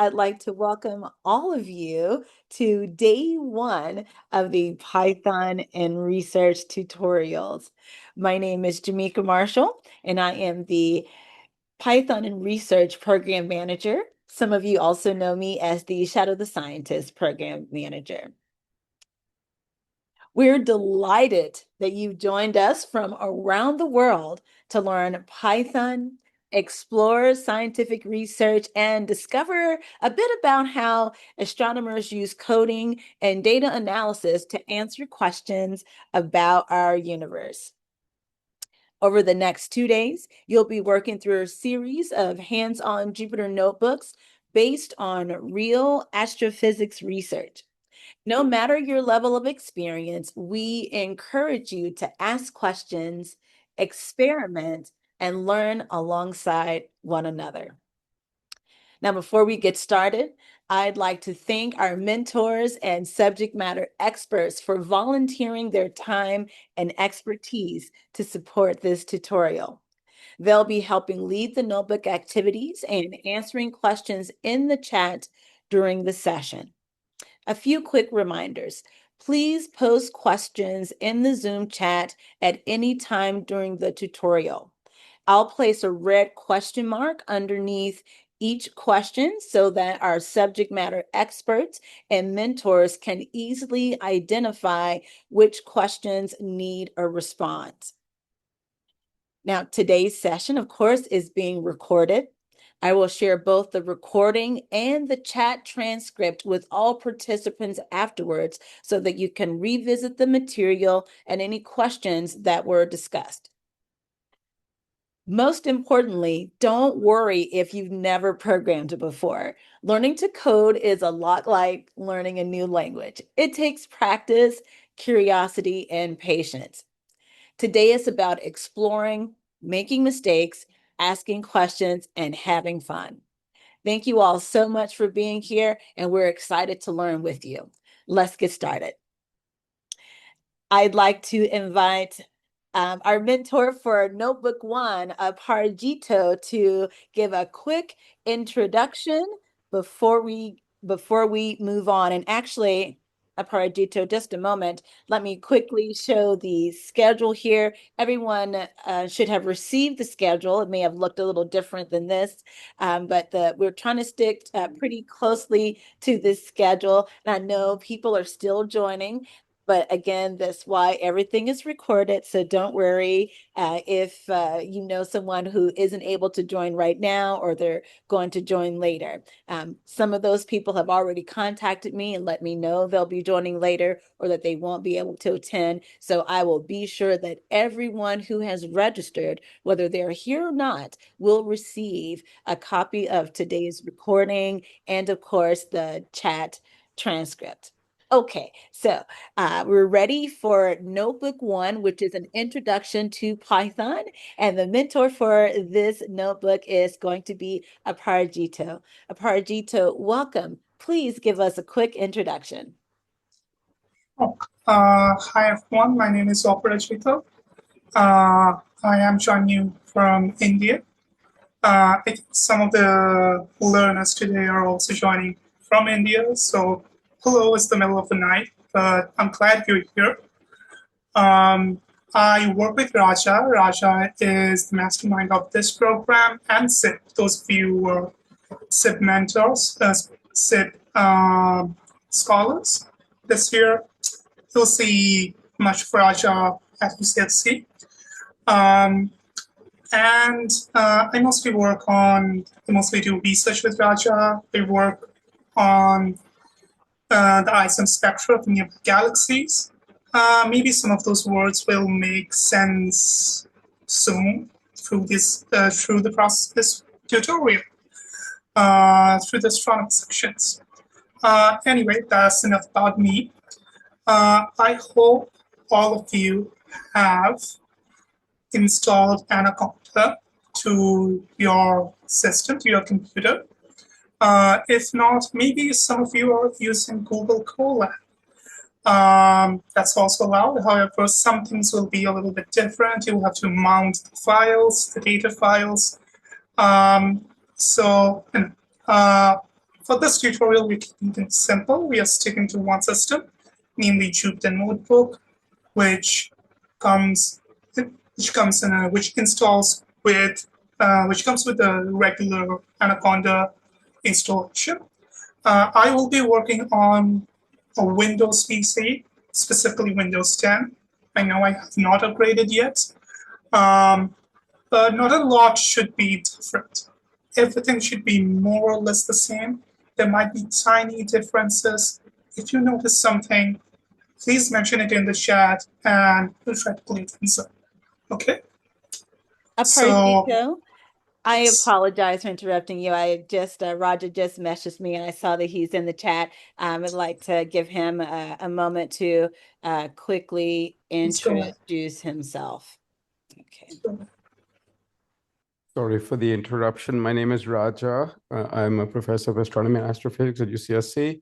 I'd like to welcome all of you to day one of the Python and research tutorials. My name is Jamaica Marshall, and I am the Python and research program manager. Some of you also know me as the Shadow the Scientist program manager. We're delighted that you've joined us from around the world to learn Python, explore scientific research, and discover a bit about how astronomers use coding and data analysis to answer questions about our universe. Over the next 2 days, you'll be working through a series of hands-on Jupyter notebooks based on real astrophysics research. No matter your level of experience, we encourage you to ask questions, experiment, and learn alongside one another. Now, before we get started, I'd like to thank our mentors and subject matter experts for volunteering their time and expertise to support this tutorial. They'll be helping lead the notebook activities and answering questions in the chat during the session. A few quick reminders. Please post questions in the Zoom chat at any time during the tutorial. I'll place a red question mark underneath each question so that our subject matter experts and mentors can easily identify which questions need a response. Now, today's session, of course, is being recorded. I will share both the recording and the chat transcript with all participants afterwards so that you can revisit the material and any questions that were discussed. Most importantly, don't worry if you've never programmed before. Learning to code is a lot like learning a new language. It takes practice, curiosity, and patience. Today is about exploring, making mistakes, asking questions, and having fun. Thank you all so much for being here, and we're excited to learn with you. Let's get started. I'd like to invite our mentor for Notebook One, Parajito, to give a quick introduction before we move on. And actually, Parajito, just a moment. Let me quickly show the schedule here. Everyone should have received the schedule. It may have looked a little different than this, but we're trying to stick pretty closely to this schedule. And I know people are still joining. But again, that's why everything is recorded. So don't worry if you know someone who isn't able to join right now or they're going to join later. Some of those people have already contacted me and let me know they'll be joining later or that they won't be able to attend. So I will be sure that everyone who has registered, whether they're here or not, will receive a copy of today's recording and, of course, the chat transcript. Okay, so we're ready for Notebook One, which is an introduction to Python. And the mentor for this notebook is going to be Aparajito. Aparajito, welcome. Please give us a quick introduction. Hi everyone, my name is Aparajito. I am joining you from India. I think some of the learners today are also joining from India, so hello, it's the middle of the night, but I'm glad you're here. I work with Raja. Raja is the mastermind of this program and SIP. Those of you who are SIP mentors, SIP scholars this year, you'll see much of Raja at UCSC. I mostly do research with Raja. I work on the ISM spectra of nearby galaxies. Maybe some of those words will make sense soon through the process of this tutorial, through the astronomy sections. Anyway, that's enough about me. I hope all of you have installed Anaconda to your system, to your computer. If not, maybe some of you are using Google Colab. That's also allowed. However, some things will be a little bit different. You'll have to mount the files, the data files. For this tutorial, we're keeping things simple. We are sticking to one system, namely Jupyter Notebook, which comes which installs with which comes with a regular Anaconda installation. I will be working on a Windows PC, specifically Windows 10. I know I have not upgraded yet, but not a lot should be different. Everything should be more or less the same. There might be tiny differences. If you notice something, please mention it in the chat and we'll try to clear things up. Okay? Aparajito, I Yes, apologize for interrupting you. I just, Roger just messaged me and I saw that he's in the chat. I'd like to give him a moment to quickly let's go ahead. introduce himself. Okay. Sorry for the interruption. My name is Raja. I'm a professor of astronomy and astrophysics at UCSC.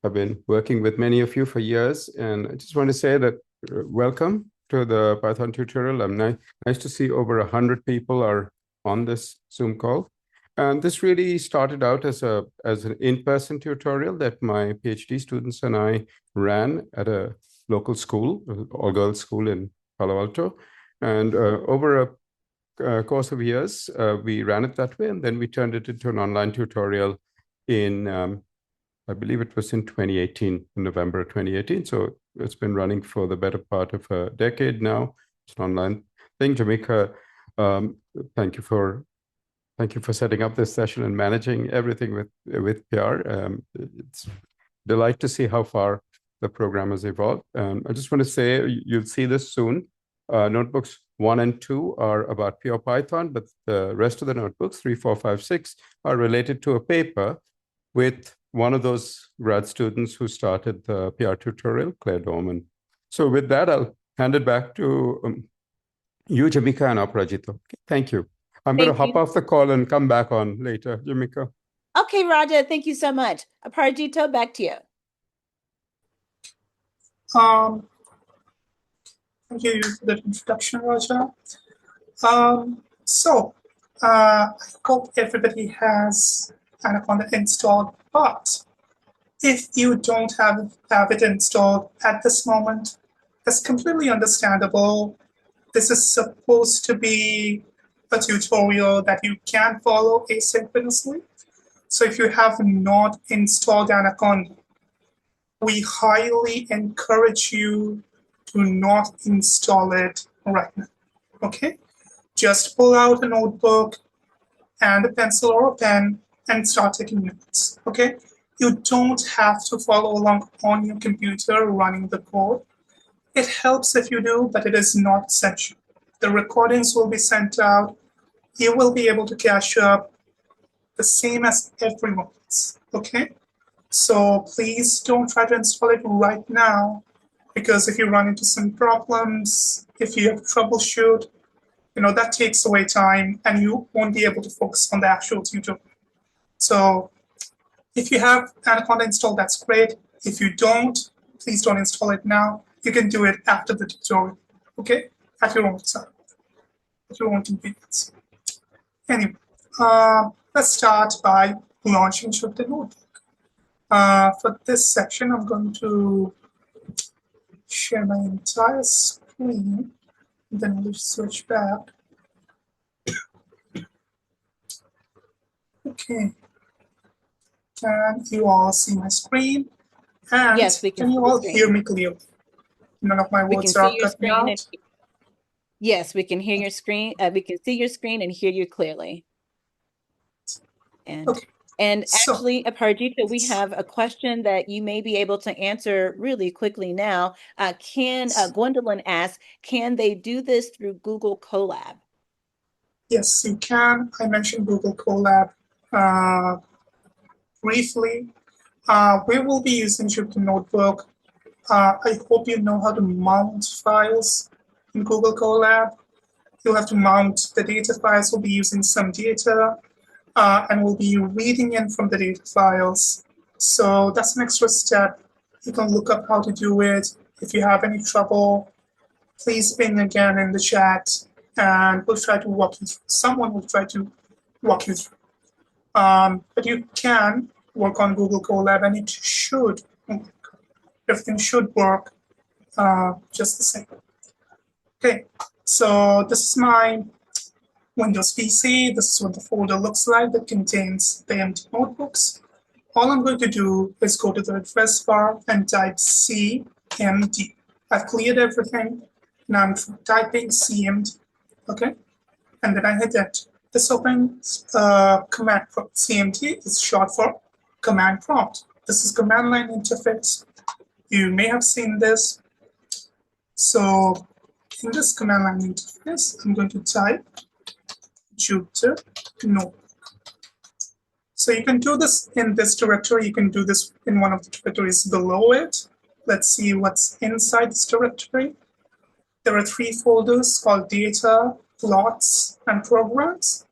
I've been working with many of you for years, and I just want to say that welcome to the Python tutorial. Nice to see over 100 people are on this Zoom call. And this really started out as an in-person tutorial that my PhD students and I ran at a local school, all-girls school in Palo Alto. And over a course of years, we ran it that way, and then we turned it into an online tutorial in, I believe it was in 2018, in November 2018. So it's been running for the better part of a decade now. It's an online thing. Jamaica, thank you for setting up this session and managing everything with PyaR. It's a delight to see how far the program has evolved. I just want to say, you'll see this soon. Notebooks 1 and 2 are about pure Python, but the rest of the notebooks, 3, 4, 5, 6, are related to a paper with one of those grad students who started the PyaR tutorial, Claire Dorman. So with that, I'll hand it back to you, Jamaica, and Aparajito. Thank you. I'm going to hop off the call and come back on later, Jamaica. Okay, Raja, thank you so much. Aparajito, back to you. Thank you for that introduction, Raja. I hope everybody has Anaconda installed, but if you don't have it installed at this moment, that's completely understandable. This is supposed to be a tutorial that you can follow asynchronously. So if you have not installed Anaconda, we highly encourage you to not install it right now. Okay? Just pull out a notebook and a pencil or a pen and start taking notes. Okay? You don't have to follow along on your computer running the code. It helps if you do, but it is not essential. The recordings will be sent out. You will be able to catch up the same as everyone else. Okay? So please don't try to install it right now, because if you run into some problems, if you have to troubleshoot, that takes away time and you won't be able to focus on the actual tutorial. So if you have Anaconda installed, that's great. If you don't, please don't install it now. You can do it after the tutorial, okay? At your own time, at your own convenience. Anyway, let's start by launching Jupyter Notebook. For this section, I'm going to share my entire screen, then we'll switch back. Okay. Can you all see my screen? And yes, we can you all hear me clearly? None of my words are cutting out. Yes, we can hear your screen. We can see your screen and hear you clearly. And okay. Actually, Aparajito, we have a question that you may be able to answer really quickly now. Gwendolyn asks, can they do this through Google Colab? Yes, you can. I mentioned Google Colab briefly. We will be using Jupyter Notebook. I hope you know how to mount files in Google Colab. You'll have to mount the data files. We'll be using some data, and we'll be reading in from the data files. So that's an extra step. You can look up how to do it. If you have any trouble, please ping again in the chat, and we'll try to walk you through. Someone will try to walk you through. But you can work on Google Colab, and everything should work just the same. Okay, so this is my Windows PC. This is what the folder looks like that contains the empty notebooks. All I'm going to do is go to the address bar and type CMD. I've cleared everything. Now I'm typing CMD, okay? And then I hit Enter. This opens command prompt. CMD is short for command prompt. This is command line interface. You may have seen this. So in this command line interface, I'm going to type Jupyter Notebook. So you can do this in this directory. You can do this in one of the directories below it. Let's see what's inside this directory. There are 3 folders called Data, Plots, and Programs.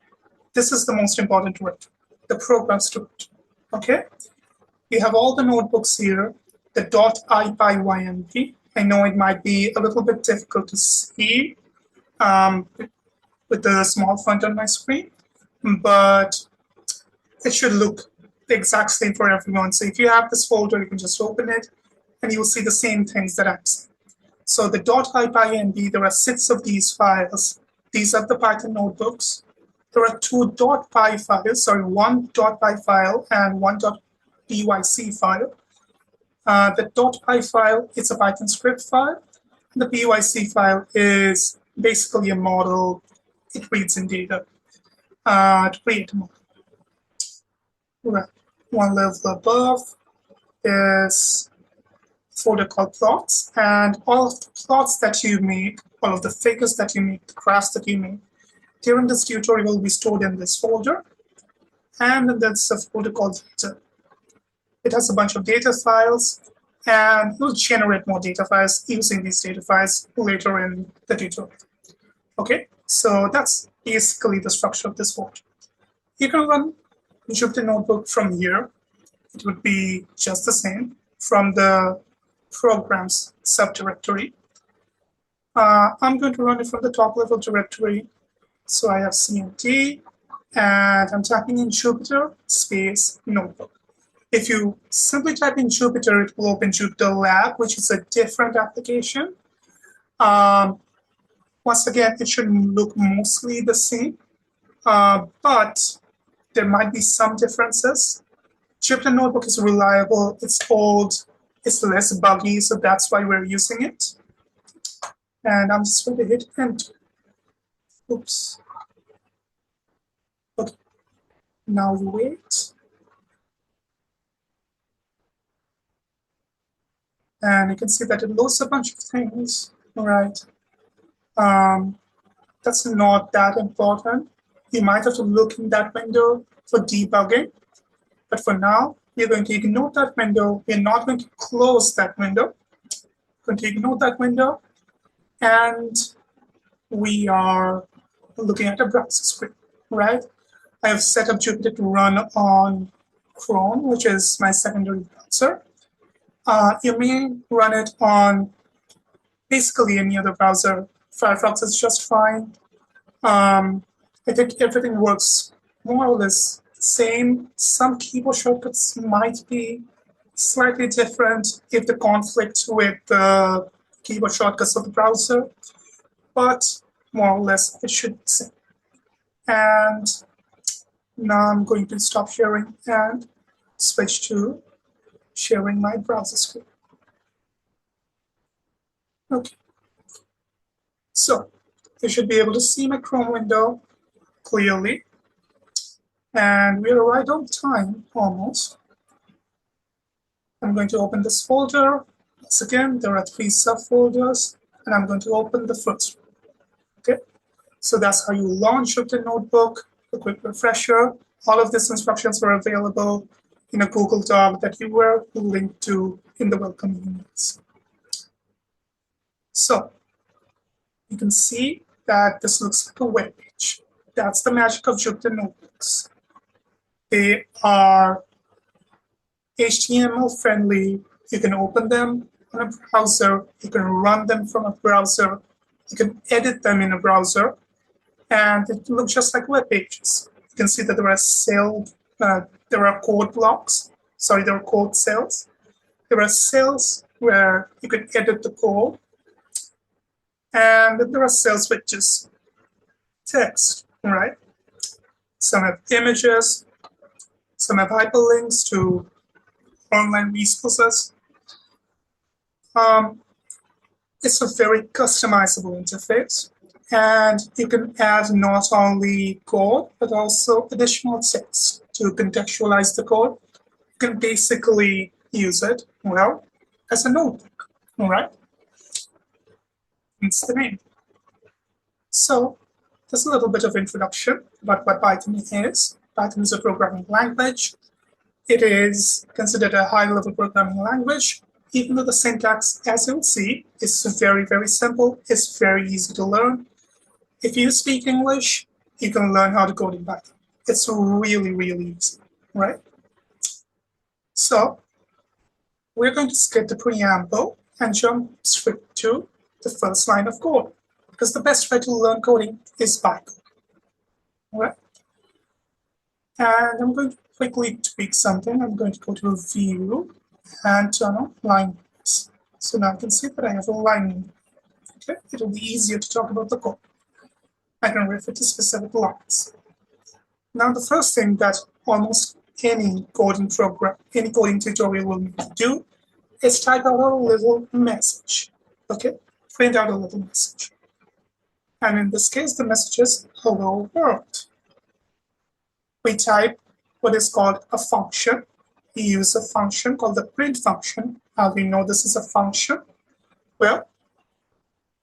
This is the most important directory, the Programs directory, okay? You have all the notebooks here, the .ipynb. I know it might be a little bit difficult to see with the small font on my screen, but it should look the exact same for everyone. So if you have this folder, you can just open it and you will see the same things that I'm saying. So the .ipynb, there are 6 of these files. These are the Python notebooks. There are 2 .py files, sorry, 1 .py file and 1 .pyc file. The .py file is a Python script file. The pyc file is basically a model. It reads in data to create a model. Right. One level above is a folder called plots, and all of the plots that you make, all of the figures that you make, the graphs that you make during this tutorial will be stored in this folder. And then there's a folder called data. It has a bunch of data files, and we'll generate more data files using these data files later in the tutorial. Okay, so that's basically the structure of this folder. You can run Jupyter Notebook from here. It would be just the same from the programs subdirectory. I'm going to run it from the top level directory. So I have CMD, and I'm typing in Jupyter space notebook. If you simply type in Jupyter, it will open Jupyter Lab, which is a different application. Once again, it should look mostly the same, but there might be some differences. Jupyter Notebook is reliable, it's old, it's less buggy, so that's why we're using it. And I'm just going to hit Enter. Oops. Okay. Now we wait. And you can see that it loads a bunch of things, right? That's not that important. You might have to look in that window for debugging. But for now, we're going to ignore that window. We're not going to close that window. We're going to ignore that window. And we are looking at a browser screen, right? I have set up Jupyter to run on Chrome, which is my secondary browser. You may run it on basically any other browser. Firefox is just fine. I think everything works more or less the same. Some keyboard shortcuts might be slightly different if they conflict with the keyboard shortcuts of the browser, but more or less it should be the same. And now I'm going to stop sharing and switch to sharing my browser screen. Okay. So you should be able to see my Chrome window clearly. And we're right on time, almost. I'm going to open this folder. Once again, there are 3 subfolders, and I'm going to open the first one. Okay, so that's how you launch Jupyter Notebook. A quick refresher. All of these instructions were available in a Google Doc that you were linked to in the welcome emails. So you can see that this looks like a web page. That's the magic of Jupyter Notebooks. They are HTML friendly. You can open them on a browser. You can run them from a browser. You can edit them in a browser. And it looks just like web pages. You can see that there are there are code blocks. Sorry, there are code cells. There are cells where you can edit the code, and there are cells with just text, right? Some have images, some have hyperlinks to online resources. It's a very customizable interface, and you can add not only code, but also additional text to contextualize the code. You can basically use it, well, as a notebook, all right? It's the name. So there's a little bit of introduction about what Python is. Python is a programming language. It is considered a high-level programming language, even though the syntax, as you'll see, is very, very simple. It's very easy to learn. If you speak English, you can learn how to code in Python. It's really, really easy, right? So we're going to skip the preamble and jump straight to the first line of code, because the best way to learn coding is by code, all right? And I'm going to quickly tweak something. I'm going to go to View and turn on line breaks. So now I can see that I have a line. Okay, it'll be easier to talk about the code. I can refer to specific lines. Now, the first thing that almost any coding program, any coding tutorial will need to do is type out a little message. Okay, print out a little message. And in this case, the message is hello world. We type what is called a function. We use a function called the print function. How do we know this is a function? Well,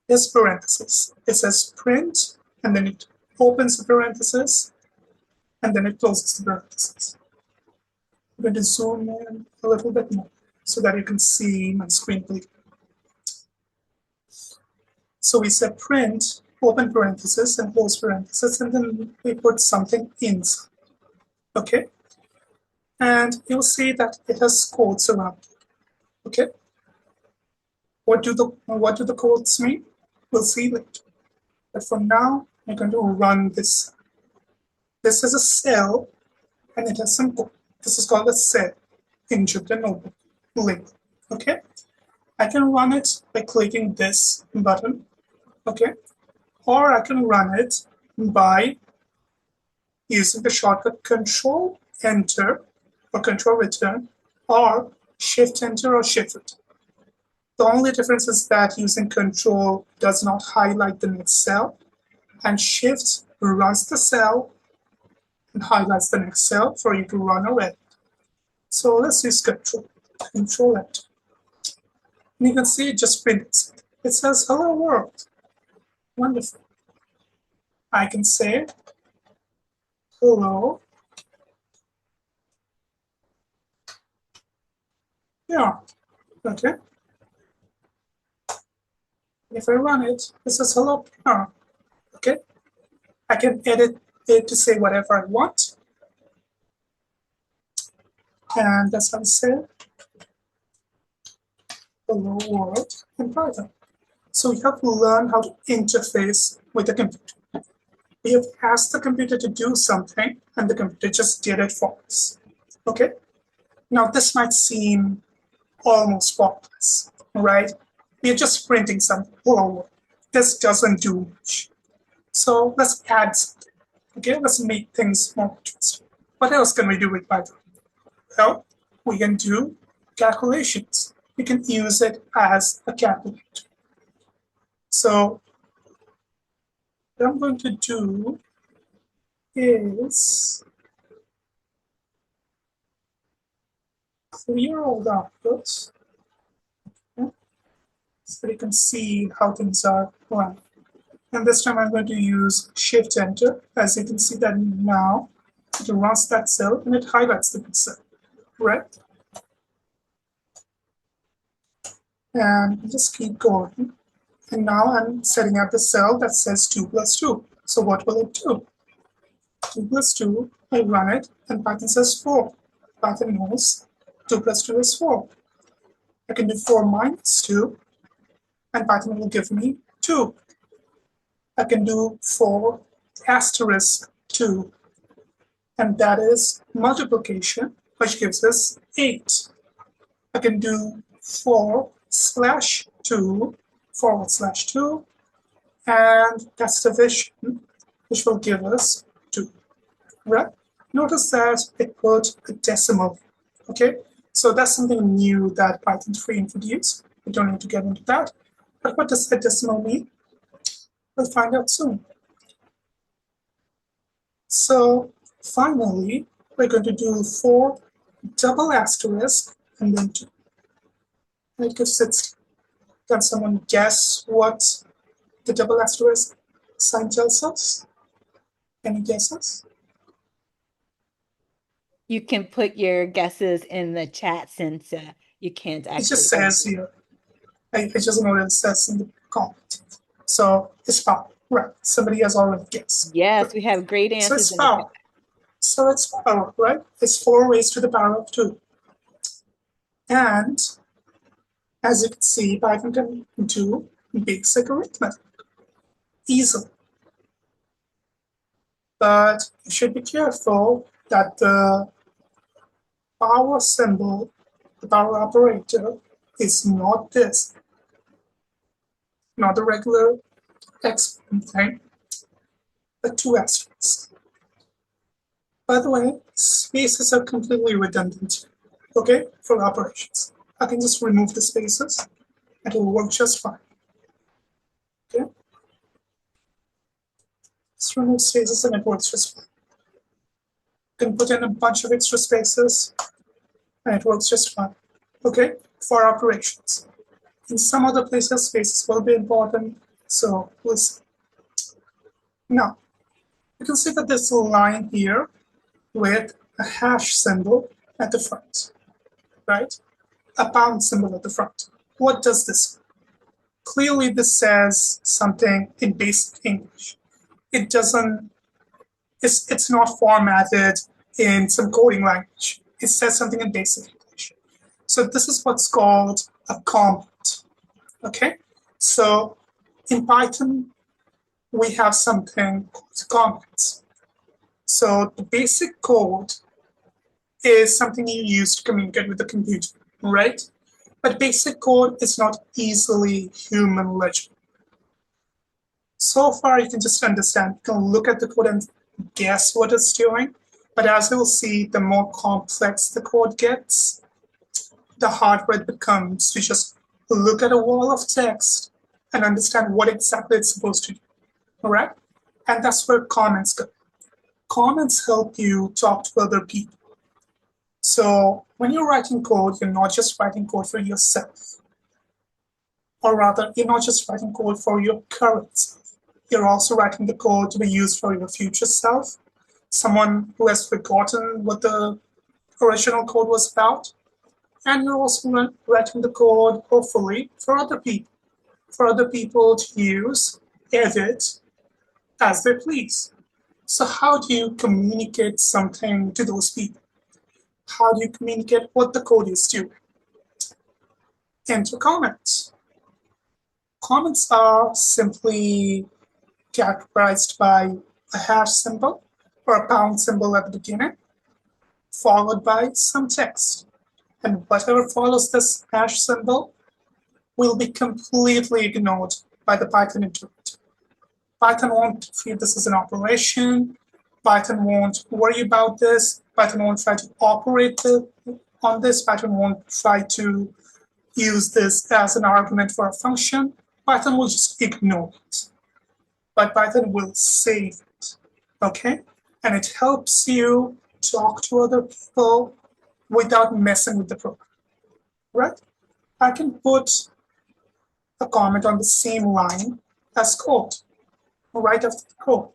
there's parentheses. It says print, and then it opens the parenthesis, and then it closes the parenthesis. I'm going to zoom in a little bit more so that you can see my screen clearly. So we said print, open parenthesis, and close parenthesis, and then we put something inside. Okay? And you'll see that it has quotes around it. Okay? What do the quotes mean? We'll see later. But for now, I'm going to run this. This is a cell, and it has some code. This is called a cell in Jupyter Notebook link. Okay? I can run it by clicking this button. Okay? Or I can run it by using the shortcut Control Enter or Control Return, or Shift Enter or Shift Return. The only difference is that using Control does not highlight the next cell, and Shift runs the cell and highlights the next cell for you to run already. So let's use Control Enter. And you can see it just prints. It says hello world. Wonderful. I can say hello. Yeah. Okay. If I run it, it says hello PyaR. Okay. I can edit it to say whatever I want. And that's how I say hello world in Python. So we have to learn how to interface with the computer. We have asked the computer to do something, and the computer just did it for us. Okay? Now, this might seem almost pointless, right? We are just printing something. Hello, this doesn't do much. So let's add something. Okay, let's make things more interesting. What else can we do with Python? Well, we can do calculations. We can use it as a calculator. So what I'm going to do is clear all the outputs, okay, so you can see how things are running. And this time I'm going to use Shift Enter. As you can see that now it runs that cell and it highlights the cell, right? And just keep going. And now I'm setting up the cell that says 2 plus 2. So what will it do? 2 plus 2, I run it, and Python says 4. Python knows 2 plus 2 is 4. I can do 4 minus 2, and Python will give me 2. I can do 4 asterisk 2, and that is multiplication, which gives us 8. I can do 4/2 and that's division, which will give us 2, right? Notice that it put a decimal, okay? So that's something new that Python 3 introduced. We don't need to get into that. But what does a decimal mean? We'll find out soon. So finally, we're going to do 4 double asterisk and then 2. And it gives 16. Can someone guess what the double asterisk sign tells us? Any guesses? You can put your guesses in the chat since you can't It actually. just says here. I just know that it says in the comment. So it's power, right? Somebody has already guessed. Yes, we have great So answers it's in the power. So it's power, right? It's 4 raised to the power of 2. And as you can see, Python can do basic arithmetic easily. But you should be careful that the power symbol, the power operator, is not this, not the regular exponent thing, but 2 asterisks. By the way, spaces are completely redundant, okay, for operations. I can just remove the spaces and it will work just fine. Okay? Just remove spaces and it works just fine. You can put in a bunch of extra spaces and it works just fine. Okay? For operations. In some other places, spaces will be important, so we'll see. Now, you can see that there's a line here with a hash symbol at the front, right? A pound symbol at the front. What does this mean? Clearly, this says something in basic English. It doesn't, it's not formatted in some coding language. It says something in basic English. So this is what's called a comment, okay? So in Python, we have something called comments. So the basic code is something you use to communicate with the computer, right? But basic code is not easily human legible. So far, you can just understand, you can look at the code and guess what it's doing. But as you'll see, the more complex the code gets, the harder it becomes to just look at a wall of text and understand what exactly it's supposed to do, all right? And that's where comments go. Comments help you talk to other people. So when you're writing code, you're not just writing code for yourself. Or rather, you're not just writing code for your current self. You're also writing the code to be used for your future self, someone who has forgotten what the original code was about. And you're also writing the code, hopefully, for other people to use, edit, as they please. So how do you communicate something to those people? How do you communicate what the code is doing? Enter comments. Comments are simply characterized by a hash symbol or a pound symbol at the beginning, followed by some text. And whatever follows this hash symbol will be completely ignored by the Python interpreter. Python won't treat this as an operation. Python won't worry about this. Python won't try to operate on this. Python won't try to use this as an argument for a function. Python will just ignore it. But Python will save it, okay? And it helps you talk to other people without messing with the program, right? I can put a comment on the same line as code, right after the code.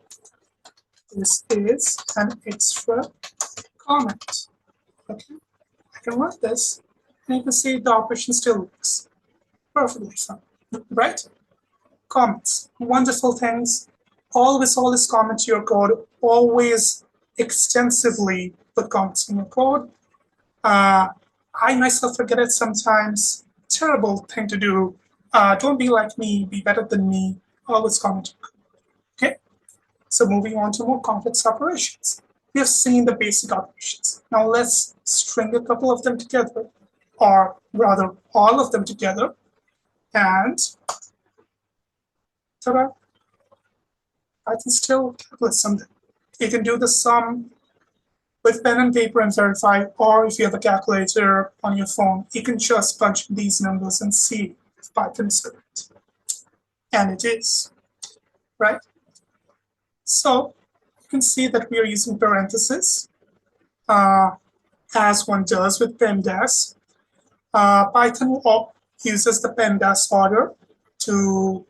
This is an extra comment, okay? I can run this, and you can see the operation still works perfectly fine, right? Comments, wonderful things. Always comment your code. Always extensively put comments in your code. I myself forget it sometimes. Terrible thing to do. Don't be like me, be better than me. Always comment. Okay? So moving on to more complex operations. We have seen the basic operations. Now let's string a couple of them together, or rather all of them together, and ta-da, I can still calculate something. You can do the sum with pen and paper and verify, or if you have a calculator on your phone, you can just punch these numbers and see if Python is correct. And it is, right? So you can see that we are using parentheses, as one does with PEMDAS. Python uses the PEMDAS order to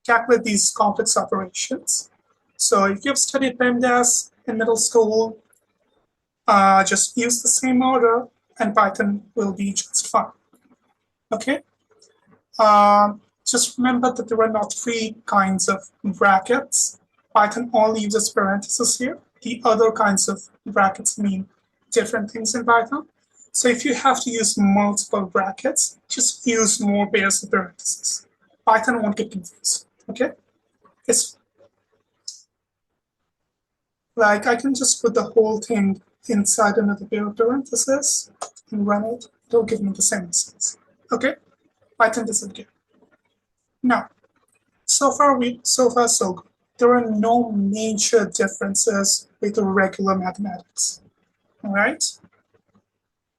calculate these complex operations. So if you've studied PEMDAS in middle school, just use the same order and Python will be just fine. Okay? Just remember that there are not three kinds of brackets. Python only uses parentheses here. The other kinds of brackets mean different things in Python. So if you have to use multiple brackets, just use more pairs of parentheses. Python won't get confused, okay? It's like I can just put the whole thing inside another pair of parentheses and run it. It'll give me the same results, okay? Python doesn't care. Now, so far so good. There are no major differences with regular mathematics, all right?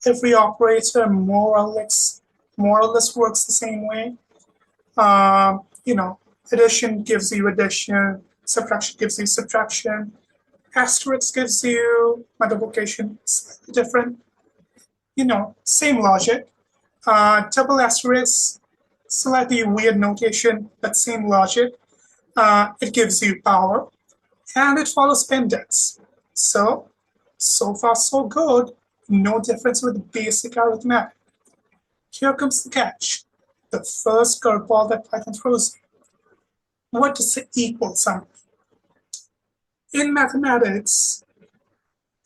Every operator more or less works the same way. Addition gives you addition, subtraction gives you subtraction, asterisk gives you multiplication, slightly different. Same logic. Double asterisk, slightly weird notation, but same logic. It gives you power, and it follows PEMDAS. So far so good. No difference with basic arithmetic. Here comes the catch. The first curveball that Python throws. What does the equal sign mean? In mathematics,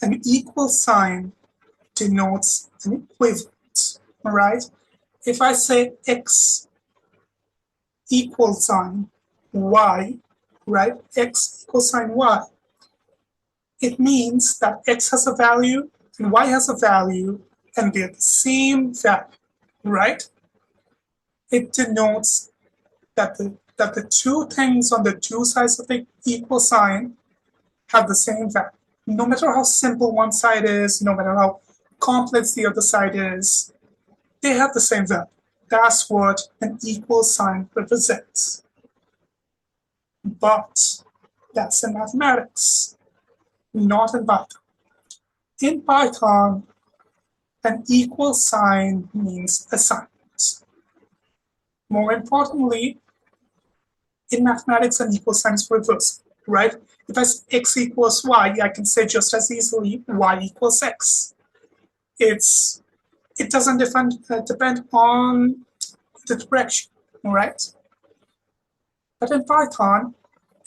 an equal sign denotes an equivalent, all right? If I say x equal sign y, right? X equal sign y, it means that x has a value and y has a value and they're the same value, right? It denotes that the two things on the two sides of the equal sign have the same value. No matter how simple one side is, no matter how complex the other side is, they have the same value. That's what an equal sign represents. But that's in mathematics, not in Python. In Python, an equal sign means assignment. More importantly, in mathematics, an equal sign is reversed, right? If I say x equals y, I can say just as easily y equals x. It doesn't depend on the direction, right? But in Python,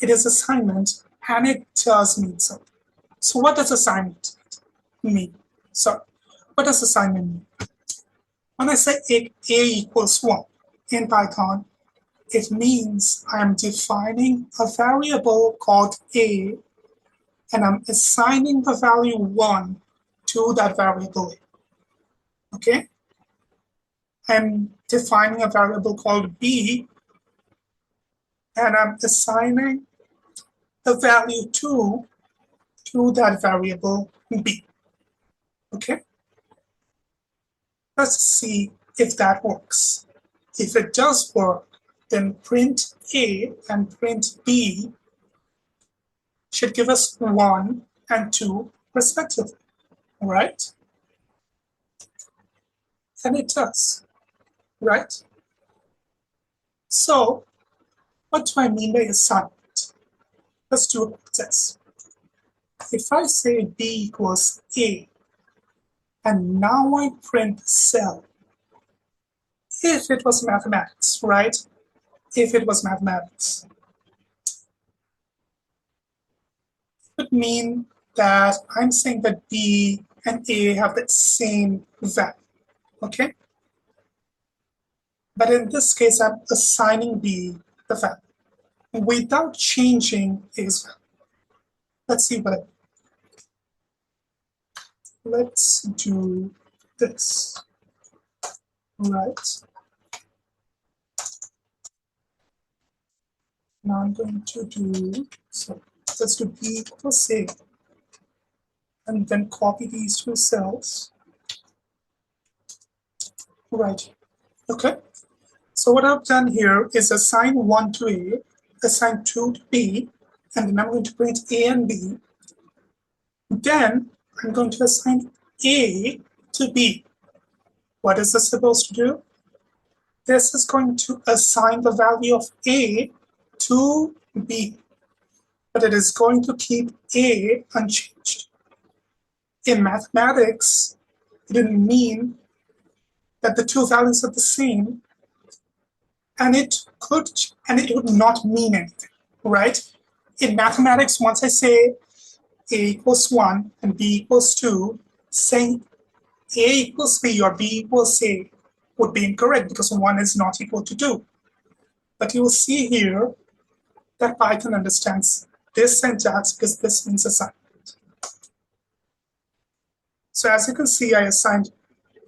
it is assignment and it does mean something. So what does assignment mean? What does assignment mean? When I say a equals 1 in Python, it means I'm defining a variable called a and I'm assigning the value 1 to that variable a. Okay? I'm defining a variable called b and I'm assigning the value 2 to that variable b. Okay? Let's see if that works. If it does work, then print A and print B should give us 1 and 2 respectively, right? And it does, right? So what do I mean by assignment? Let's do a quick test. If I say B equals A, and now I print cell, if it was mathematics, right? If it was mathematics, it would mean that I'm saying that B and A have the same value, okay? But in this case, I'm assigning B the value without changing A's value. Let's see what it means. let's do this, right? Now I'm going to do, so let's do B equals A, and then copy these two cells, right? Okay, so what I've done here is assign 1 to A, assign 2 to B, and then I'm going to print A and B. Then I'm going to assign A to B. What is this supposed to do? This is going to assign the value of A to B, but it is going to keep A unchanged. In mathematics, it didn't mean that the two values are the same, and it would not mean anything, right? In mathematics, once I say A equals 1 and B equals 2, saying A equals B or B equals A would be incorrect because 1 is not equal to 2. But you will see here that Python understands this syntax because this means assignment. So as you can see, I assigned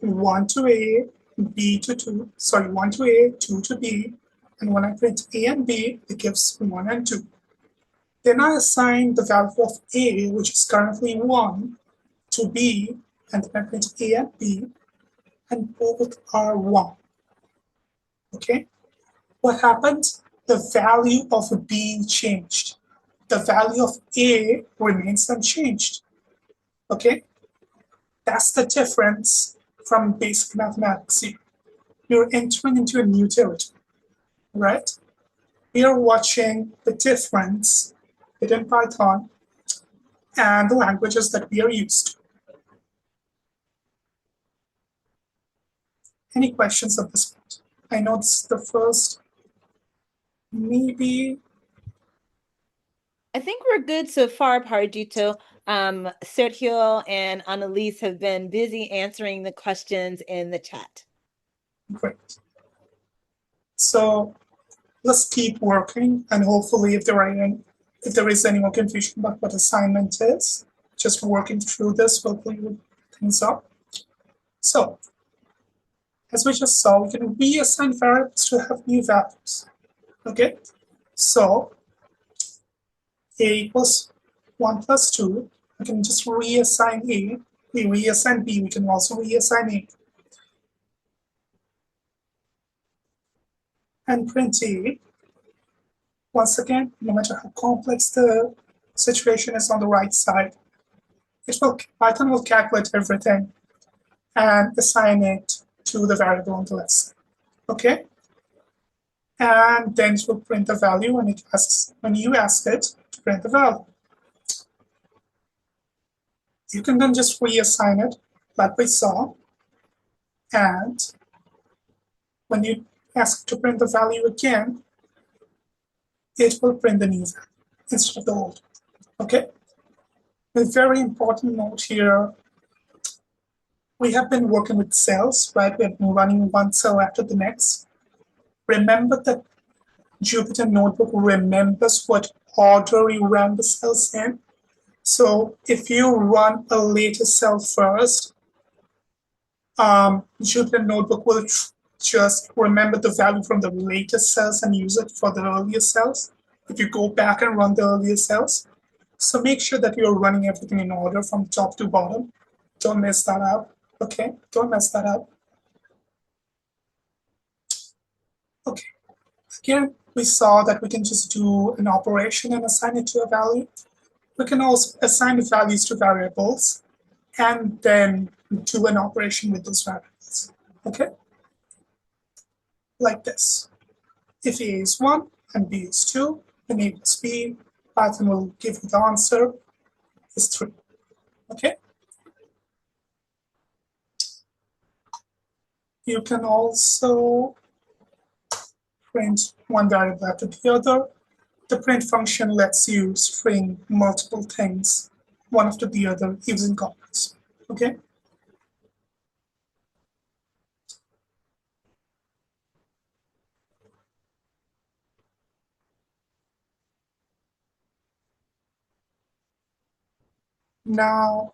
1 to A, B to 2, sorry, 1 to A, 2 to B, and when I print A and B, it gives 1 and 2. Then I assign the value of A, which is currently 1, to B, and then I print A and B, and both are 1. Okay? What happens? The value of B changed. The value of A remains unchanged. Okay? That's the difference from basic mathematics here. You're entering into a new territory, right? We are watching the difference between Python and the languages that we are used to. Any questions at this point? I know it's the first, maybe. I think we're good so far, Parajito. Sergio and Annalise have been busy answering the questions in the chat. Great. So let's keep working, and hopefully if there is any more confusion about what assignment is, just working through this will clear things up. So as we just saw, we can reassign variables to have new values. Okay, so A equals 1 plus 2, we can just reassign A. We reassign B, we can also reassign A. And print A. Once again, no matter how complex the situation is on the right side, Python will calculate everything and assign it to the variable on the left side. Okay? And then it will print the value when you ask it to print the value. You can then just reassign it like we saw. And when you ask to print the value again, it will print the new value instead of the old. Okay? A very important note here, we have been working with cells, right? We have been running one cell after the next. Remember that Jupyter Notebook remembers what order you ran the cells in. So if you run a later cell first, Jupyter Notebook will just remember the value from the later cells and use it for the earlier cells. If you go back and run the earlier cells, so make sure that you're running everything in order from top to bottom. Don't mess that up. Okay, don't mess that up. Okay, again, we saw that we can just do an operation and assign it to a value. We can also assign values to variables and then do an operation with those variables. Okay, like this. If A is 1 and B is 2, then A plus B, Python will give you the answer is 3. Okay. You can also print one variable after the other. The print function lets you string multiple things, one after the other, using comments. Okay. Now,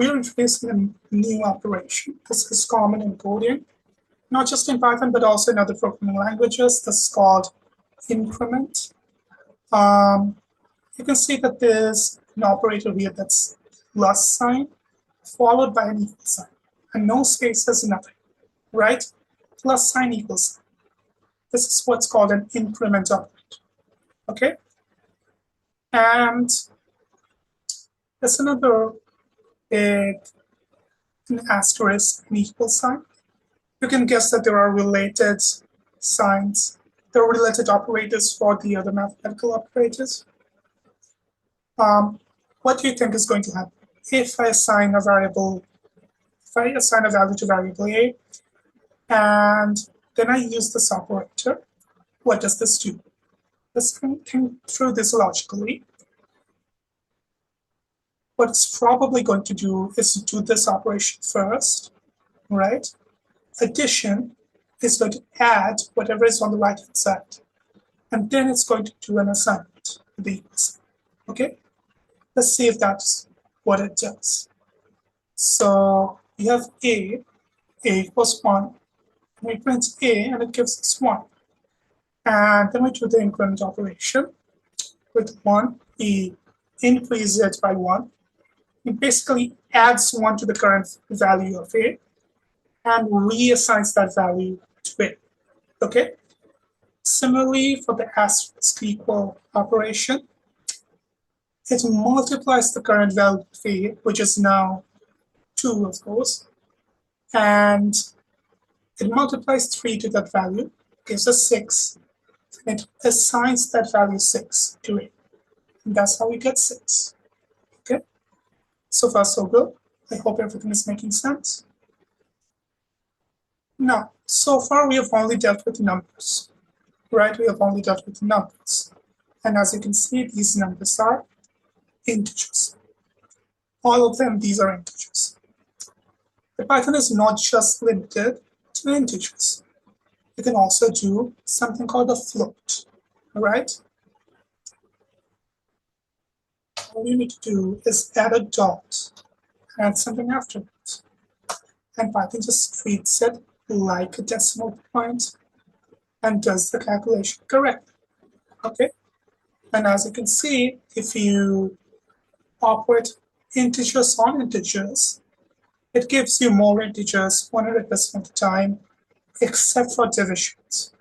we're introducing a new operation. This is common in coding, not just in Python, but also in other programming languages. This is called increment. You can see that there's an operator here that's plus sign followed by an equal sign, and no spaces, nothing, right? Plus sign equals sign. This is what's called an increment operator, okay? And there's another big an asterisk and equal sign. You can guess that there are related signs. There are related operators for the other mathematical operators. What do you think is going to happen if I assign a variable, if I assign a value to variable A, and then I use this operator? What does this do? Let's think through this logically. What it's probably going to do is to do this operation first, right? Addition is going to add whatever is on the right-hand side, and then it's going to do an assignment to the equal sign, okay? Let's see if that's what it does. So we have A equals 1, and we print A, and it gives us 1. And then we do the increment operation. With 1, we increase it by 1. It basically adds 1 to the current value of A and reassigns that value to A, okay? Similarly, for the asterisk equal operation, it multiplies the current value of A, which is now 2, of course, and it multiplies 3 to that value, gives us 6, and it assigns that value 6 to A. And that's how we get 6, okay? So far, so good. I hope everything is making sense. Now, so far we have only dealt with numbers, right? We have only dealt with numbers. And as you can see, these numbers are integers. All of them, these are integers. But Python is not just limited to integers. You can also do something called a float, all right? All you need to do is add a dot, add something afterwards. And Python just treats it like a decimal point and does the calculation correctly, okay? And as you can see, if you operate integers on integers, it gives you more integers 100% of the time, except for divisions,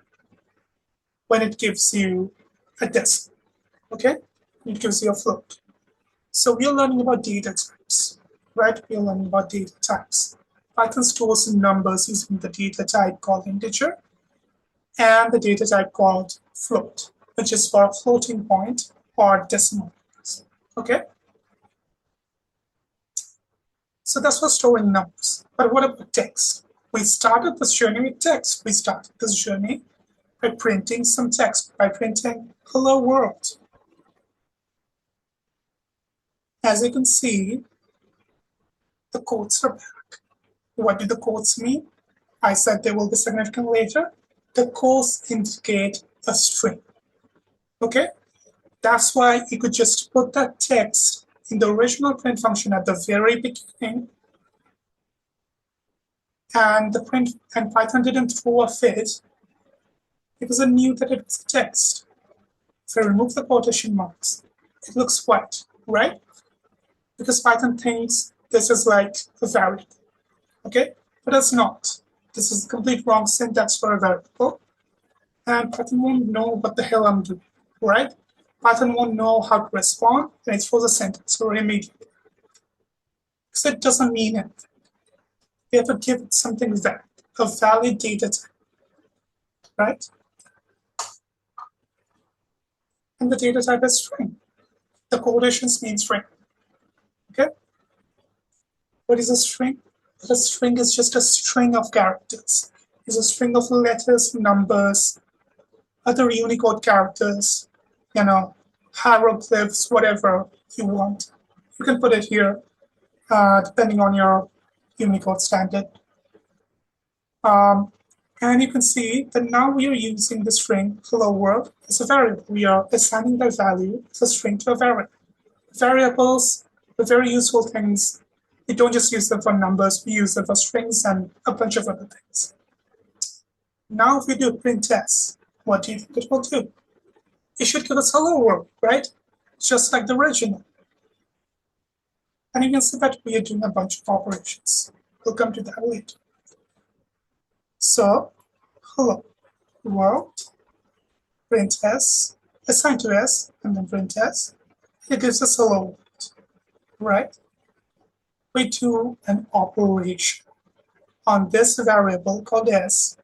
when it gives you a decimal, okay? It gives you a float. So we're learning about data types, right? We're learning about data types. Python stores numbers using the data type called integer and the data type called float, which is for a floating point or decimal points, okay? So that's for storing numbers. But what about text? We started this journey with text. We started this journey by printing some text, by printing hello world. As you can see, the quotes are back. What do the quotes mean? I said they will be significant later. The quotes indicate a string, okay? That's why you could just put that text in the original print function at the very beginning, and Python didn't throw a fit because it knew that it was text. If I remove the quotation marks, it looks white, right? Because Python thinks this is like a variable, okay? But it's not. This is the complete wrong syntax for a variable, and Python won't know what the hell I'm doing, right? Python won't know how to respond, and it throws a sentence or immediately. Because it doesn't mean anything. We have to give it something valid, a valid data type, right? And the data type is string. The quotations mean string, okay? What is a string? A string is just a string of characters. It's a string of letters, numbers, other Unicode characters, you know, hieroglyphs, whatever you want. You can put it here, depending on your Unicode standard. And you can see that now we are using the string hello world as a variable. We are assigning that value as a string to a variable. Variables are very useful things We don't just use them for numbers, we use them for strings and a bunch of other things. Now if we do printf, what do you think it will do? It should give us hello world, right? Just like the original. And you can see that we are doing a bunch of operations. We'll come to that later. So, hello world, print s, assign to s, and then print s. It gives us hello world, right? We do an operation on this variable called s.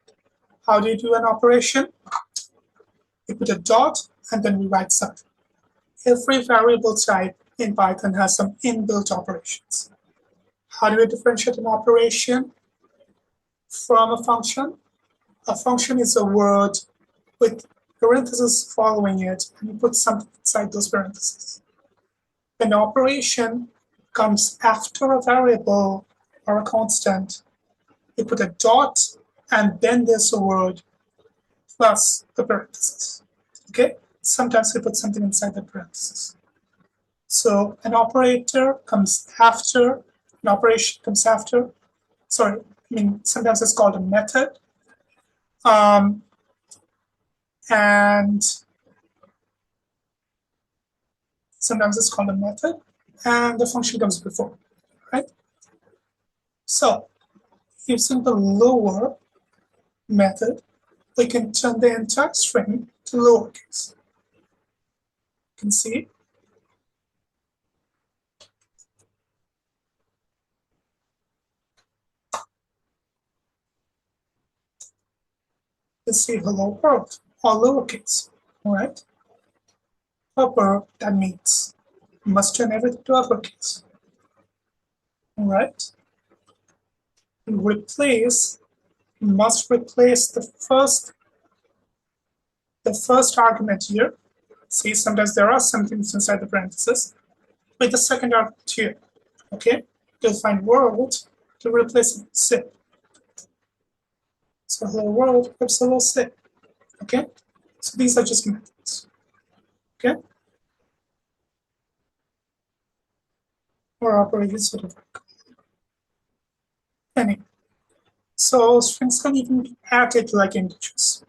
How do you do an operation? We put a dot and then we write something. Every variable type in Python has some inbuilt operations. How do we differentiate an operation from a function? A function is a word with parentheses following it, and you put something inside those parentheses. An operation comes after a variable or a constant. You put a dot, and then there's a word plus the parentheses. Okay? Sometimes we put something inside the parentheses. So an operator comes after, an operation comes after, sometimes it's called a method. And sometimes it's called a method, and the function comes before, right? So using the lower method, we can turn the entire string to lowercase. You can see. Let's say hello world, all lowercase, all right? Upper, that means you must turn everything to uppercase, all right? Replace, you must replace the first argument here. See, sometimes there are some things inside the parentheses with the second argument here, okay? You'll find world to replace it with zip. So hello world, gives hello zip, okay? So these are just methods, okay? Or operators, whatever. Anyway, so strings can even be added like integers.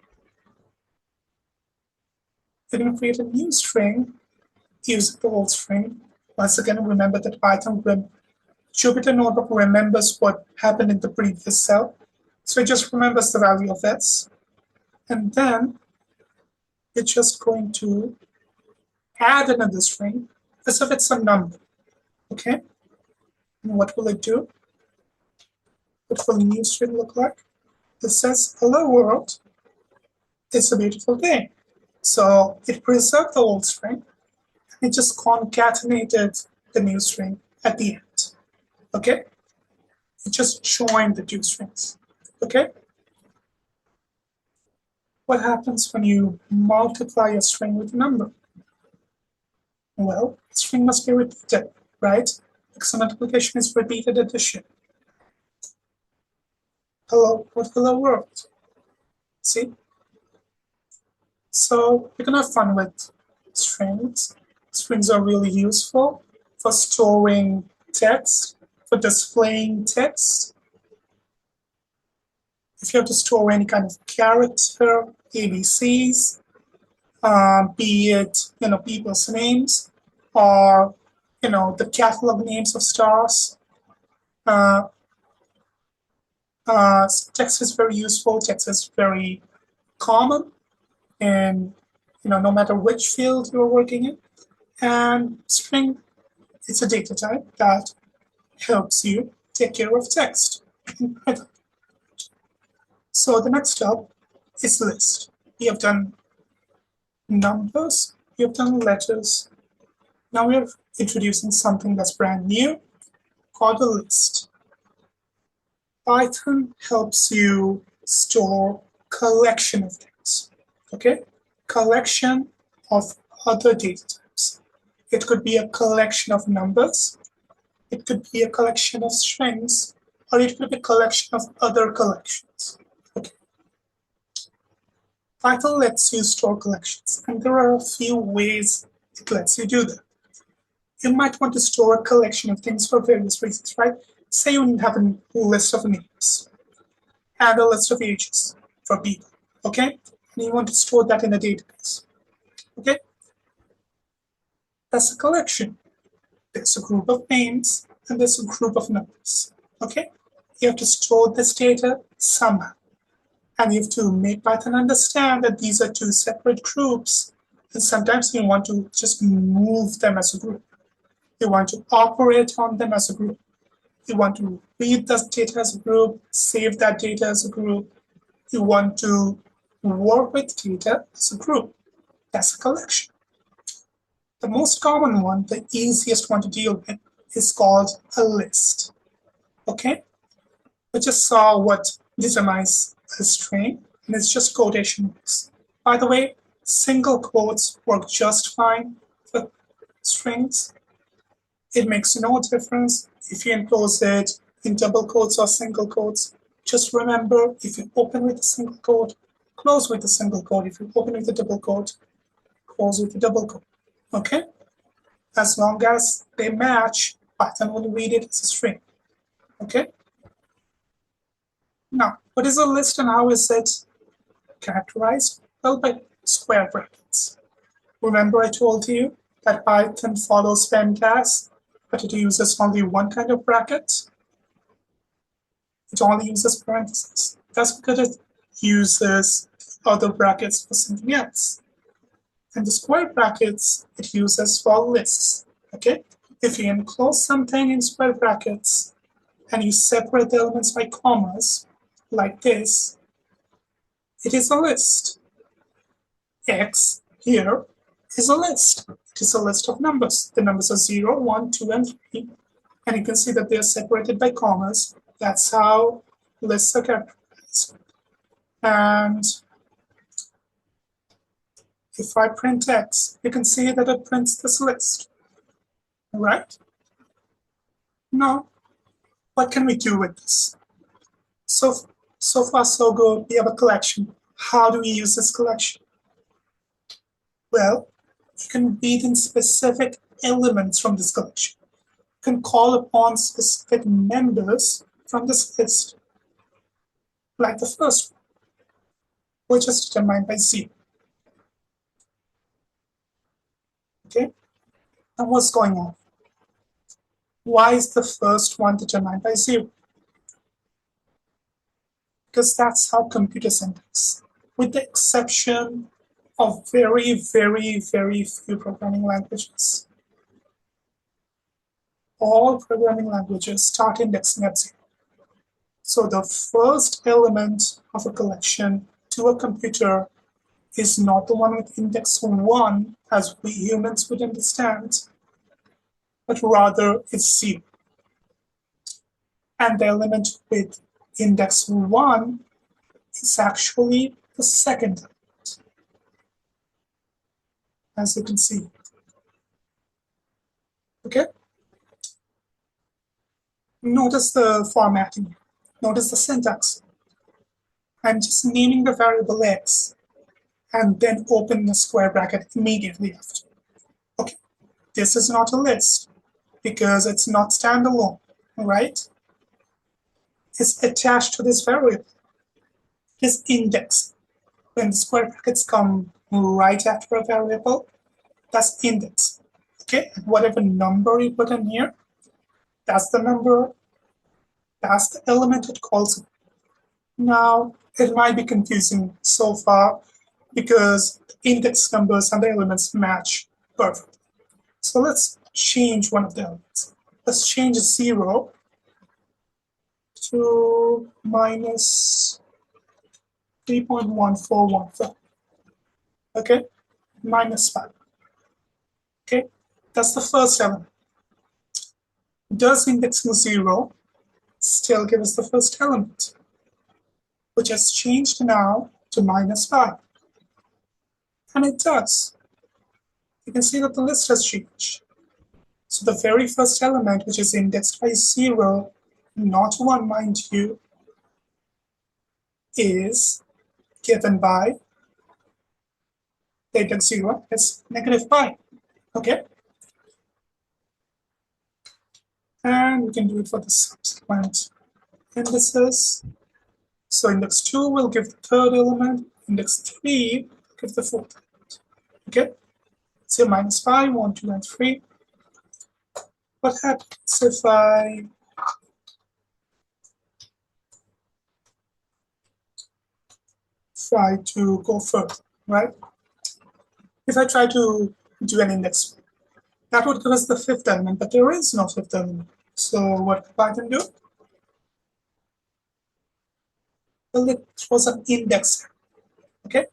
We're going to create a new string, use the old string. Once again, remember that Jupyter Notebook remembers what happened in the previous cell. So it just remembers the value of s. And then it's just going to add another string as if it's a number, okay? And what will it do? What will the new string look like? It says, hello world, it's a beautiful day. So it preserved the old string, and it just concatenated the new string at the end, okay? It just joined the two strings, okay? What happens when you multiply a string with a number? Well, the string must be repeated, right? Because multiplication is repeated addition. Hello world. See? So we're gonna have fun with strings. Strings are really useful for storing text, for displaying text. If you have to store any kind of character, ABCs, be it people's names or the catalog names of stars. Text is very useful. Text is very common, and no matter which field you're working in. And string, it's a data type that helps you take care of text. So the next step is list. We have done numbers, we have done letters. Now we're introducing something that's brand new called a list. Python helps you store collection of things, okay? Collection of other data types. It could be a collection of numbers, it could be a collection of strings, or it could be a collection of other collections, okay? Python lets you store collections, and there are a few ways it lets you do that. you might want to store a collection of things for various reasons, right? Say you have a list of names and a list of ages for people, okay? And you want to store that in a database, okay? That's a collection. There's a group of names and there's a group of numbers, okay? You have to store this data somehow. And you have to make Python understand that these are two separate groups. And sometimes you want to just move them as a group. You want to operate on them as a group. You want to read this data as a group, save that data as a group. You want to work with data as a group. That's a collection. The most common one, the easiest one to deal with, is called a list. Okay? We just saw what determines a string, and it's just quotation marks. By the way, single quotes work just fine for strings. It makes no difference if you enclose it in double quotes or single quotes. Just remember, if you open with a single quote, close with a single quote. If you open with a double quote, close with a double quote. Okay? As long as they match, Python will read it as a string. Okay? Now, what is a list and how is it characterized? Well, by square brackets. Remember I told you that Python follows PEMDAS, but it uses only one kind of bracket. It only uses parentheses. That's because it uses other brackets for something else. And the square brackets it uses for lists, okay? If you enclose something in square brackets and you separate the elements by commas, like this, it is a list. X here is a list. It is a list of numbers. The numbers are 0, 1, 2, and 3. And you can see that they are separated by commas. That's how lists are characterized. And if I print X, you can see that it prints this list. Right? Now, what can we do with this? So far, so good. We have a collection. How do we use this collection? Well, you can read in specific elements from this collection. You can call upon specific members from this list, like the first one, which is determined by 0. Okay? And what's going on? Why is the first one determined by 0? Because that's how computers index, with the exception of very, very, very few programming languages. All programming languages start indexing at 0. So the first element of a collection to a computer is not the one with index 1, as we humans would understand, but rather it's 0. And the element with index 1 is actually the second element, as you can see. Okay? Notice the formatting. Notice the syntax. I'm just naming the variable x and then open the square bracket immediately after. Okay, this is not a list because it's not standalone, right? It's attached to this variable. It's indexed. When the square brackets come right after a variable, that's index. Okay, and whatever number you put in here, that's the number, that's the element it calls. Now, it might be confusing so far because the index numbers and the elements match perfectly. So let's change one of the elements. Let's change 0 to minus 3.1415. Okay, minus 5. Okay, that's the first element. Does indexing 0 still give us the first element, which has changed now to minus 5? And it does. You can see that the list has changed. So the very first element, which is indexed by 0, not 1, mind you, is given by the index 0 is negative pi. Okay? And we can do it for the subsequent indices. So index 2 will give the third element, index 3 will give the fourth element. Okay? So -5, 1, 2, and 3. What happens if I try to go further, right? If I try to do an index, that would give us the fifth element, but there is no fifth element. So what Python do? Well, it throws an index error, okay?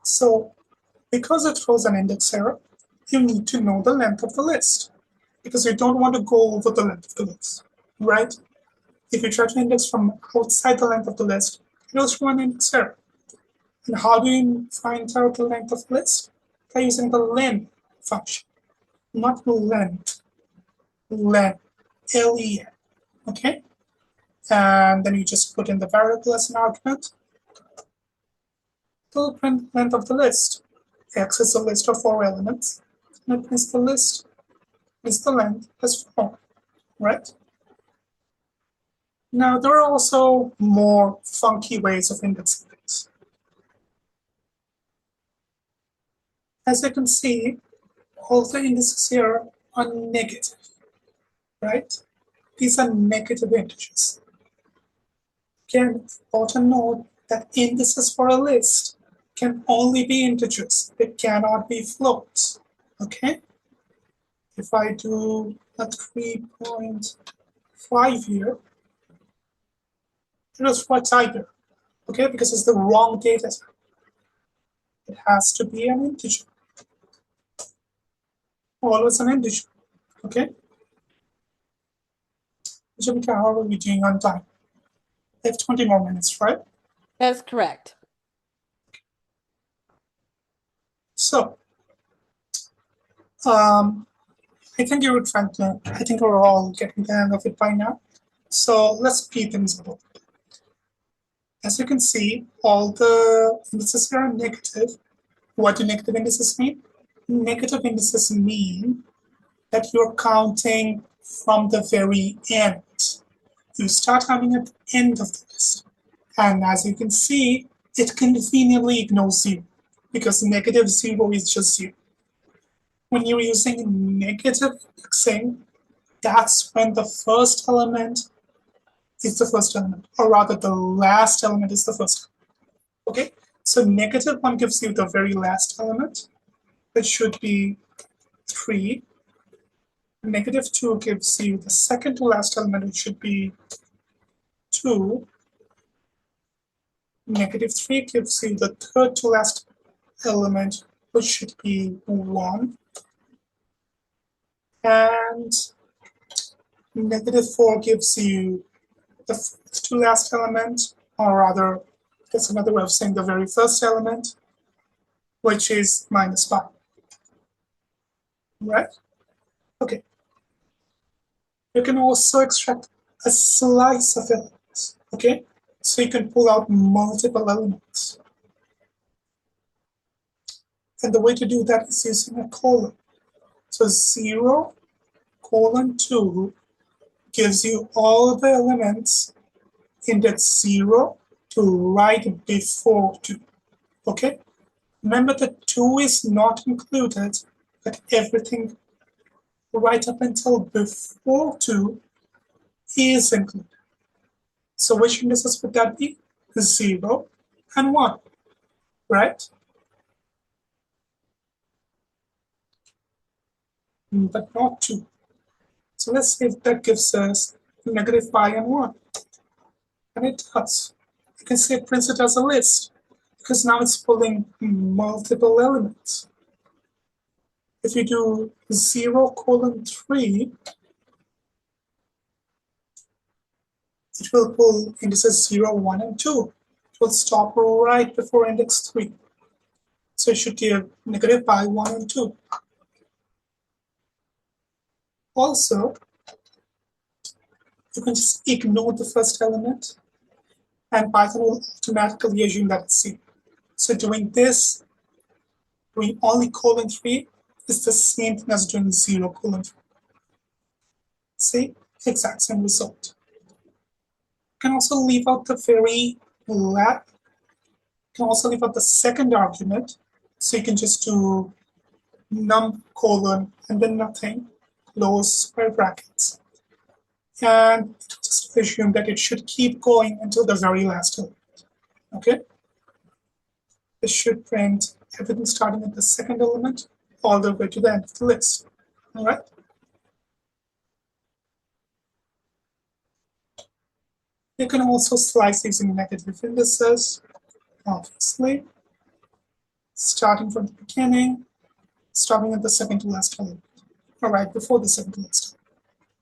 So because it throws an index error, you need to know the length of the list because you don't want to go over the length of the list, right? If you try to index from outside the length of the list, it will throw an index error. And how do you find out the length of the list? By using the len function, not length, len, L-E-N, okay? And then you just put in the variable as an argument. It will print length of the list. X is a list of 4 elements, and it means the list is the length as 4, right? Now, there are also more funky ways of indexing things. As you can see, all the indices here are negative, right? These are negative integers. Again, important note that indices for a list can only be integers. They cannot be floats, okay? If I do a 3.5 here, it is for typer, okay? Because it's the wrong data type. It has to be an integer. Always an integer, okay? Jupyter, how are we doing on time? We have 20 more minutes, right? That's correct. So, I think you would find that. I think we're all getting the hang of it by now. So let's speed things up. As you can see, all the indices here are negative. What do negative indices mean? Negative indices mean that you're counting from the very end. You start counting at the end of the list. And as you can see, it conveniently ignores 0 because -0 is just 0. When you're using negative indexing, that's when the first element is the first element, or rather the last element is the first element. Okay, so -1 gives you the very last element, which should be 3. -2 gives you the second to last element, which should be 2. -3 gives you the third to last element, which should be 1. And -4 gives you the first to last element, or rather, that's another way of saying the very first element, which is -5. Right? Okay. You can also extract a slice of elements. Okay? So you can pull out multiple elements. And the way to do that is using a colon. So 0, 2 gives you all the elements in that 0 to right before 2. Okay? Remember that 2 is not included, but everything right up until before 2 is included. So which indices would that be? 0 and 1, right? But not 2. So let's see if that gives us -5 and 1. And it does. You can see it prints it as a list because now it's pulling multiple elements. If you do 0, 3, it will pull indices 0, 1, and 2. It will stop right before index 3. So it should give -5, 1, and 2. Also, you can just ignore the first element, and Python will automatically assume that it's 0. So doing this, doing only :3 is the same thing as doing 0:3. See, exact same result. You can also leave out the second argument. So you can just do num : and then nothing, close square brackets. And just assume that it should keep going until the very last element. Okay? This should print everything starting at the second element all the way to the end of the list. All right? You can also slice using negative indices, obviously, starting from the beginning, starting at the second to last element, or right before the second to last element.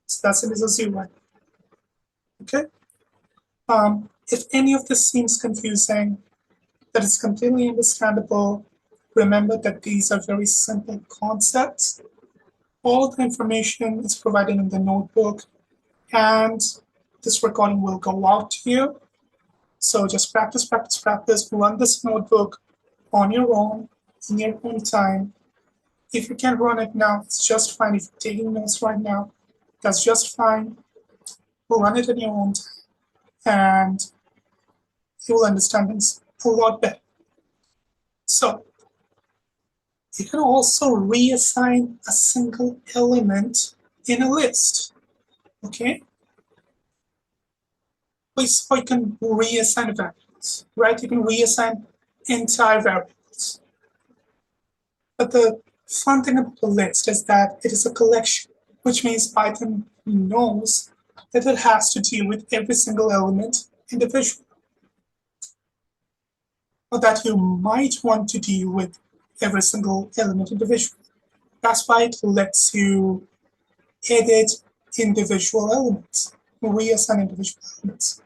So that's it as a 0. Okay? If any of this seems confusing, that is completely understandable. Remember that these are very simple concepts. All the information is provided in the notebook, and this recording will go out to you. So just practice, practice, practice. Run this notebook on your own, in your own time. If you can run it now, it's just fine. If you're taking notes right now, that's just fine. Run it in your own time, and you will understand things a lot better. So you can also reassign a single element in a list. Okay? So you can reassign variables, right? You can reassign entire variables. But the fun thing about the list is that it is a collection, which means Python knows that it has to deal with every single element individually, or that you might want to deal with every single element individually. That's why it lets you edit individual elements, reassign individual elements.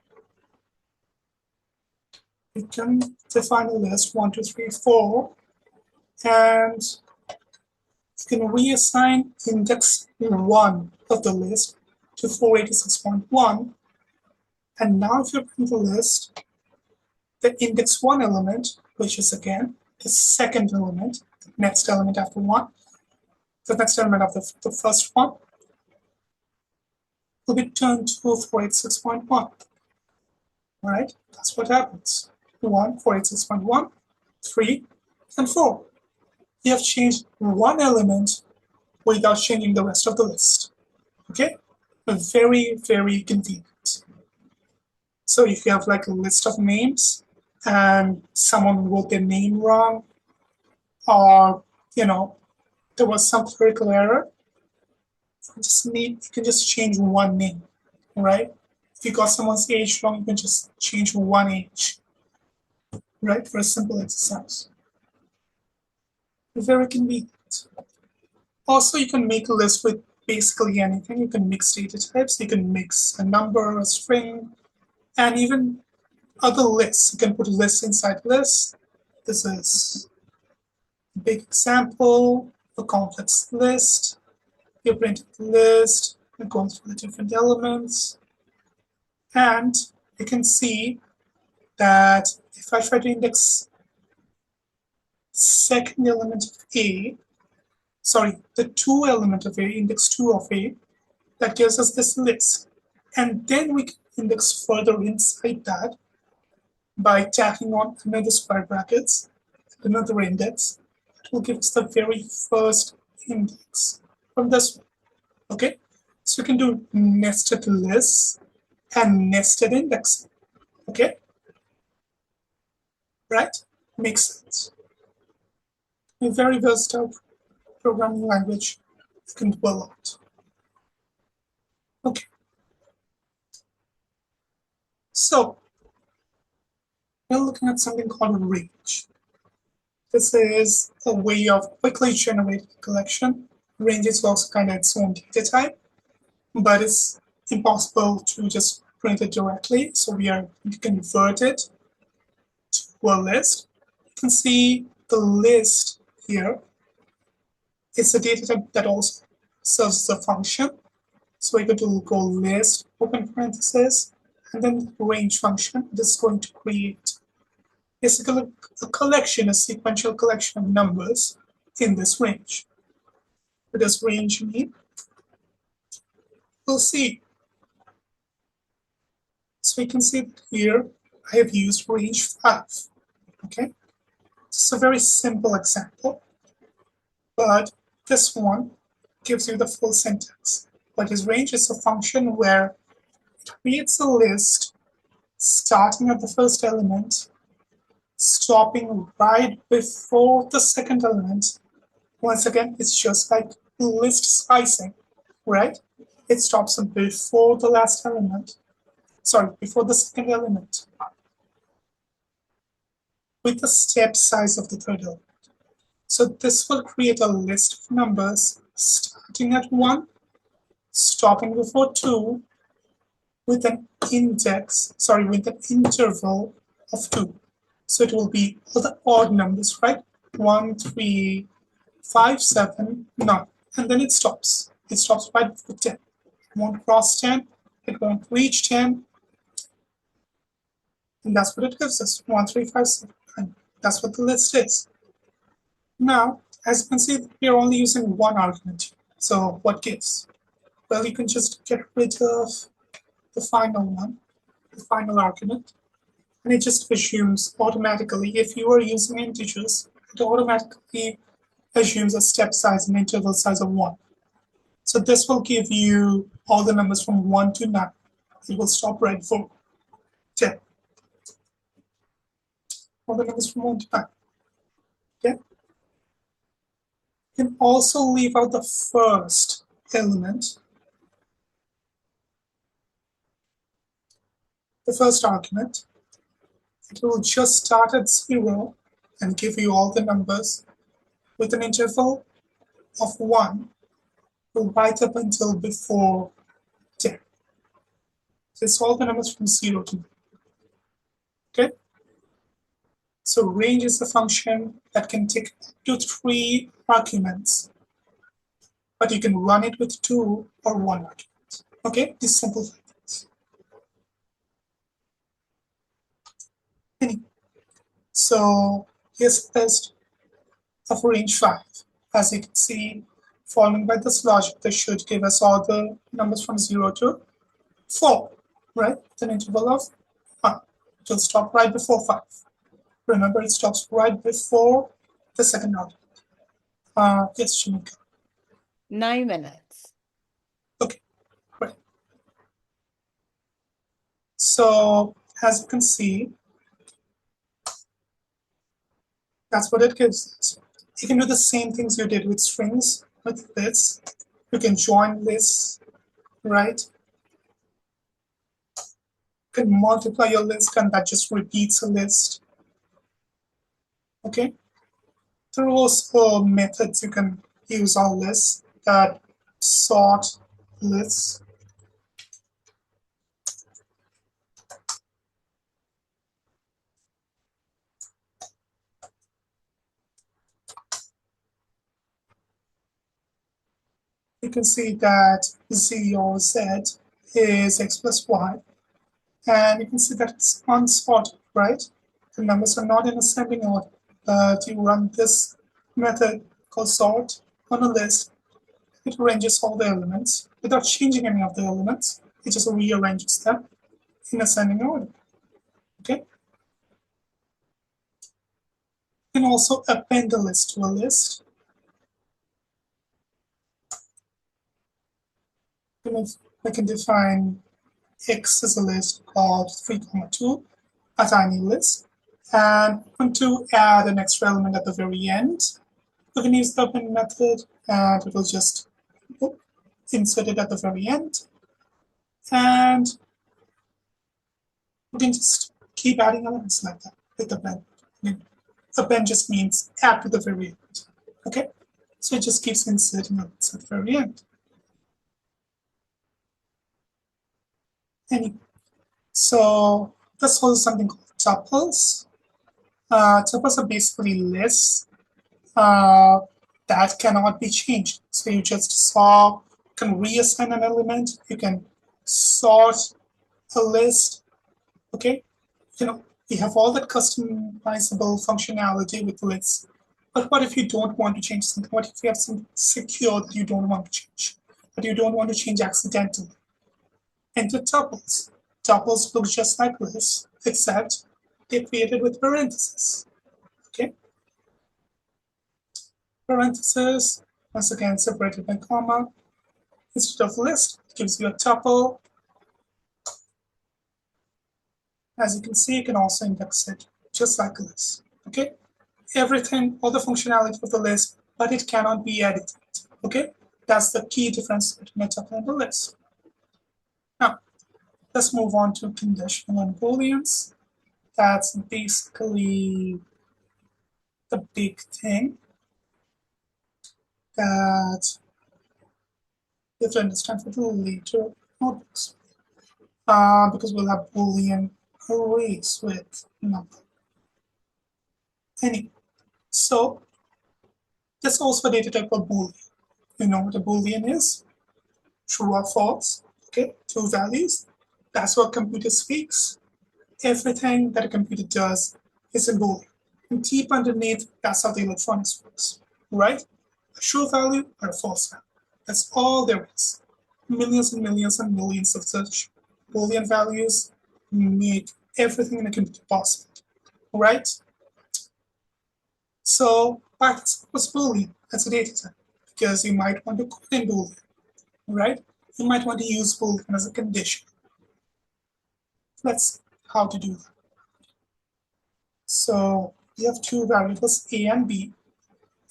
You can define a list 1, 2, 3, 4, and you can reassign index 1 of the list to 486.1. And now if you print the list, the index 1 element, which is again the second element, the next element after 1, the next element of the first one, will be turned to 486.1. All right, that's what happens. 1, 486.1, 3, and 4. You have changed one element without changing the rest of the list. Okay? Very, very convenient. So if you have like a list of names and someone wrote their name wrong, or there was some clerical error, you can just change one name, right? If you got someone's age wrong, you can just change one age, right? For a simple exercise. Very convenient. Also, you can make a list with basically anything. You can mix data types, you can mix a number, a string, and even other lists. You can put lists inside lists. This is a big example, a complex list. You print the list, it goes through the different elements. And you can see that if I try to index second element of A, the 2 element of A, index 2 of A, that gives us this list. And then we can index further inside that by tacking on another square brackets, another index. It will give us the very first index from this one. Okay? So you can do nested lists and nested indexing. Okay? Right? Makes sense. A very versatile programming language you can do a lot. Okay. So we're looking at something called a range. This is a way of quickly generating a collection. Range is also kind of its own data type, but it's impossible to just print it directly. So we are going to convert it to a list. You can see the list here. It's a data type that also serves as a function. So we're going to go list open parenthesis, and then the range function. This is going to create basically a collection, a sequential collection of numbers in this range. What does range mean? We'll see. So we can see that here I have used range 5. Okay, this is a very simple example, but this one gives you the full syntax. What is range? Is a function where it creates a list starting at the first element, stopping right before the second element. Once again, it's just like list spicing, right? It stops before the last element, before the second element, with the step size of the third element. So this will create a list of numbers starting at 1, stopping before 2, with an with an interval of 2. So it will be all the odd numbers, right? 1, 3, 5, 7, 9. And then it stops. It stops right before 10. It won't cross 10. It won't reach 10. And that's what it gives us, 1, 3, 5, 7, 9. That's what the list is. Now, as you can see, we are only using one argument. So what gives? Well, you can just get rid of the final one, the final argument, and it just assumes automatically, if you are using integers, it automatically assumes a step size and interval size of 1. So this will give you all the numbers from 1 to 9. It will stop right before 10. All the numbers from 1 to 9. Okay? You can also leave out the first element, the first argument. It will just start at 0 and give you all the numbers with an interval of 1 right up until before 10. So it's all the numbers from 0 to 9. Okay? So range is a function that can take up to 3 arguments, but you can run it with 2 or 1 argument. Okay? This simplifies things. So here's a list of range 5. As you can see, following by this logic, this should give us all the numbers from 0 to 4, right? With an interval of 1. It will stop right before 5. Remember, it stops right before the second argument. Yes, Shamika. 9 minutes. Okay, great. So as you can see, that's what it gives us. You can do the same things you did with strings, with lists. You can join lists, right? You can multiply your list and that just repeats a list. Okay? There are also methods you can use on lists that sort lists. You can see that z or z is x plus y, and you can see that it's unsorted, right? The numbers are not in ascending order, but you run this method called sort on a list. It arranges all the elements without changing any of the elements. It just rearranges them in ascending order. Okay? You can also append a list to a list. I can define X as a list called 3, 2, a tiny list, and I want to add an extra element at the very end. We can use the append method, and it will just insert it at the very end. And we can just keep adding elements like that with append. Append just means add to the very end. Okay? So it just keeps inserting elements at the very end. Anyway, so this was something called tuples. Tuples are basically lists that cannot be changed. So you just can reassign an element, you can sort a list, okay? We have all that customizable functionality with lists. But what if you don't want to change something? What if you have something secure that you don't want to change, that you don't want to change accidentally? Enter tuples. Tuples look just like lists, except they're created with parentheses, okay? Parentheses, once again, separated by comma. Instead of list, it gives you a tuple. As you can see, you can also index it just like a list, okay? Everything, all the functionality of the list, but it cannot be edited, okay? That's the key difference between a tuple and a list. Now, let's move on to conditional and booleans. That's basically the big thing that you have to understand for the later notebooks, because we'll have boolean arrays with number. Anyway, so there's also a data type called boolean. You know what a boolean is? True or false, okay? Two values. That's what computer speaks. Everything that a computer does is in boolean. And deep underneath, that's how the electronics works, right? A true value or a false value. That's all there is. Millions and millions and millions of such boolean values make everything in a computer possible, right? So let's suppose boolean as a data type, because you might want to code in boolean, right? You might want to use boolean as a condition. Let's see how to do that. So we have two variables, a and b.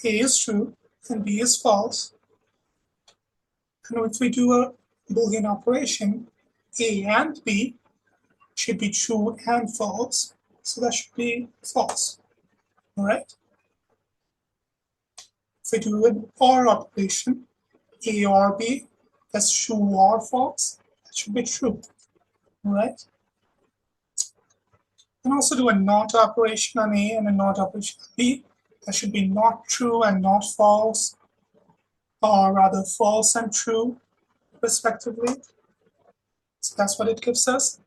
A is true and b is false. And if we do a boolean operation, a and b should be true and false, so that should be false, all right? If we do an OR operation, a or b, that's true or false, that should be true, all right? And also do a NOT operation on a and a NOT operation on b, that should be not true and not false, or rather false and true, respectively. So that's what it gives us.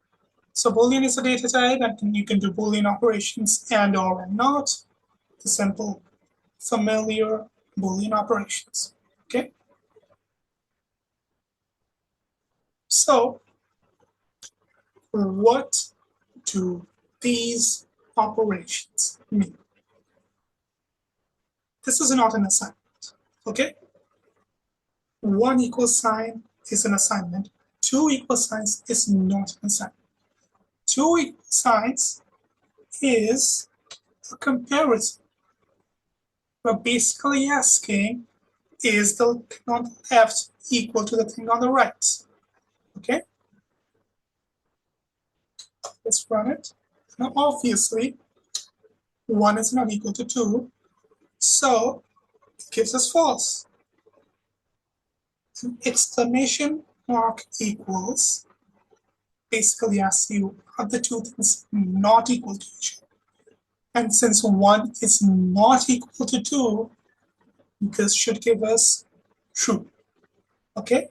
So Boolean is a data type, and you can do Boolean operations and or and not, the simple, familiar Boolean operations, okay? So what do these operations mean? This is not an assignment, okay? 1 equal sign is an assignment. 2 equal signs is not an assignment. 2 equal signs is a comparison. We're basically asking, is the thing on the left equal to the thing on the right? Okay? Let's run it. Now, obviously, 1 is not equal to 2, so it gives us false. An exclamation mark equals basically asks you, are the two things not equal to each other? And since 1 is not equal to 2, this should give us true. Okay?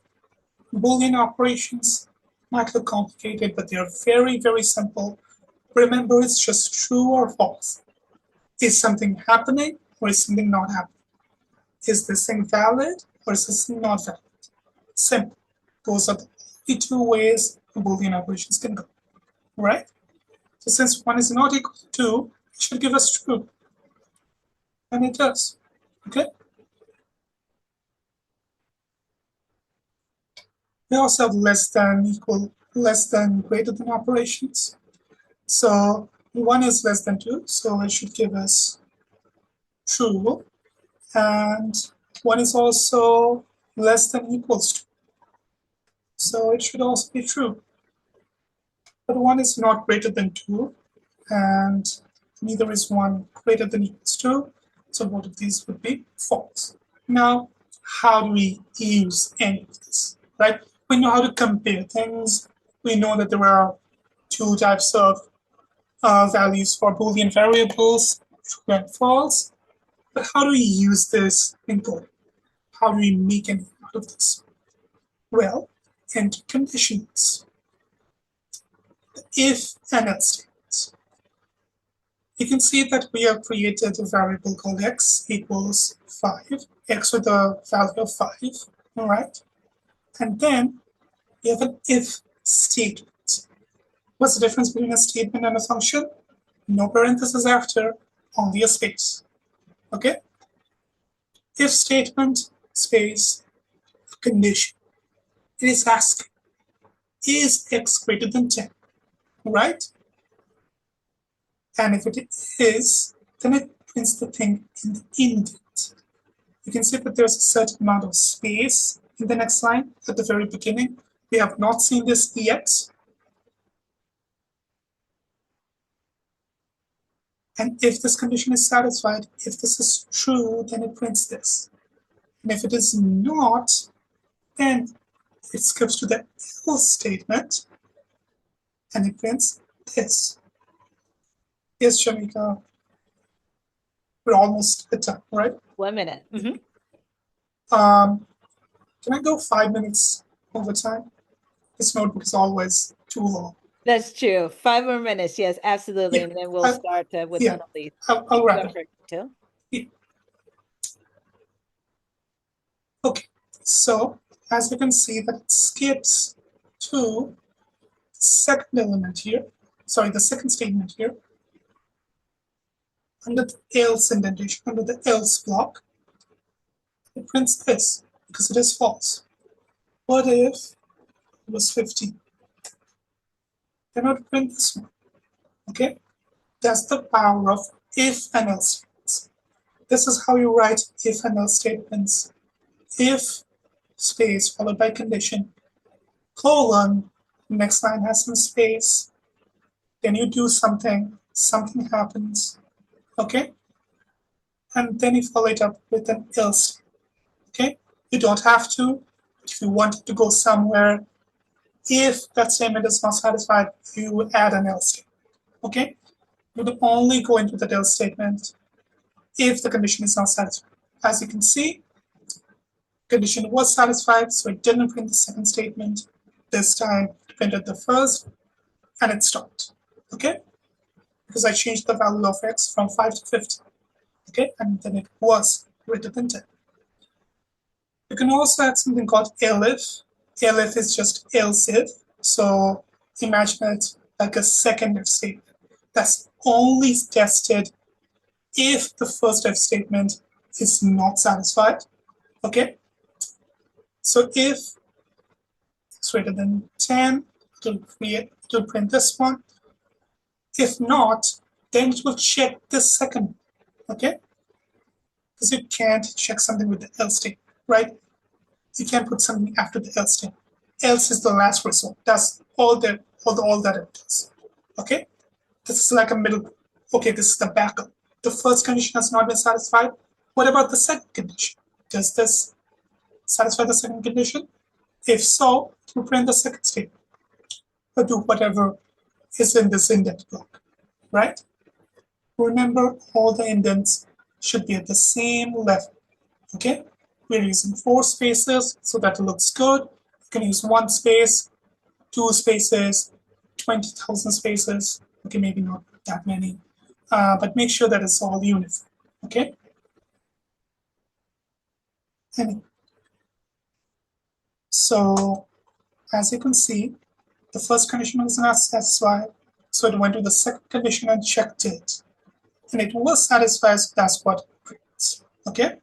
Boolean operations might look complicated, but they are very, very simple. Remember, it's just true or false. Is something happening or is something not happening? Is this thing valid or is this thing not valid? Simple. Those are the two ways Boolean operations can go, right? So since 1 is not equal to 2, it should give us true. And it does, okay? We also have less than, equal, less than, greater than operations. So 1 is less than 2, so it should give us true. And 1 is also less than equals to, so it should also be true. But 1 is not greater than 2, and neither is 1 greater than equals 2, so both of these would be false. Now, how do we use any of this, right? We know how to compare things. We know that there are two types of values for Boolean variables, true and false. But how do we use this in coding? How do we make anything out of this? Well, into conditions, if and else statements. You can see that we have created a variable called x equals 5, x with a value of 5, all right? And then we have an if statement. What's the difference between a statement and a function? No parentheses after, only a space, okay? If statement, space, condition. It is asking, is x greater than 10, right? And if it is, then it prints the thing in the indent. You can see that there's a certain amount of space in the next line at the very beginning. We have not seen this yet. And if this condition is satisfied, if this is true, then it prints this. And if it is not, then it skips to the else statement and it prints this. Yes, Shamika, we're almost at time, right? 1 minute. Can I go 5 minutes over time? This notebook is always too long. That's true. 5 more minutes. Yes, absolutely. Yeah, And then we'll start with yeah, penalties. I'll wrap it. Too. Yeah. Okay, so as you can see that it skips to the second element here, sorry, the second statement here, under the else indentation, under the else block, it prints this because it is false. What if it was 15? Then it would print this one, okay? That's the power of if and else statements. This is how you write if and else statements. If space followed by condition, colon, next line has some space, then you do something, something happens, okay? And then you follow it up with an else, okay? You don't have to. If you want it to go somewhere, if that statement is not satisfied, you add an else statement, okay? You would only go into the else statement if the condition is not satisfied. As you can see, condition was satisfied, so it didn't print the second statement. This time it printed the first and it stopped, okay? Because I changed the value of x from 5 to 50, okay? And then it was greater than 10. You can also add something called elif. Elif is just else if, so imagine it like a second if statement. That's only tested if the first if statement is not satisfied, okay? So if it's greater than 10, it will print this one. If not, then it will check this second, okay? Because you can't check something with the else statement, right? You can't put something after the else statement. Else is the last resort. That's all that it does, okay? This is like a middle, okay, this is the backup. The first condition has not been satisfied. What about the second condition? Does this satisfy the second condition? If so, it will print the second statement, or do whatever is in this indent block, right? Remember, all the indents should be at the same level, okay? We're using 4 spaces, so that looks good. You can use 1 space, 2 spaces, 20,000 spaces. Okay, maybe not that many, but make sure that it's all uniform, okay? And so, as you can see, the first condition was not satisfied, so it went to the second condition and checked it. And it was satisfied, so that's what it prints, okay?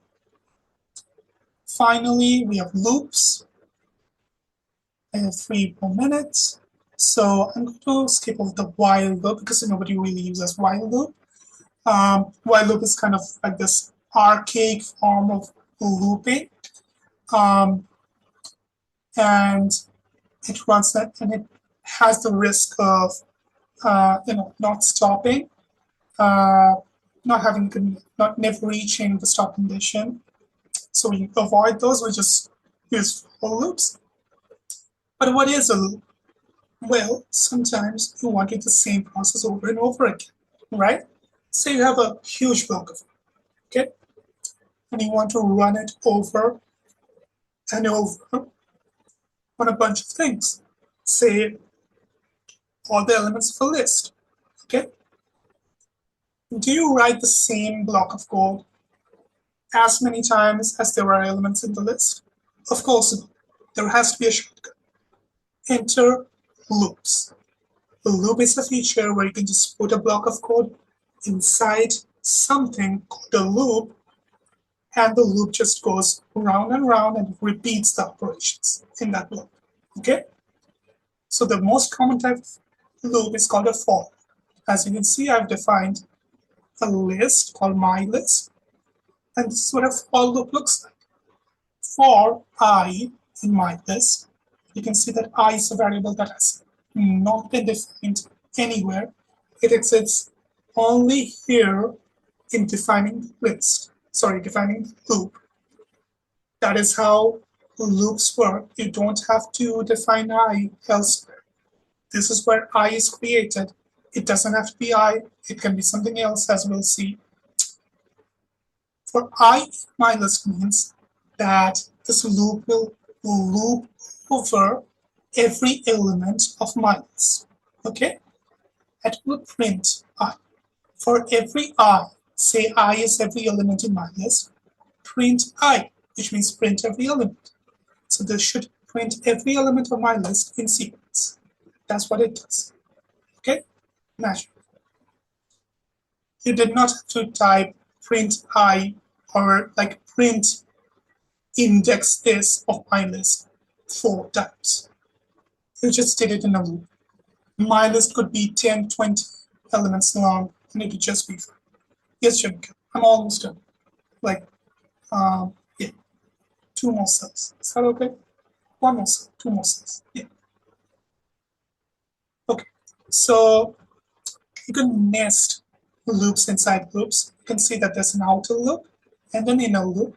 Finally, we have loops. I have 3 more minutes. So I'm going to skip over the while loop because nobody really uses while loop. While loop is kind of like this archaic form of looping. And it runs that, and it has the risk of not stopping, never reaching the stop condition. So we avoid those. We just use for loops. But what is a loop? Well, sometimes you want to do the same process over and over again, right? Say you have a huge block of it, okay? And you want to run it over and over. on a bunch of things. Say all the elements of a list. Okay? Do you write the same block of code as many times as there are elements in the list? Of course, there has to be a shortcut. Enter loops. A loop is a feature where you can just put a block of code inside something called a loop, and the loop just goes round and round and repeats the operations in that block. Okay? So the most common type of loop is called a for. As you can see, I've defined a list called my list, and this is what a for loop looks like. For I in my list, you can see that I is a variable that has not been defined anywhere. It exists only here in defining list. Defining loop. That is how loops work. You don't have to define I elsewhere. This is where I is created. It doesn't have to be I. It can be something else, as we'll see. For I in my list means that this loop will loop over every element of my list. Okay? It will print I. For every I, say I is every element in my list, print I, which means print every element. So this should print every element of my list in sequence. That's what it does. Okay? Magic. You did not have to type print I or like print index this of my list 4 times. You just did it in a loop. My list could be 10, 20 elements long, and it would just be fine. Yes, Jamika, I'm almost done. Like, yeah, 2 more cells. Is that okay? 1 more cell, 2 more cells. Yeah. Okay, so you can nest loops inside loops. You can see that there's an outer loop and an inner loop.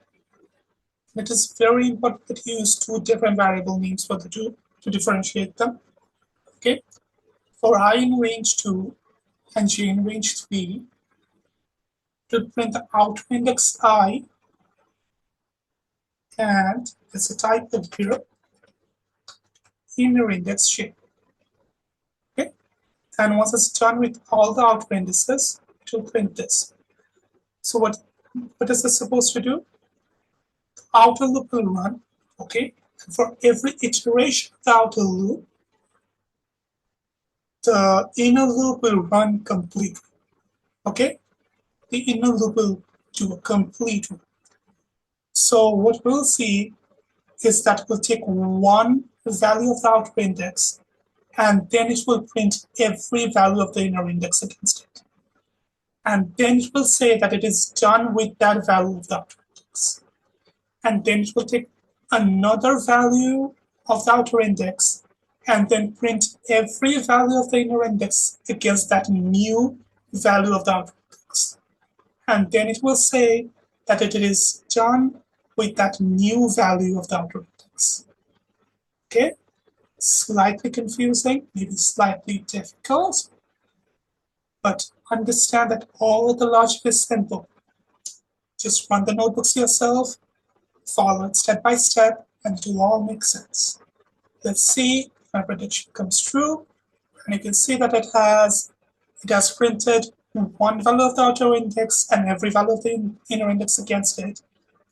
It is very important that you use 2 different variable names for the two to differentiate them. Okay, for I in range 2 and j in range 3, to print the outer index I, and there's a type of here, inner index j. Okay, and once it's done with all the outer indices, it will print this. So what is this supposed to do? The outer loop will run, okay, and for every iteration of the outer loop, the inner loop will run completely. Okay, the inner loop will do a complete run. So what we'll see is that we'll take one value of the outer index, and then it will print every value of the inner index against it. And then it will say that it is done with that value of the outer index. And then it will take another value of the outer index and then print every value of the inner index against that new value of the outer index. And then it will say that it is done with that new value of the outer index. Okay, slightly confusing, maybe slightly difficult, but understand that all the logic is simple. Just run the notebooks yourself, follow it step by step, and it will all make sense. Let's see if my prediction comes true. And you can see that it has printed one value of the outer index and every value of the inner index against it.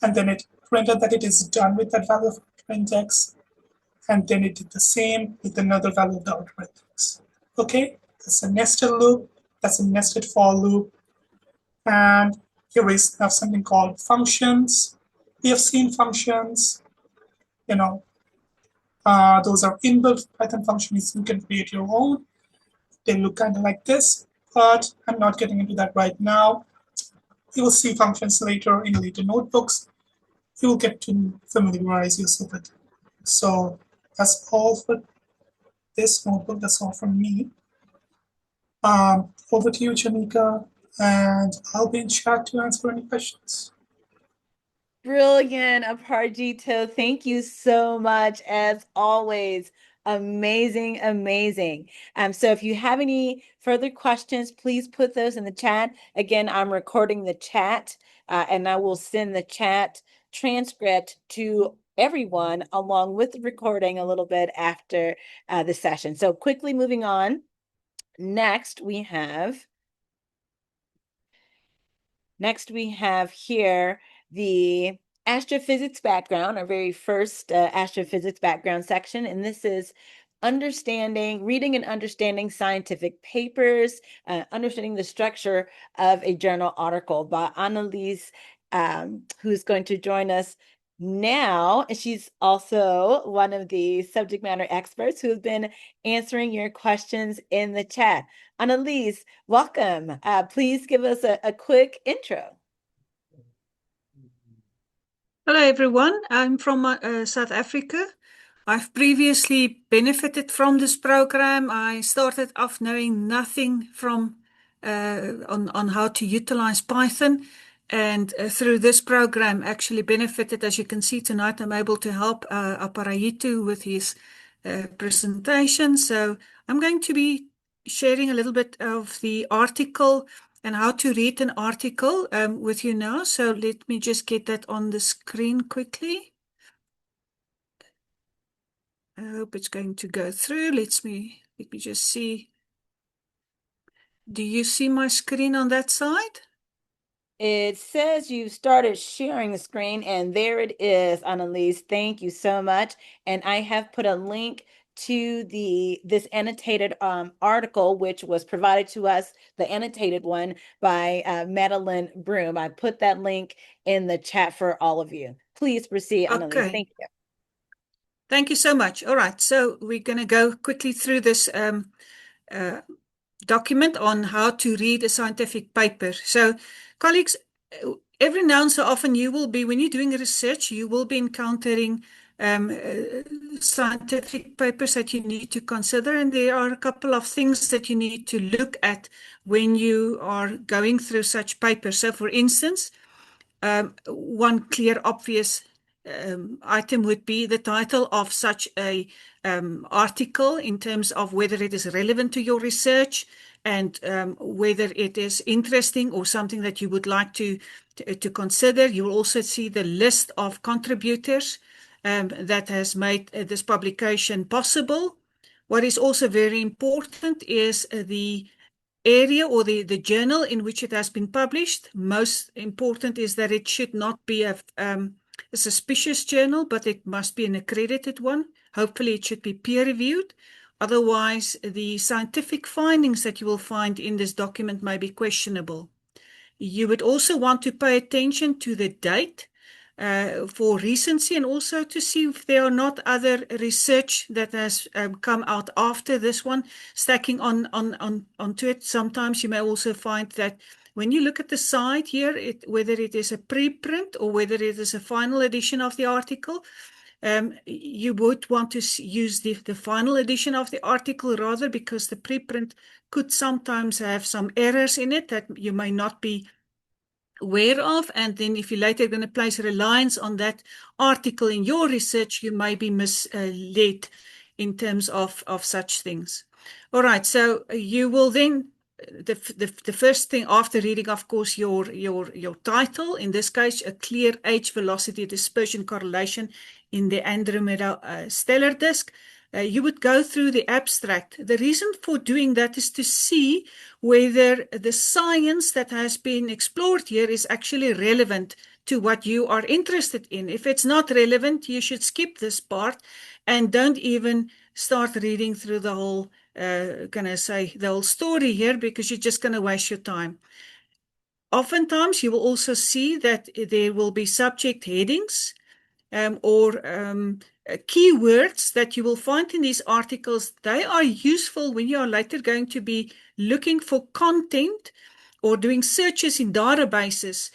And then it printed that it is done with that value of the outer index. And then it did the same with another value of the outer index. Okay, that's a nested loop. That's a nested for loop. And here we have something called functions. We have seen functions, those are inbuilt Python functions. You can create your own. They look kind of like this, but I'm not getting into that right now. You will see functions later in later notebooks. You will get to familiarize yourself with it. So that's all for this notebook. That's all from me. Over to you, Jamika, and I'll be in chat to answer any questions. Brilliant, Aparjito. Thank you so much, as always. Amazing, amazing. So if you have any further questions, please put those in the chat. Again, I'm recording the chat, and I will send the chat transcript to everyone along with the recording a little bit after the session. So quickly moving on. Next, we have here the astrophysics background, our very first astrophysics background section. And this is reading and understanding scientific papers, understanding the structure of a journal article by Annalise, who's going to join us now. And she's also one of the subject matter experts who have been answering your questions in the chat. Annalise, welcome. Please give us a quick intro. Hello, everyone. I'm from South Africa. I've previously benefited from this program. I started off knowing nothing on how to utilize Python, and through this program actually benefited. As you can see tonight, I'm able to help Aparayitu with his presentation. So I'm going to be sharing a little bit of the article and how to read an article with you now. So let me just get that on the screen quickly. I hope it's going to go through. Let me just see. Do you see my screen on that side? It says you started sharing the screen, and there it is, Annalise. Thank you so much. And I have put a link to this annotated article, which was provided to us, the annotated one by Madeline Broom. I put that link in the chat for all of you. Please proceed, Annalise. Okay. Thank you. Thank you so much. All right, so we're going to go quickly through this document on how to read a scientific paper. So, colleagues, every now and so often when you're doing research, you will be encountering scientific papers that you need to consider, and there are a couple of things that you need to look at when you are going through such papers. So, for instance, one clear, obvious item would be the title of such a article in terms of whether it is relevant to your research and whether it is interesting or something that you would like to consider. You will also see the list of contributors that has made this publication possible. What is also very important is the area or the journal in which it has been published. Most important is that it should not be a suspicious journal, but it must be an accredited one. Hopefully it should be peer-reviewed. Otherwise, the scientific findings that you will find in this document may be questionable. You would also want to pay attention to the date for recency, and also to see if there are not other research that has come out after this one stacking onto it. Sometimes you may also find that when you look at the side here, whether it is a preprint or whether it is a final edition of the article, you would want to use the final edition of the article rather, because the preprint could sometimes have some errors in it that you may not be aware of, and then if you're later going to place reliance on that article in your research, you may be misled in terms of such things. All right, so you will then, the first thing after reading, of course, your title, in this case, a clear age velocity dispersion correlation in the Andromeda stellar disk. You would go through the abstract. The reason for doing that is to see whether the science that has been explored here is actually relevant to what you are interested in. If it's not relevant, you should skip this part and don't even start reading through the whole, the whole story here, because you're just going to waste your time. Oftentimes, you will also see that there will be subject headings or keywords that you will find in these articles. They are useful when you are later going to be looking for content or doing searches in databases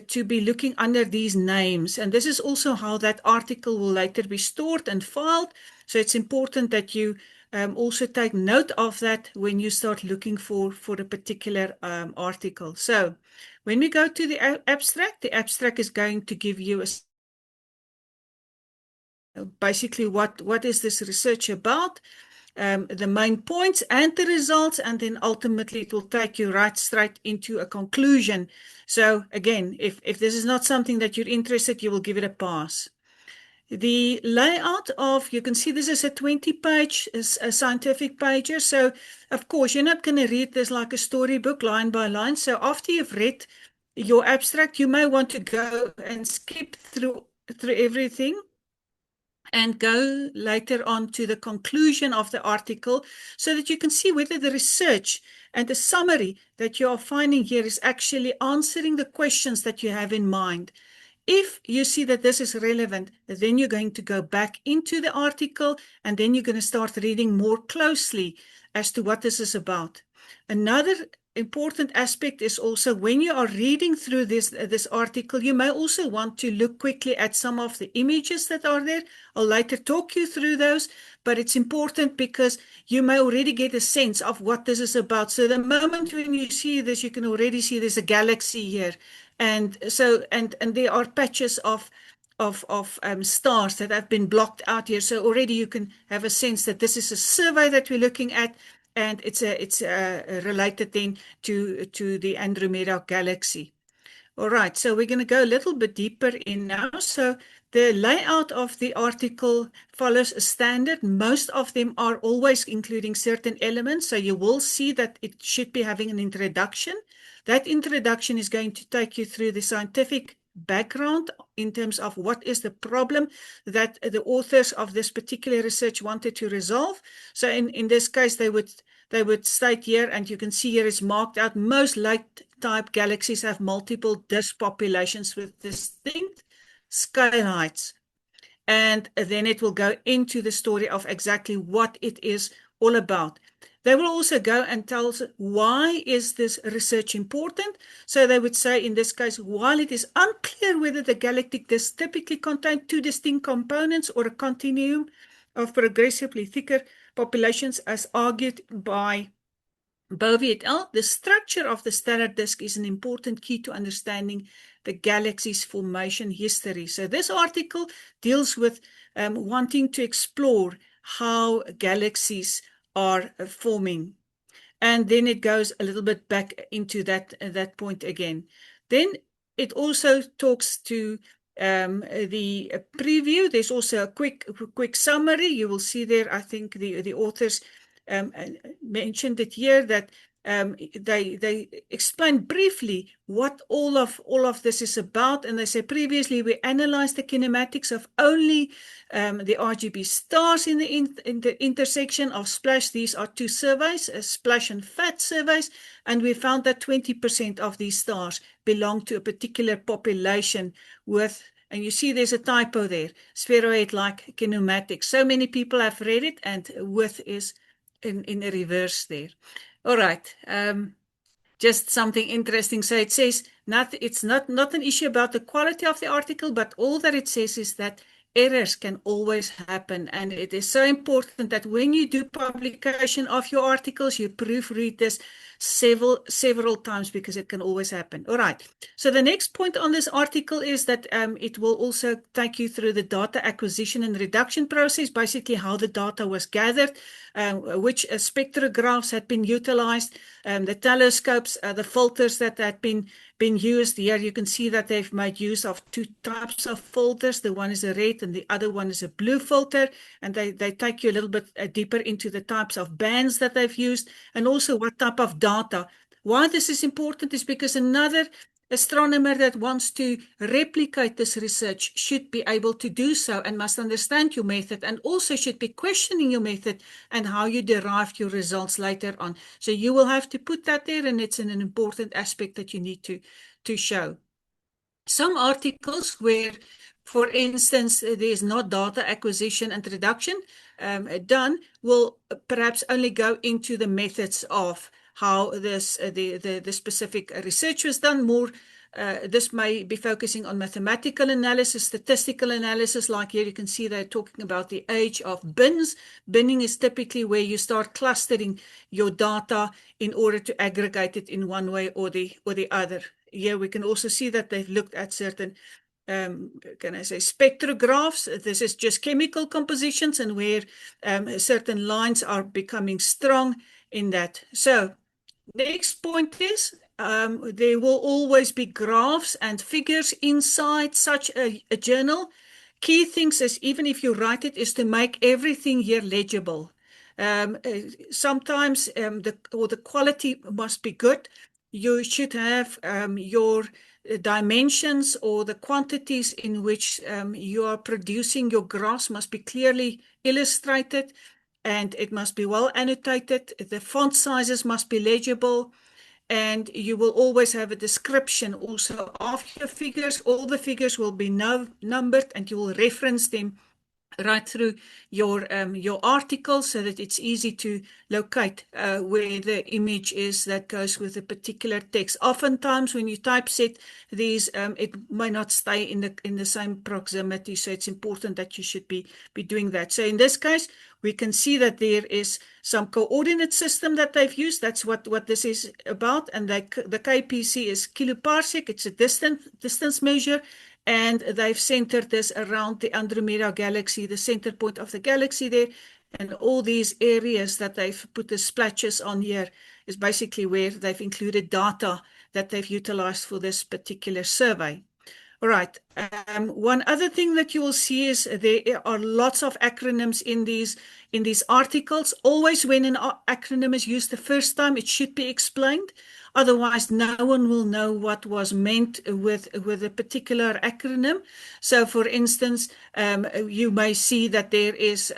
to be looking under these names. And this is also how that article will later be stored and filed. So it's important that you also take note of that when you start looking for a particular article. So when we go to the abstract is going to give you basically what is this research about, the main points and the results, and then ultimately it will take you right straight into a conclusion. So again, if this is not something that you're interested, you will give it a pass. The layout of, you can see this is a 20-page scientific pager. So, of course, you're not going to read this like a storybook line by line. So after you've read your abstract, you may want to go and skip through everything and go later on to the conclusion of the article so that you can see whether the research and the summary that you are finding here is actually answering the questions that you have in mind. If you see that this is relevant, then you're going to go back into the article and then you're going to start reading more closely as to what this is about. Another important aspect is also when you are reading through this article, you may also want to look quickly at some of the images that are there. I'll later talk you through those, but it's important because you may already get a sense of what this is about. So the moment when you see this, you can already see there's a galaxy here. And so, and there are patches of stars that have been blocked out here. So already you can have a sense that this is a survey that we're looking at, and it's related then to the Andromeda Galaxy. All right, so we're going to go a little bit deeper in now. So the layout of the article follows a standard. Most of them are always including certain elements. So you will see that it should be having an introduction. That introduction is going to take you through the scientific background in terms of what is the problem that the authors of this particular research wanted to resolve. So in this case, they would state here, and you can see here it's marked out, most light-type galaxies have multiple disk populations with distinct scale heights. And then it will go into the story of exactly what it is all about. They will also go and tell us why is this research important. So they would say, in this case, while it is unclear whether the galactic disks typically contain two distinct components or a continuum of progressively thicker populations as argued by Bovie et al., the structure of the stellar disk is an important key to understanding the galaxy's formation history. So this article deals with wanting to explore how galaxies are forming. And then it goes a little bit back into that point again. Then it also talks to the preview. There's also a quick summary. You will see there, I think the authors mentioned it here, that they explain briefly what all of this is about, and they say previously we analyzed the kinematics of only the RGB stars in the intersection of SPLASH. These are two surveys, SPLASH and FAT surveys, and we found that 20% of these stars belong to a particular population with, and you see there's a typo there, spheroid-like kinematics. So many people have read it, and width is in the reverse there. All right, just something interesting. So it says it's not an issue about the quality of the article, but all that it says is that errors can always happen, and it is so important that when you do publication of your articles, you proofread this several times, because it can always happen. All right, so the next point on this article is that it will also take you through the data acquisition and reduction process, basically how the data was gathered, which spectrographs had been utilized, the telescopes, the filters that had been used. Here you can see that they've made use of two types of filters. The one is a red and the other one is a blue filter, and they take you a little bit deeper into the types of bands that they've used, and also what type of data. Why this is important is because another astronomer that wants to replicate this research should be able to do so and must understand your method, and also should be questioning your method and how you derived your results later on. So you will have to put that there, and it's an important aspect that you need to show. Some articles where, for instance, there's not data acquisition and reduction done, will perhaps only go into the methods of how this the specific research was done. More, this may be focusing on mathematical analysis, statistical analysis. Like here, you can see they're talking about the age of bins. Binning is typically where you start clustering your data in order to aggregate it in one way or the other. Here we can also see that they've looked at certain can I say spectrographs. This is just chemical compositions, and where certain lines are becoming strong in that. So next point is there will always be graphs and figures inside such a journal. key things is, even if you write it, is to make everything here legible. Sometimes the quality must be good. You should have your dimensions or the quantities in which you are producing your graphs must be clearly illustrated, and it must be well annotated. The font sizes must be legible, and you will always have a description also of your figures. All the figures will be numbered, and you will reference them right through your article so that it's easy to locate where the image is that goes with a particular text. Oftentimes when you typeset these, it may not stay in the same proximity, so it's important that you should be doing that. So in this case, we can see that there is some coordinate system that they've used. That's what this is about, and the KPC is kiloparsec. It's a distance measure, and they've centered this around the Andromeda Galaxy, the center point of the galaxy there. And all these areas that they've put the splashes on here is basically where they've included data that they've utilized for this particular survey. All right. One other thing that you will see is there are lots of acronyms in these articles. Always when an acronym is used the first time, it should be explained. Otherwise, no one will know what was meant with a particular acronym. So, for instance, you may see that there is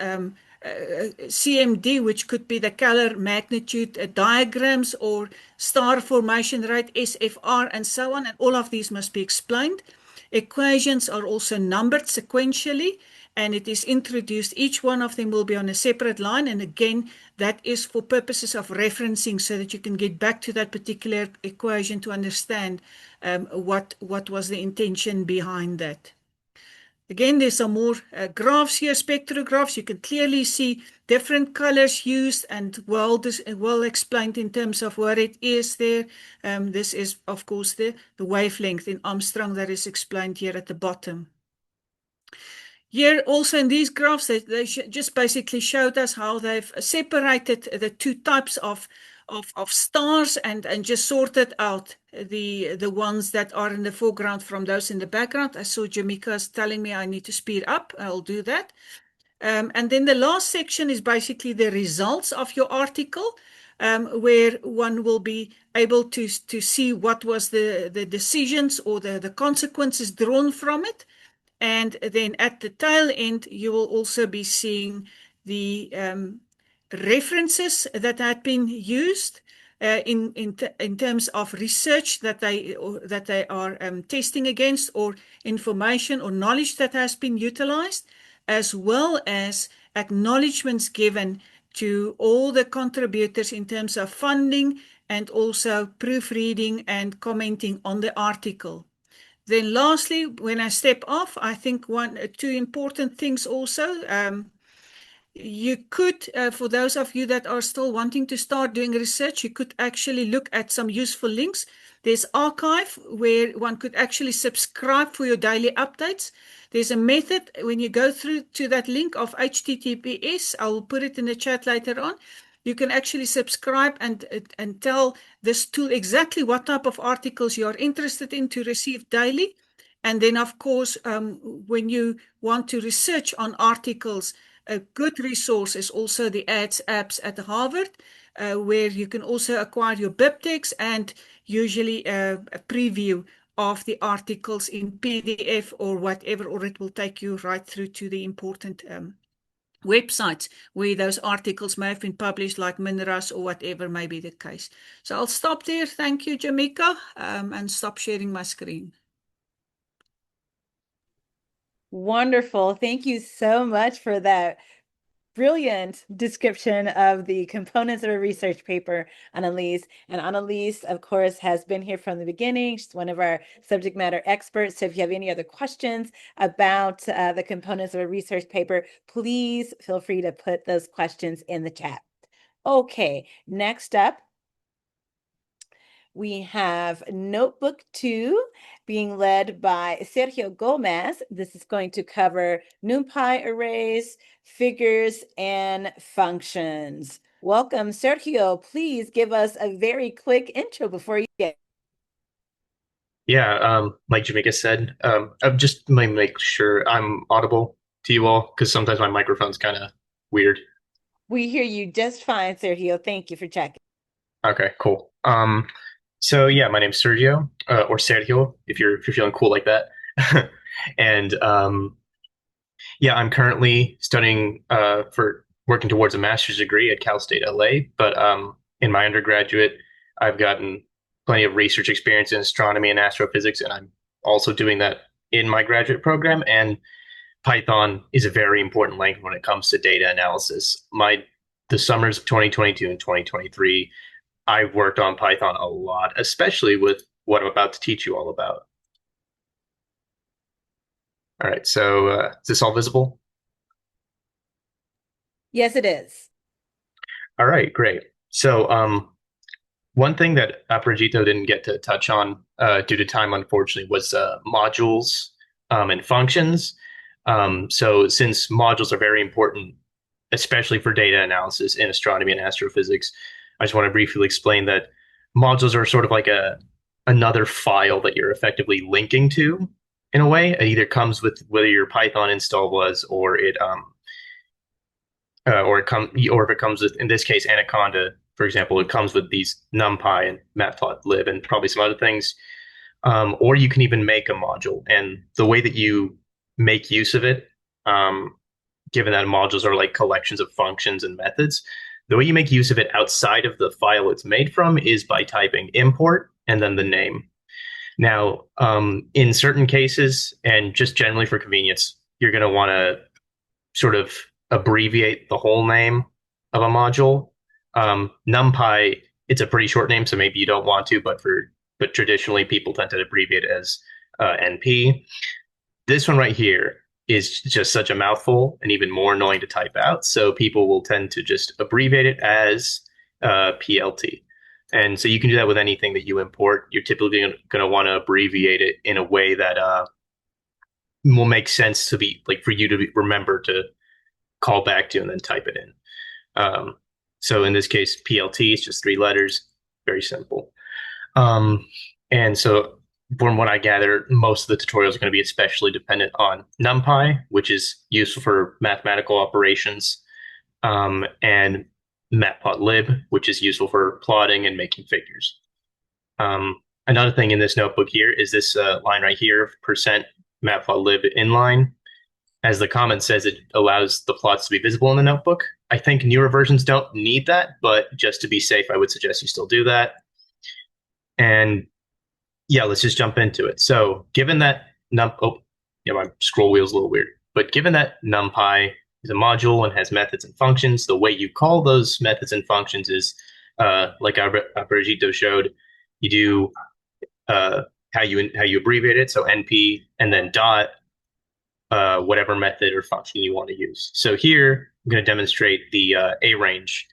CMD, which could be the color magnitude diagrams, or star formation rate, SFR, and so on. And all of these must be explained. Equations are also numbered sequentially, and it is introduced. Each one of them will be on a separate line. And again, that is for purposes of referencing, so that you can get back to that particular equation to understand what was the intention behind that. Again, there's some more graphs here, spectrographs. You can clearly see different colors used and well explained in terms of what it is there. This is, of course, the wavelength in Armstrong that is explained here at the bottom. Here also in these graphs, they just basically showed us how they've separated the two types of stars and just sorted out the ones that are in the foreground from those in the background. I saw Jamaica's telling me I need to speed up. I'll do that. And then the last section is basically the results of your article, where one will be able to see what was the decisions or the consequences drawn from it. And then at the tail end, you will also be seeing the references that had been used in terms of research that they are testing against, or information or knowledge that has been utilized, as well as acknowledgements given to all the contributors in terms of funding, and also proofreading and commenting on the article. Then lastly, when I step off, I think two important things also. You could, for those of you that are still wanting to start doing research, you could actually look at some useful links. There's Archive, where one could actually subscribe for your daily updates. There's a method when you go through to that link of HTTPS. I will put it in the chat later on. You can actually subscribe and tell this tool exactly what type of articles you are interested in to receive daily. And then, of course, when you want to research on articles, a good resource is also the ads apps at Harvard, where you can also acquire your BibTeX and usually a preview of the articles in PDF or whatever, or it will take you right through to the important websites where those articles may have been published, like MinRes or whatever may be the case. So I'll stop there. Thank you, Jamaica, and stop sharing my screen. Wonderful. Thank you so much for that brilliant description of the components of a research paper, Annelies. And Annelies, of course, has been here from the beginning. She's one of our subject matter experts. So if you have any other questions about the components of a research paper, please feel free to put those questions in the chat. Okay, next up, we have Notebook 2 being led by Sergio Gomez. This is going to cover NumPy arrays, figures, and functions. Welcome, Sergio. Please give us a very quick intro before you get. Yeah, like Jamaica said, I'm just gonna make sure I'm audible to you all because sometimes my microphone's kind of weird. We hear you just fine, Sergio. Thank you for checking. Okay, cool. So yeah, my name's Sergio, or Sergio, if you're feeling cool like that. And yeah, I'm currently studying for working towards a master's degree at Cal State LA. But in my undergraduate, I've gotten plenty of research experience in astronomy and astrophysics, and I'm also doing that in my graduate program. And Python is a very important language when it comes to data analysis. The summers of 2022 and 2023, I worked on Python a lot, especially with what I'm about to teach you all about. All right, so is this all visible? Yes, it is. All right, great. So one thing that Aparajito didn't get to touch on due to time, unfortunately, was modules and functions. So since modules are very important, especially for data analysis in astronomy and astrophysics, I just want to briefly explain that modules are sort of like another file that you're effectively linking to in a way. It either comes with whether your Python install was, or if it comes with, in this case, Anaconda, for example, it comes with these NumPy and Matplotlib and probably some other things. Or you can even make a module. And the way that you make use of it, given that modules are like collections of functions and methods, the way you make use of it outside of the file it's made from is by typing import and then the name. Now, in certain cases, and just generally for convenience, you're going to want to sort of abbreviate the whole name of a module. NumPy, it's a pretty short name, so maybe you don't want to, but traditionally people tend to abbreviate it as NP. This one right here is just such a mouthful and even more annoying to type out, so people will tend to just abbreviate it as PLT. And so you can do that with anything that you import. You're typically going to want to abbreviate it in a way that will make sense to be like for you to remember to call back to and then type it in. So in this case, PLT is just 3 letters, very simple. And so from what I gather, most of the tutorials are going to be especially dependent on NumPy, which is useful for mathematical operations, and Matplotlib, which is useful for plotting and making figures. Another thing in this notebook here is this line right here, percent Matplotlib inline. As the comment says, it allows the plots to be visible in the notebook. I think newer versions don't need that, but just to be safe, I would suggest you still do that. And yeah, let's just jump into it. So given that my scroll wheel's a little weird, but given that NumPy is a module and has methods and functions, the way you call those methods and functions is like Brigitte showed, you do how you abbreviate it, so NP and then dot whatever method or function you want to use. So here, I'm going to demonstrate the arange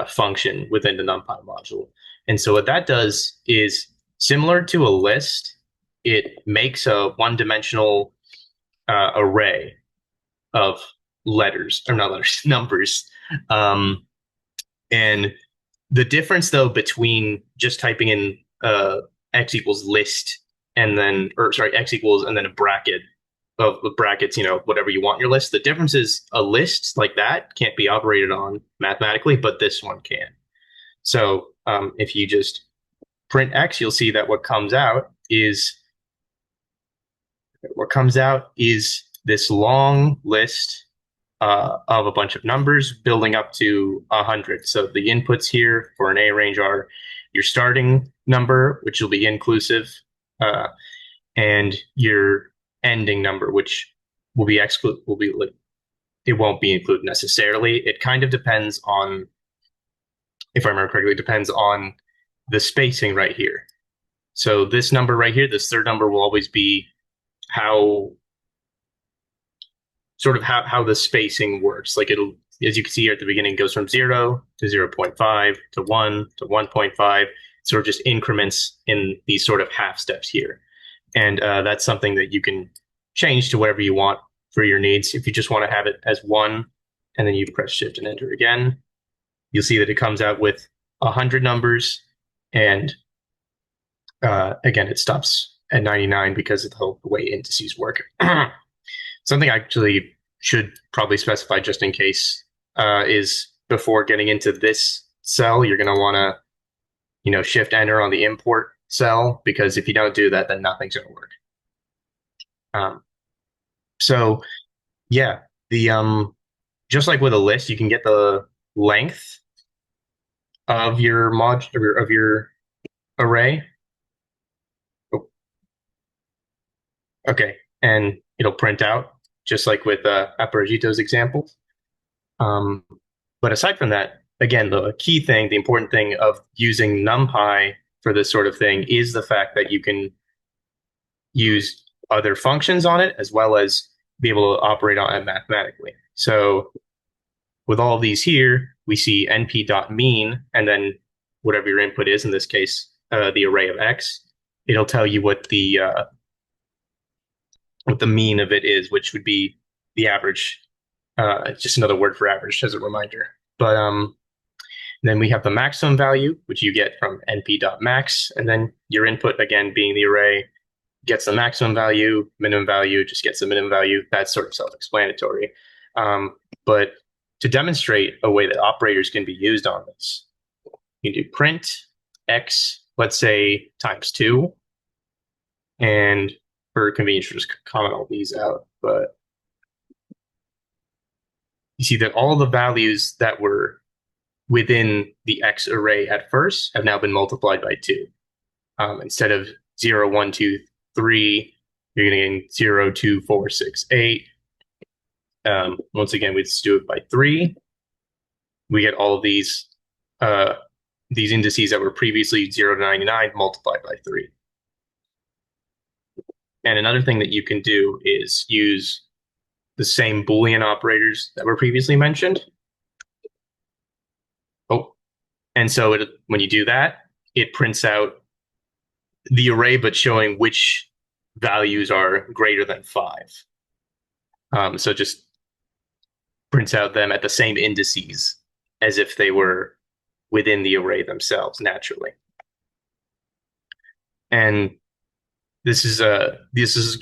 function within the NumPy module. And so what that does is similar to a list, it makes a one-dimensional array of numbers. And the difference, though, between just typing in x equals list and then, x equals and then a bracket of brackets, whatever you want in your list. The difference is a list like that can't be operated on mathematically, but this one can. So if you just print x, you'll see that what comes out is this long list of a bunch of numbers building up to 100. So the inputs here for an arange are your starting number, which will be inclusive, and your ending number, which will be it won't be included necessarily. It kind of depends on, if I remember correctly, it depends on the spacing right here. So this number right here, this third number, will always be how the spacing works. Like it'll, as you can see here at the beginning, goes from 0 to 0.5 to 1 to 1.5. Sort of just increments in these sort of half steps here. And that's something that you can change to whatever you want for your needs. If you just want to have it as 1, and then you press Shift and Enter again, you'll see that it comes out with 100 numbers and again, it stops at 99 because of the way indices work. Something I actually should probably specify just in case is before getting into this cell, you're going to want to, shift enter on the import cell, because if you don't do that, then nothing's going to work. So yeah, the just like with a list, you can get the length of your of your array. Oh, okay, and it'll print out just like with Aparajito's example. But aside from that, again, the key thing, the important thing of using NumPy for this sort of thing is the fact that you can use other functions on it as well as be able to operate on it mathematically. So with all of these here, we see np.mean, and then whatever your input is, in this case, the array of x, it'll tell you what the mean of it is, which would be the average. Just another word for average as a reminder. But then we have the maximum value, which you get from np.max, and then your input, again, being the array, gets the maximum value, minimum value just gets the minimum value. That's sort of self-explanatory. But to demonstrate a way that operators can be used on this, you do print x, let's say, times 2. And for convenience, we'll just comment all these out. But you see that all the values that were within the x array at first have now been multiplied by 2. Instead of 0, 1, 2, 3, you're getting 0, 2, 4, 6, 8. Once again, we just do it by 3. We get all of these indices that were previously 0 to 99 multiplied by 3. And another thing that you can do is use the same Boolean operators that were previously mentioned. Oh, and so when you do that, it prints out the array, but showing which values are greater than 5. So just prints out them at the same indices as if they were within the array themselves naturally. And this is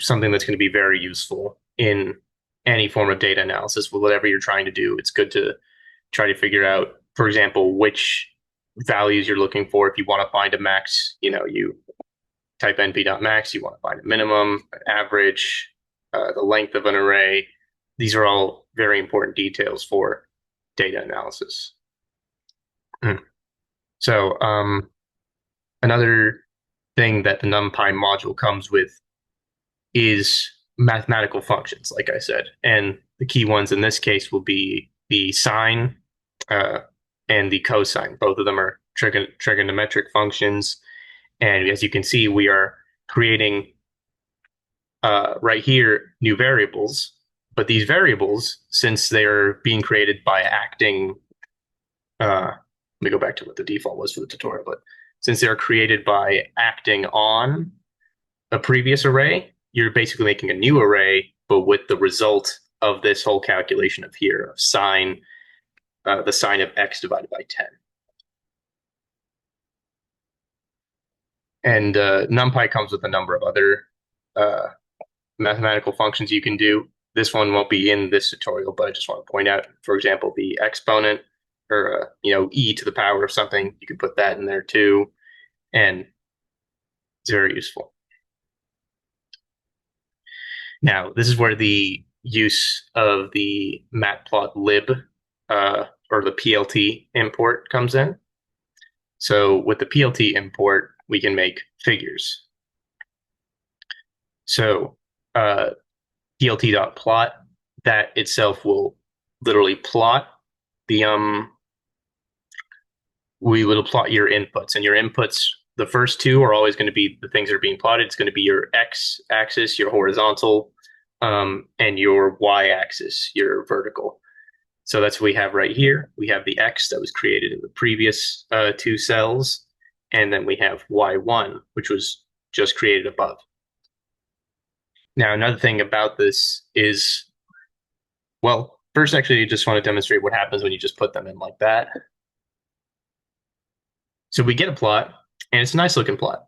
something that's going to be very useful in any form of data analysis. Whatever you're trying to do, it's good to try to figure out, for example, which values you're looking for. If you want to find a max, you type np.max. You want to find a minimum, an average, the length of an array. These are all very important details for data analysis. So another thing that the NumPy module comes with is mathematical functions, like I said. And the key ones in this case will be the sine and the cosine. Both of them are trigonometric functions. And as you can see, we are creating right here new variables. But these variables, since they're being created by acting, let me go back to what the default was for the tutorial, but since they're created by acting on a previous array, you're basically making a new array, but with the result of this whole calculation of here, of sine, the sine of x divided by 10. And NumPy comes with a number of other mathematical functions you can do. This one won't be in this tutorial, but I just want to point out, for example, the exponent, or e to the power of something. You can put that in there too, and it's very useful. Now, this is where the use of the matplotlib or the PLT import comes in. So with the PLT import, we can make figures. So plt.plot, that itself will literally plot the we will plot your inputs, and your inputs, the first two are always going to be the things that are being plotted. It's going to be your x-axis, your horizontal, and your y-axis, your vertical. So that's what we have right here. We have the x that was created in the previous 2 cells, and then we have y1, which was just created above. Now, another thing about this is, well, first, actually, I just want to demonstrate what happens when you just put them in like that. So we get a plot, and it's a nice looking plot.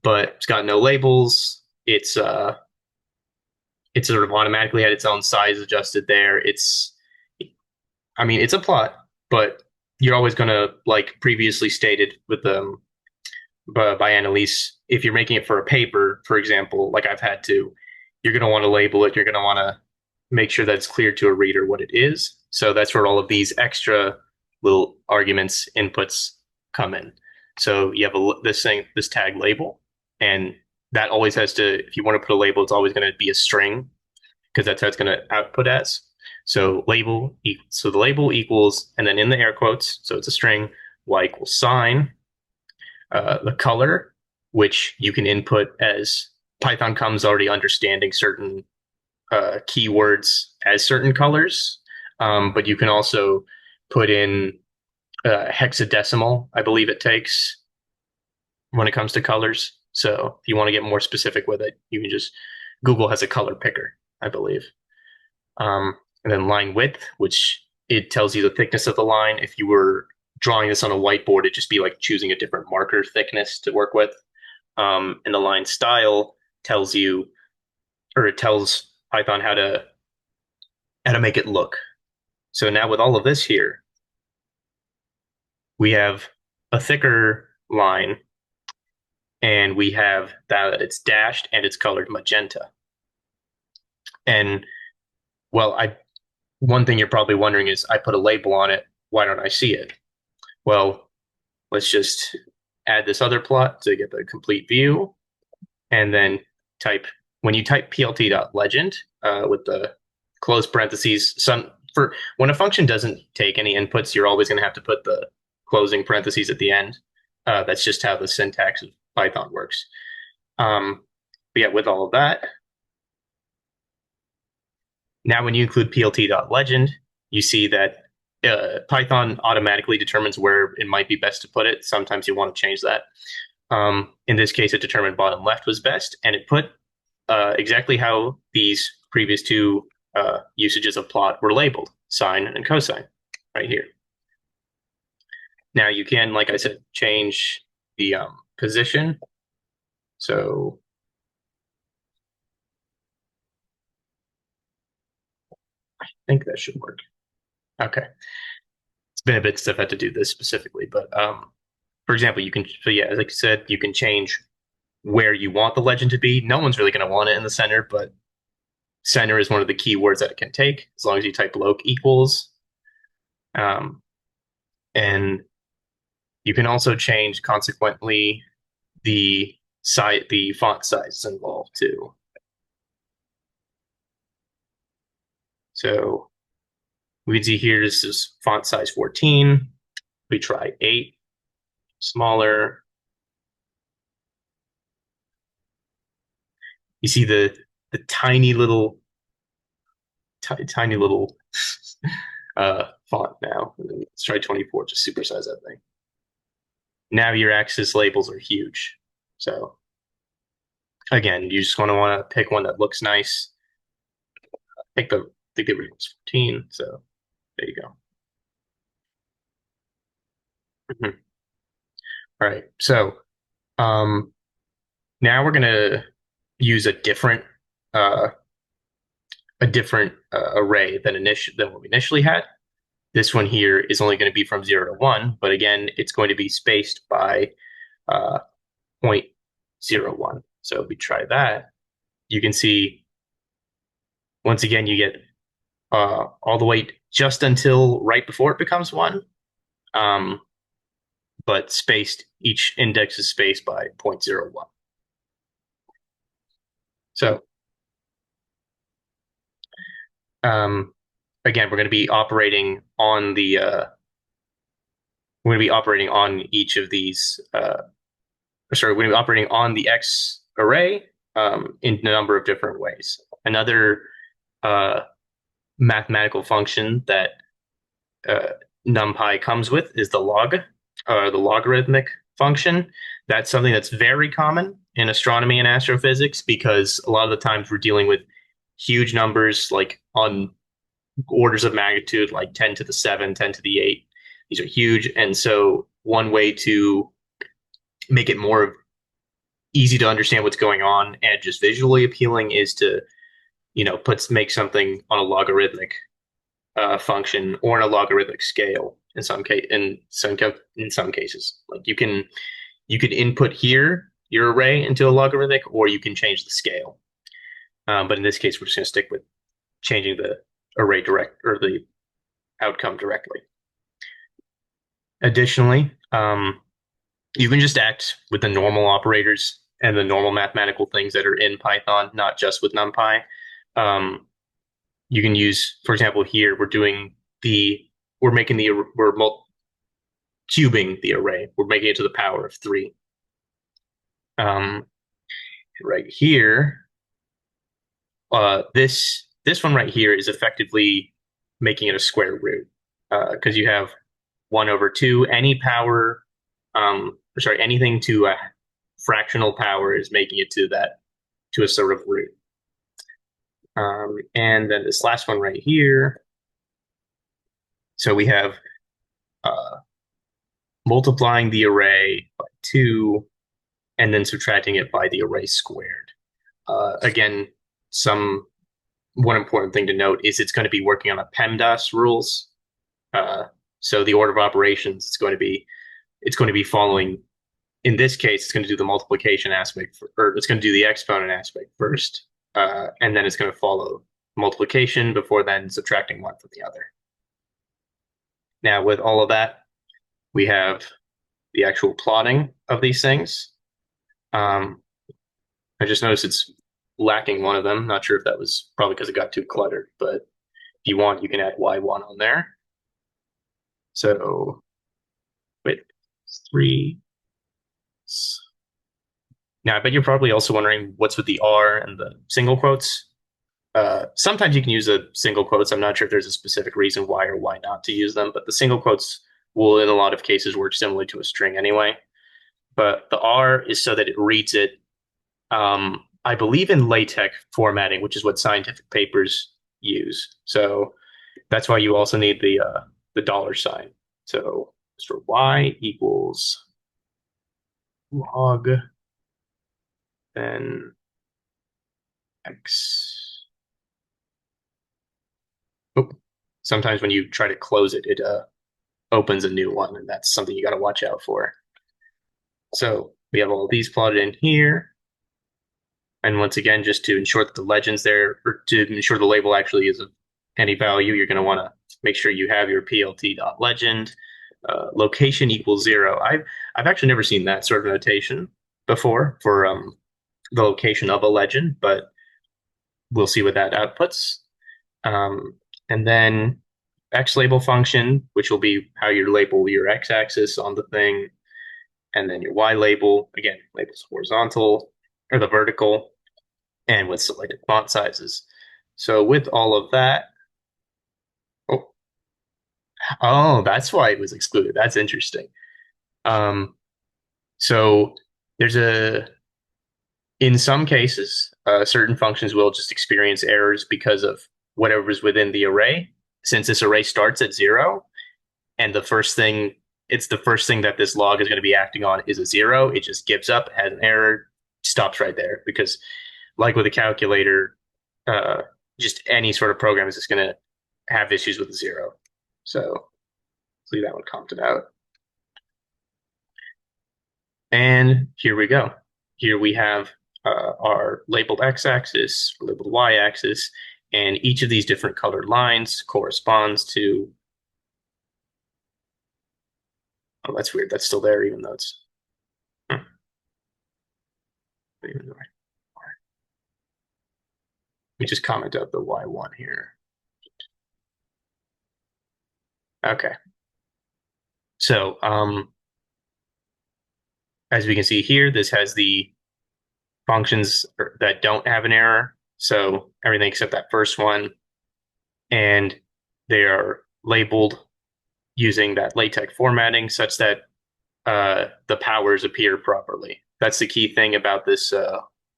but it's got no labels. It's sort of automatically had its own size adjusted there. It's a plot, but you're always going to, like previously stated with by Annalise, if you're making it for a paper, for example, like I've had to, you're going to want to label it. You're going to want to make sure that it's clear to a reader what it is. So that's where all of these extra little arguments, inputs come in. So you have this tag label, and that always has to, if you want to put a label, it's always going to be a string because that's how it's going to output as. So so the label equals, and then in the air quotes, so it's a string, y equals sign, the color, which you can input as Python comes already understanding certain keywords as certain colors, but you can also put in hexadecimal, I believe it takes when it comes to colors. So if you want to get more specific with it, you can just, Google has a color picker, I believe. And then line width, which it tells you the thickness of the line. If you were drawing this on a whiteboard, it'd just be like choosing a different marker thickness to work with. And the line style tells you, or it tells Python how to make it look. So now with all of this here, we have a thicker line, and we have that it's dashed and it's colored magenta. And well, one thing you're probably wondering is, I put a label on it, why don't I see it? Well, let's just add this other plot to get the complete view, and then when you type plt.legend with the close parentheses, when a function doesn't take any inputs, you're always going to have to put the closing parentheses at the end. That's just how the syntax of Python works. But yeah, with all of that, now when you include plt.legend, you see that Python automatically determines where it might be best to put it. Sometimes you want to change that. In this case, it determined bottom left was best, and it put exactly how these previous two usages of plot were labeled, sine and cosine, right here. Now you can, like I said, change the position. So I think that should work. Okay. It's been a bit stiff. I had to do this specifically, but for example, like I said, you can change where you want the legend to be. No one's really going to want it in the center, but center is one of the keywords that it can take, as long as you type loc equals. And you can also change, consequently, the font size involved too. So we can see here, this is font size 14. We try 8, smaller. You see the tiny little font now. Let's try 24, just supersize that thing. Now your axis labels are huge. So again, you just want to pick one that looks nice. I think the original was 14, so there you go. All right, so now we're gonna use a different array than what we initially had. This one here is only going to be from 0 to 1, but again, it's going to be spaced by 0.01. So if we try that, you can see, once again, you get all the way just until right before it becomes 1. But each index is spaced by 0.01. So again, we're going to be operating on each of these. We're going to be operating on the X array in a number of different ways. Another mathematical function that NumPy comes with is the logarithmic function. That's something that's very common in astronomy and astrophysics, because a lot of the times we're dealing with huge numbers, like on orders of magnitude, like 10 to the 7, 10 to the 8. These are huge. And so one way to make it more easy to understand what's going on and just visually appealing is to, make something on a logarithmic function or in a logarithmic scale in some cases. Like you can input here your array into a logarithmic, or you can change the scale. But in this case, we're just going to stick with changing the array direct or the outcome directly. Additionally, you can just act with the normal operators and the normal mathematical things that are in Python, not just with NumPy. You can use, for example, here we're cubing the array. We're making it to the power of 3. Right here, this one right here is effectively making it a square root because you have 1/2. Any power, anything to a fractional power is making it to a sort of root. And then this last one right here. So we have multiplying the array by 2 and then subtracting it by the array squared. Again, one important thing to note is it's going to be working on a PEMDAS rules. So the order of operations it's going to be following. In this case, it's going to do the multiplication aspect, or it's going to do the exponent aspect first, and then it's going to follow multiplication before then subtracting one from the other. Now, with all of that, we have the actual plotting of these things. I just noticed it's lacking one of them. Not sure if that was probably because it got too cluttered, but if you want, you can add y1 on there. So, wait, 3. Now, I bet you're probably also wondering what's with the R and the single quotes. Sometimes you can use the single quotes. I'm not sure if there's a specific reason why or why not to use them, but the single quotes will, in a lot of cases, work similarly to a string anyway. But the R is so that it reads it, I believe, in LaTeX formatting, which is what scientific papers use. So that's why you also need the $sign. So for y equals log then x. Oh, sometimes when you try to close it, it opens a new one, and that's something you got to watch out for. So we have all of these plotted in here. And once again, just to ensure that the legend's there, or to ensure the label actually is of any value, you're going to want to make sure you have your plt.legend. Location equals 0. I've actually never seen that sort of notation before for the location of a legend, but we'll see what that outputs. And then xLabel function, which will be how you label your x-axis on the thing. And then your y label, again, labels horizontal or the vertical, and with selected font sizes. So with all of that, that's why it was excluded. That's interesting. So in some cases, certain functions will just experience errors because of whatever is within the array. Since this array starts at 0, and the first thing that this log is going to be acting on is a 0, it just gives up, has an error, stops right there. Because like with a calculator, just any sort of program is just going to have issues with the 0. So let's leave that one commented out. And here we go. Here we have our labeled x-axis, labeled y-axis, and each of these different colored lines corresponds to... Oh, that's weird. That's still there, even though it's... We just comment out the y1 here. Okay. So, as we can see here, this has the functions that don't have an error. So everything except that first one. And they are labeled using that LaTeX formatting such that the powers appear properly. That's the key thing about this,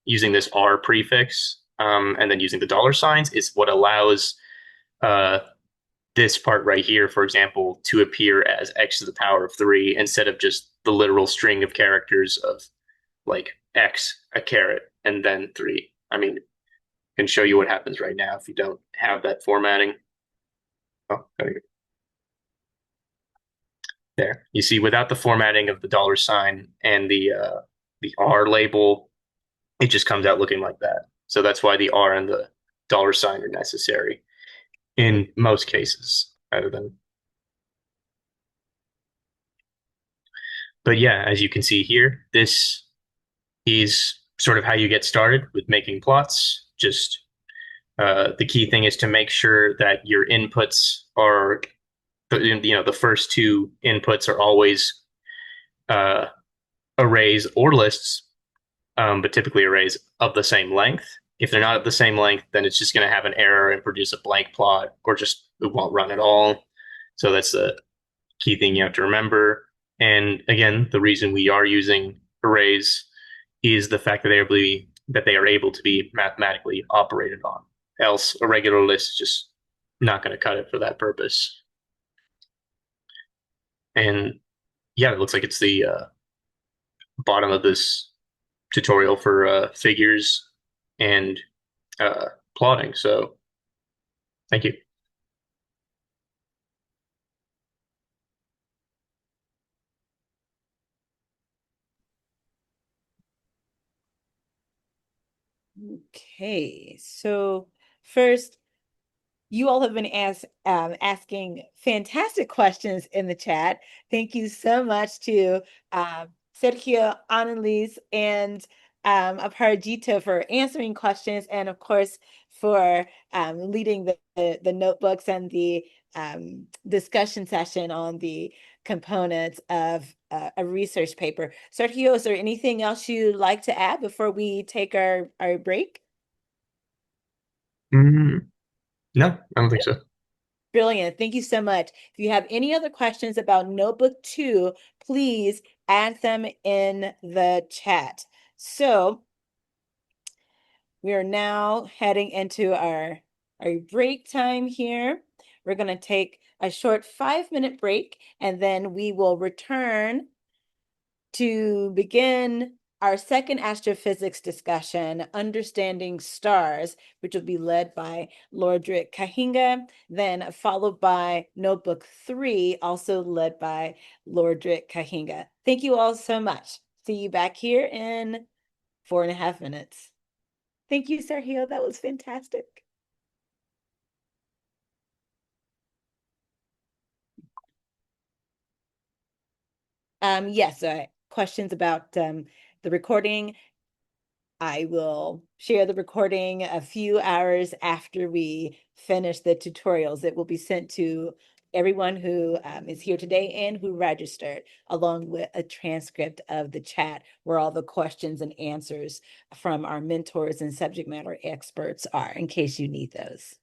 using this R prefix and then using the $signs is what allows this part right here, for example, to appear as x to the power of 3 instead of just the literal string of characters of like X, a caret, and then 3. I mean, I can show you what happens right now if you don't have that formatting. Oh, there. You see, without the formatting of the $ and the R label, it just comes out looking like that. So that's why the R and the $ are necessary in most cases, other than. But yeah, as you can see here, this is sort of how you get started with making plots. Just the key thing is to make sure that your inputs are, the first two inputs are always uh, arrays or lists, but typically arrays of the same length. If they're not of the same length, then it's just going to have an error and produce a blank plot, or just it won't run at all. So that's the key thing you have to remember. And again, the reason we are using arrays is the fact that they are able to be mathematically operated on. Else, a regular list is just not going to cut it for that purpose. And yeah, it looks like it's the bottom of this tutorial for figures and plotting. So thank you. Okay, so first, you all have been asking fantastic questions in the chat. Thank you so much to Sergio, Annalise, and Aparajito for answering questions, and of course for leading the notebooks and the discussion session on the components of a research paper. Sergio, is there anything else you'd like to add before we take our break? No, I don't think so. Brilliant. Thank you so much. If you have any other questions about Notebook 2, please add them in the chat. So we are now heading into our break time here. We're going to take a short 5-minute break, and then we will return to begin our second astrophysics discussion, Understanding Stars, which will be led by Lordrick Kahinga, then followed by Notebook 3, also led by Lordrick Kahinga. Thank you all so much. See you back here in 4.5 minutes. Thank you, Sergio. That was fantastic. Yes, questions about the recording. I will share the recording a few hours after we finish the tutorials. It will be sent to everyone who is here today and who registered, along with a transcript of the chat where all the questions and answers from our mentors and subject matter experts are, in case you need those.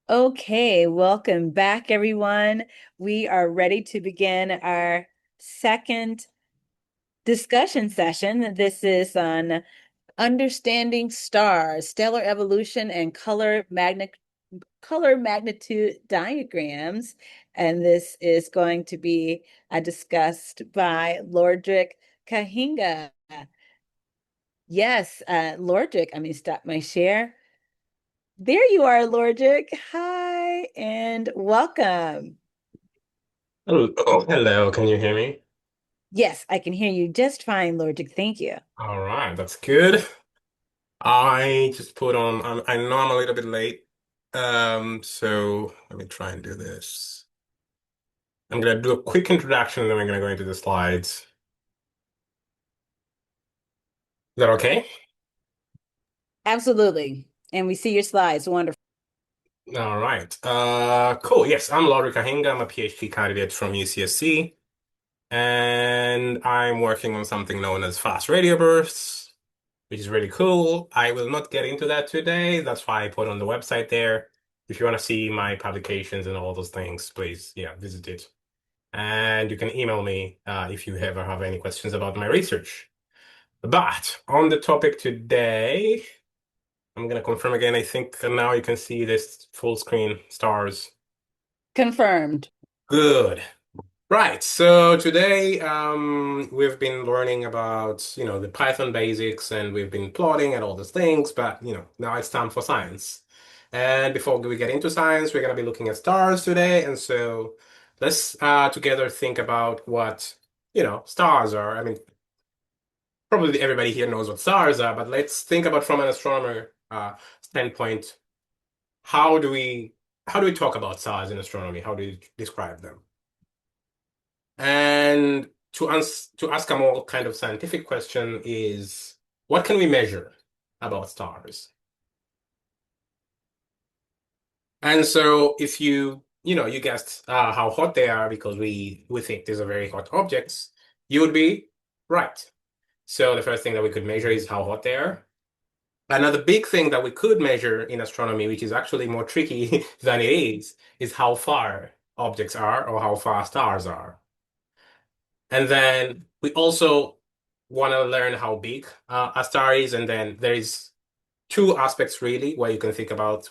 Okay, welcome back, everyone. We are ready to begin our second discussion session. This is on understanding stars, stellar evolution, and color magnitude diagrams. And this is going to be discussed by Lordrick Kahinga. Yes, Lordrick, let me stop my share. There you are, Lordrick. Hi, and welcome. Oh, hello. Can you hear me? Yes, I can hear you just fine, Lordrick. Thank you. All right, that's good. I just put on, I know I'm a little bit late. So let me try and do this. I'm gonna do a quick introduction and then we're gonna go into the slides. Is that okay? Absolutely. And we see your slides. Wonderful. All right. Cool. Yes, I'm Lauri Kahinga. I'm a PhD candidate from UCSC, and I'm working on something known as fast radio bursts, which is really cool. I will not get into that today. That's why I put on the website there. If you want to see my publications and all those things, please, yeah, visit it. And you can email me if you ever have any questions about my research. But on the topic today, I'm going to confirm again. I think now you can see this full screen stars. Confirmed. Good. Right. So today we've been learning about, the Python basics and we've been plotting and all those things, but now it's time for science. And before we get into science, we're going to be looking at stars today. And so let's together think about what, stars are. I mean, probably everybody here knows what stars are, but let's think about from an astronomer standpoint, how do we talk about stars in astronomy? How do you describe them? And to ask a more kind of scientific question is, what can we measure about stars? And so if you guessed how hot they are because we think these are very hot objects, you would be right. So the first thing that we could measure is how hot they are. Another big thing that we could measure in astronomy, which is actually more tricky than it is how far objects are or how far stars are. And then we also want to learn how big a star is. And then there is two aspects really where you can think about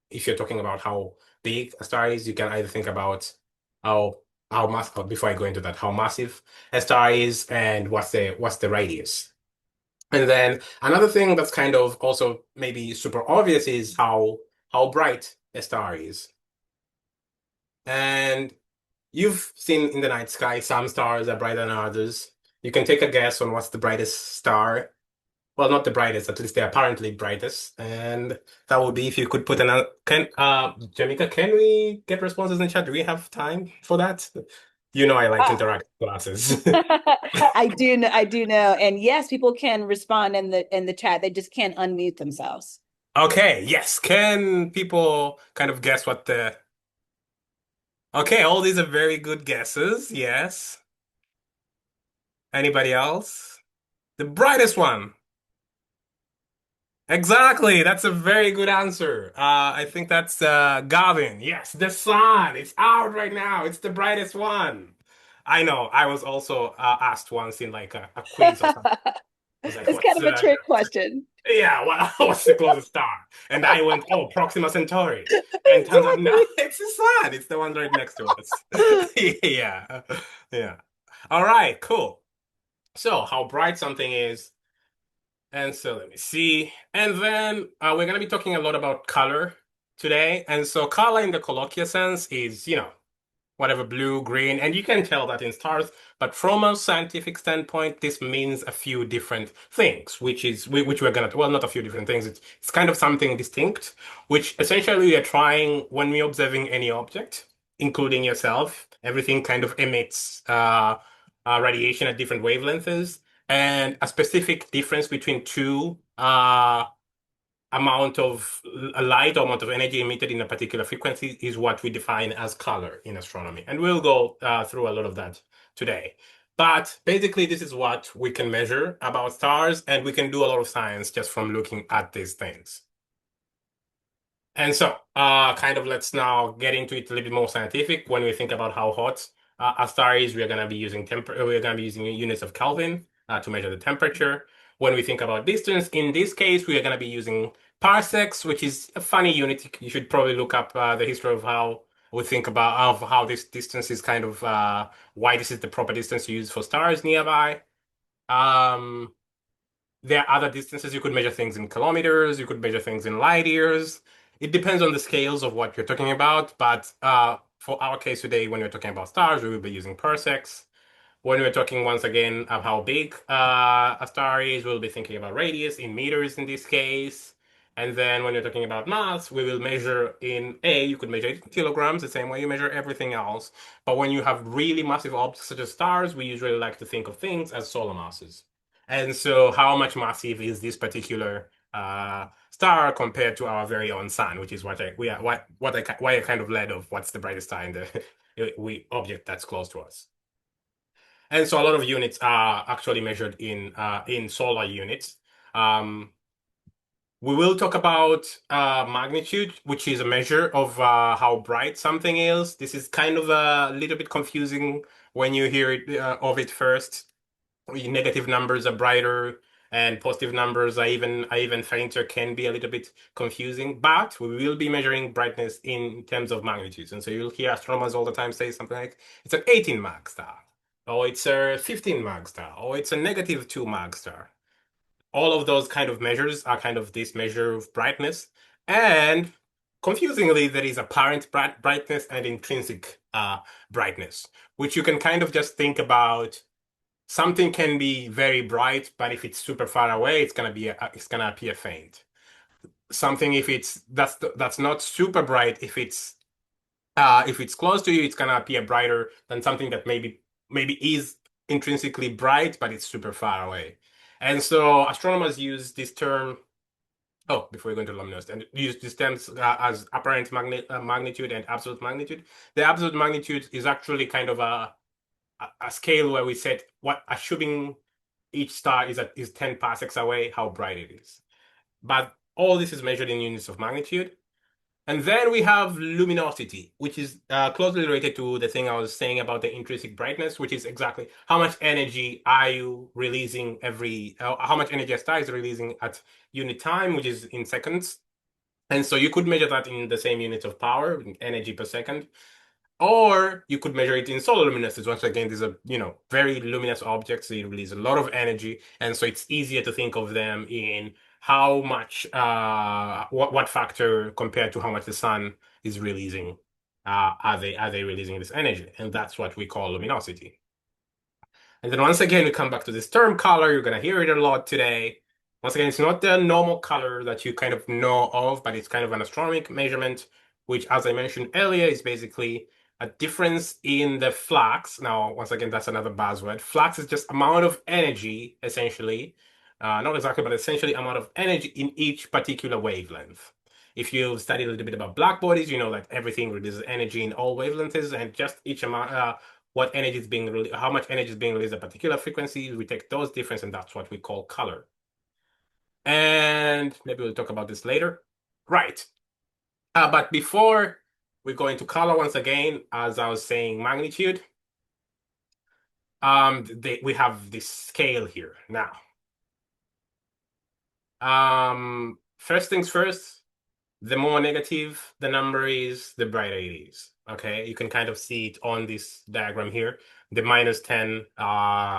if you're talking about how big a star is, you can either think about how massive, before I go into that, how massive a star is and what's the radius. And then another thing that's kind of also maybe super obvious is how bright a star is. And you've seen in the night sky, some stars are brighter than others. You can take a guess on what's the brightest star. Well, not the brightest, at least the apparently brightest. And that would be if you could put Jamika, can we get responses in chat? Do we have time for that? I like interactive classes. I do know. And yes, people can respond in the chat. They just can't unmute themselves. Okay, yes. Can people kind of guess what the Okay, all these are very good guesses. Yes. Anybody else? The brightest one. Exactly. That's a very good answer. I think that's Gavin. Yes, the sun. It's out right now. It's the brightest one. I know. I was also asked once in like a quiz or something. I was like, It's kind of a trick question. yeah, what's the closest star? And I went, oh, Proxima Centauri. And turns out, no, it's the sun. It's the one right next to us. Yeah. Yeah. All right, cool. So, how bright something is. And so, let me see. And then we're going to be talking a lot about color today. And so, color in the colloquial sense is, whatever blue, green, and you can tell that in stars. But from a scientific standpoint, this means a few different things, which we're gonna, well, not a few different things. It's kind of something distinct, which essentially we are trying when we're observing any object, including yourself. Everything kind of emits radiation at different wavelengths, and a specific difference between two amount of light or amount of energy emitted in a particular frequency is what we define as color in astronomy. And we'll go through a lot of that today. But basically, this is what we can measure about stars, and we can do a lot of science just from looking at these things. And so, kind of let's now get into it a little bit more scientific. When we think about how hot a star is, we're going to be using units of Kelvin to measure the temperature. When we think about distance, in this case, we are going to be using parsecs, which is a funny unit. You should probably look up the history of how we think about of how this distance is kind of why this is the proper distance to use for stars nearby. Um, there are other distances. You could measure things in kilometers. You could measure things in light years. It depends on the scales of what you're talking about. But for our case today, when we're talking about stars, we will be using parsecs. When we're talking once again of how big a star is, we'll be thinking about radius in meters in this case. And then when you're talking about mass, we will measure you could measure it in kilograms, the same way you measure everything else. But when you have really massive objects such as stars, we usually like to think of things as solar masses. And so how much massive is this particular star compared to our very own sun, which is why I kind of led of what's the brightest star in the object that's close to us. And so a lot of units are actually measured in solar units. We will talk about magnitude, which is a measure of how bright something is. This is kind of a little bit confusing when you hear of it first. Negative numbers are brighter, and positive numbers are even fainter, can be a little bit confusing. But we will be measuring brightness in terms of magnitudes, and so you'll hear astronomers all the time say something like, "It's an 18 mag star," or "It's a 15 mag star," or "It's a -2 mag star." All of those kind of measures are kind of this measure of brightness. And confusingly, there is apparent brightness and intrinsic brightness, which you can kind of just think about. Something can be very bright, but if it's super far away, it's gonna appear faint. Something that's not super bright, if it's close to you, it's gonna appear brighter than something that maybe is intrinsically bright, but it's super far away. And so astronomers use this term. Oh, before we go into luminosity, and use these terms as apparent magnitude and absolute magnitude. The absolute magnitude is actually kind of a scale where we set what, assuming each star is 10 parsecs away, how bright it is. But all this is measured in units of magnitude. And then we have luminosity, which is closely related to the thing I was saying about the intrinsic brightness, which is exactly how much energy are you releasing how much energy a star is releasing at unit time, which is in seconds. And so you could measure that in the same units of power, energy per second. Or you could measure it in solar luminescence. Once again, these are, very luminous objects. They release a lot of energy. And so it's easier to think of them in how much, what factor compared to how much the sun is releasing, are they releasing this energy? And that's what we call luminosity. And then once again, we come back to this term color. You're going to hear it a lot today. Once again, it's not the normal color that you kind of know of, but it's kind of an astronomic measurement, which, as I mentioned earlier, is basically a difference in the flux. Now, once again, that's another buzzword. Flux is just amount of energy, essentially. Not exactly, but essentially amount of energy in each particular wavelength. If you've studied a little bit about black bodies, you know that everything releases energy in all wavelengths, and just each amount, how much energy is being released at particular frequencies, we take those difference, and that's what we call color. And maybe we'll talk about this later. Right. But before we go into color once again, as I was saying, magnitude, we have this scale here now. First things first, the more negative the number is, the brighter it is. Okay, you can kind of see it on this diagram here. The -10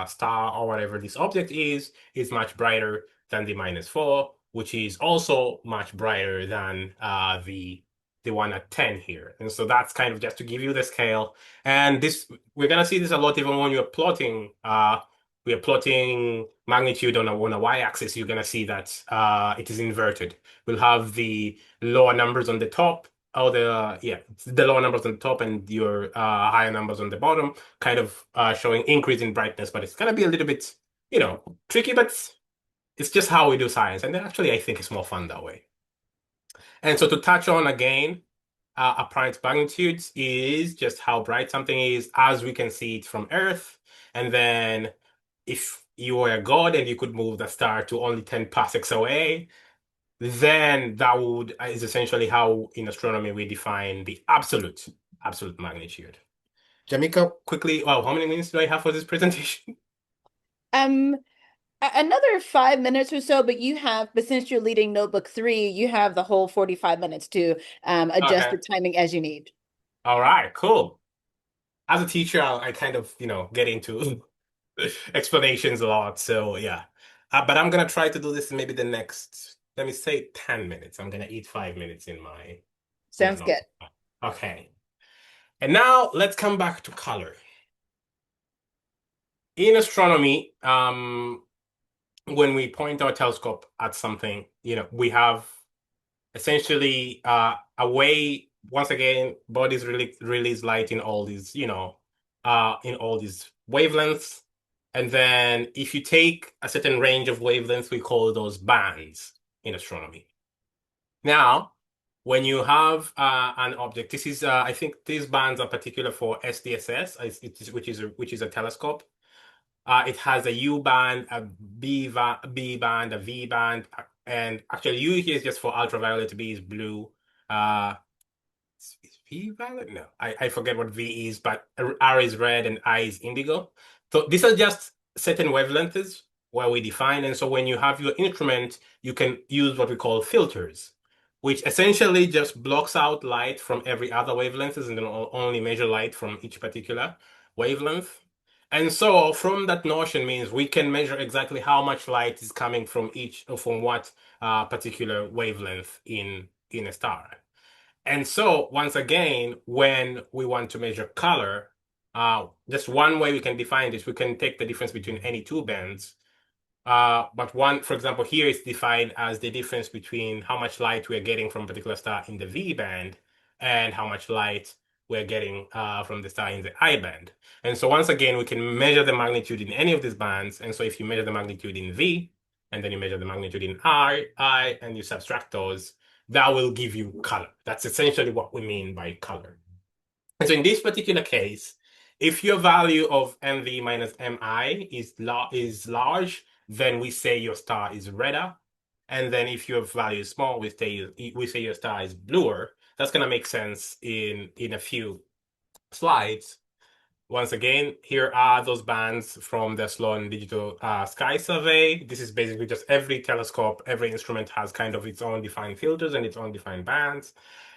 star or whatever this object is much brighter than the -4, which is also much brighter than the one at 10 here. And so that's kind of just to give you the scale. And we're gonna see this a lot even when you're plotting. We are plotting magnitude on a y-axis. You're gonna see that it is inverted. We'll have the lower numbers on the top, or the lower numbers on the top and your higher numbers on the bottom, kind of showing increase in brightness. But it's gonna be a little bit, tricky, but it's just how we do science. And actually, I think it's more fun that way. And so to touch on again, apparent magnitudes is just how bright something is as we can see it from Earth. And then if you were a god and you could move the star to only 10 parsecs away, then that would is essentially how in astronomy we define the absolute magnitude. Jamika, quickly, wow, how many minutes do I have for this presentation? Um, Another 5 minutes or so, but since you're leading notebook 3, you have the whole 45 minutes to adjust Okay. the timing as you need. All right, cool. As a teacher, I kind of, get into explanations a lot. So yeah. But I'm gonna try to do this in maybe the next, let me say 10 minutes. I'm gonna eat 5 minutes in my Sounds good. notebook. Okay. And now let's come back to color. In astronomy, when we point our telescope at something, we have essentially a way, once again, bodies really release light in all these, in all these wavelengths. And then if you take a certain range of wavelengths, we call those bands in astronomy. Now, when you have an object, this is I think these bands are particular for SDSS, which is a telescope. It has a U band, a B band, a V band, and actually U here is just for ultraviolet, B is blue. Is V violet? No, I forget what V is, but R is red and I is indigo. So these are just certain wavelengths where we define. And so when you have your instrument, you can use what we call filters, which essentially just blocks out light from every other wavelengths and then only measure light from each particular wavelength. And so from that notion means we can measure exactly how much light is coming from from what particular wavelength in a star. And so once again, when we want to measure color, just one way we can define this, we can take the difference between any two bands. But one, for example, here is defined as the difference between how much light we're getting from a particular star in the V band and how much light we're getting from the star in the I band. And so once again, we can measure the magnitude in any of these bands. And so if you measure the magnitude in V, and then you measure the magnitude in I, and you subtract those, that will give you color. That's essentially what we mean by color. And so in this particular case, if your value of MV minus MI is large, then we say your star is redder. And then if your value is small, we say your star is bluer. That's gonna make sense in a few slides. Once again, here are those bands from the Sloan Digital Sky Survey. This is basically just every telescope, every instrument has kind of its own defined filters and its own defined bands.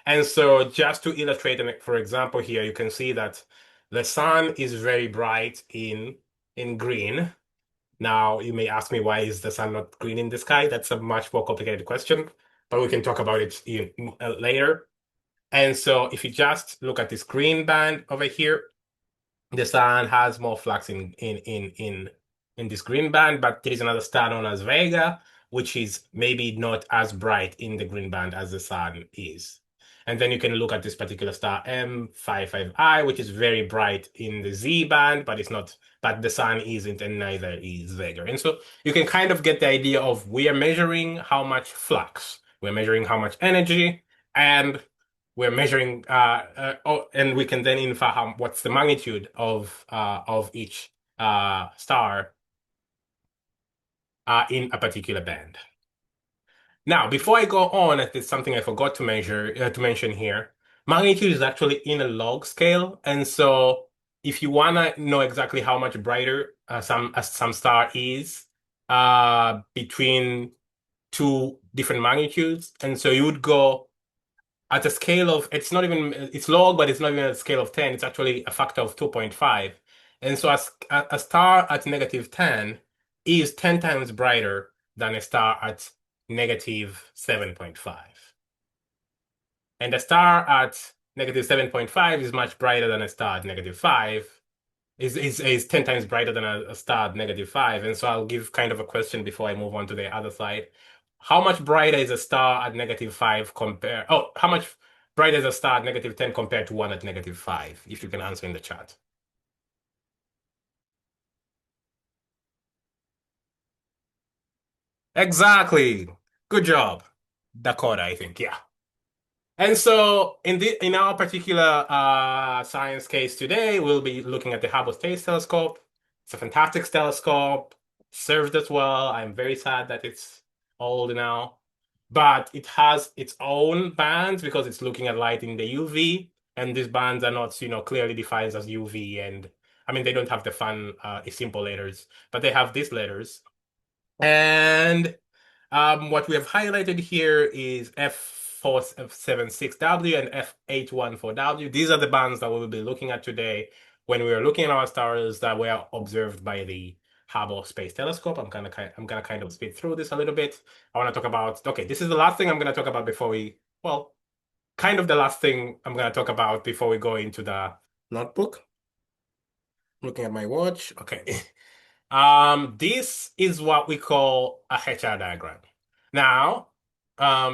And so just to illustrate, for example, here, you can see that the sun is very bright in green. Now, you may ask me, why is the sun not green in the sky? That's a much more complicated question, but we can talk about it later. And so if you just look at this green band over here, the sun has more flux in this green band, but there is another star known as Vega, which is maybe not as bright in the green band as the sun is. And then you can look at this particular star M55I, which is very bright in the Z band, but it's not, but the sun isn't, and neither is Vega. And so you can kind of get the idea of we are measuring how much flux, we're measuring how much energy, and we're measuring, and we can then infer what's the magnitude of each star in a particular band. Now, before I go on, there's something I forgot to mention here. Magnitude is actually in a log scale, and so if you wanna know exactly how much brighter some star is between two different magnitudes, and so you would go at a scale of, it's log, but it's not even a scale of 10. It's actually a factor of 2.5. And so a star at negative 10 is 10 times brighter than a star at negative 7.5. And a star at negative 7.5 is much brighter than a star at negative 5. Is 10 times brighter than a star at negative 5. And so I'll give kind of a question before I move on to the other side. How much brighter is a star at negative 5 how much brighter is a star at negative 10 compared to one at negative 5? If you can answer in the chat. Exactly. Good job. Dakota, I think. Yeah. And so in our particular science case today, we'll be looking at the Hubble Space Telescope. It's a fantastic telescope, served us well. I'm very sad that it's old now. but it has its own bands because it's looking at light in the UV, and these bands are not, clearly defined as UV. And I mean, they don't have the fun, simple letters, but they have these letters. And what we have highlighted here is F476W and F814W. These are the bands that we will be looking at today when we are looking at our stars that were observed by the Hubble Space Telescope. I'm gonna kind of speed through this a little bit. I want to talk about, okay, this is the last thing I'm gonna talk about before we, well, kind of the last thing I'm gonna talk about before we go into the notebook. Looking at my watch. Okay. This is what we call a HR diagram. Now,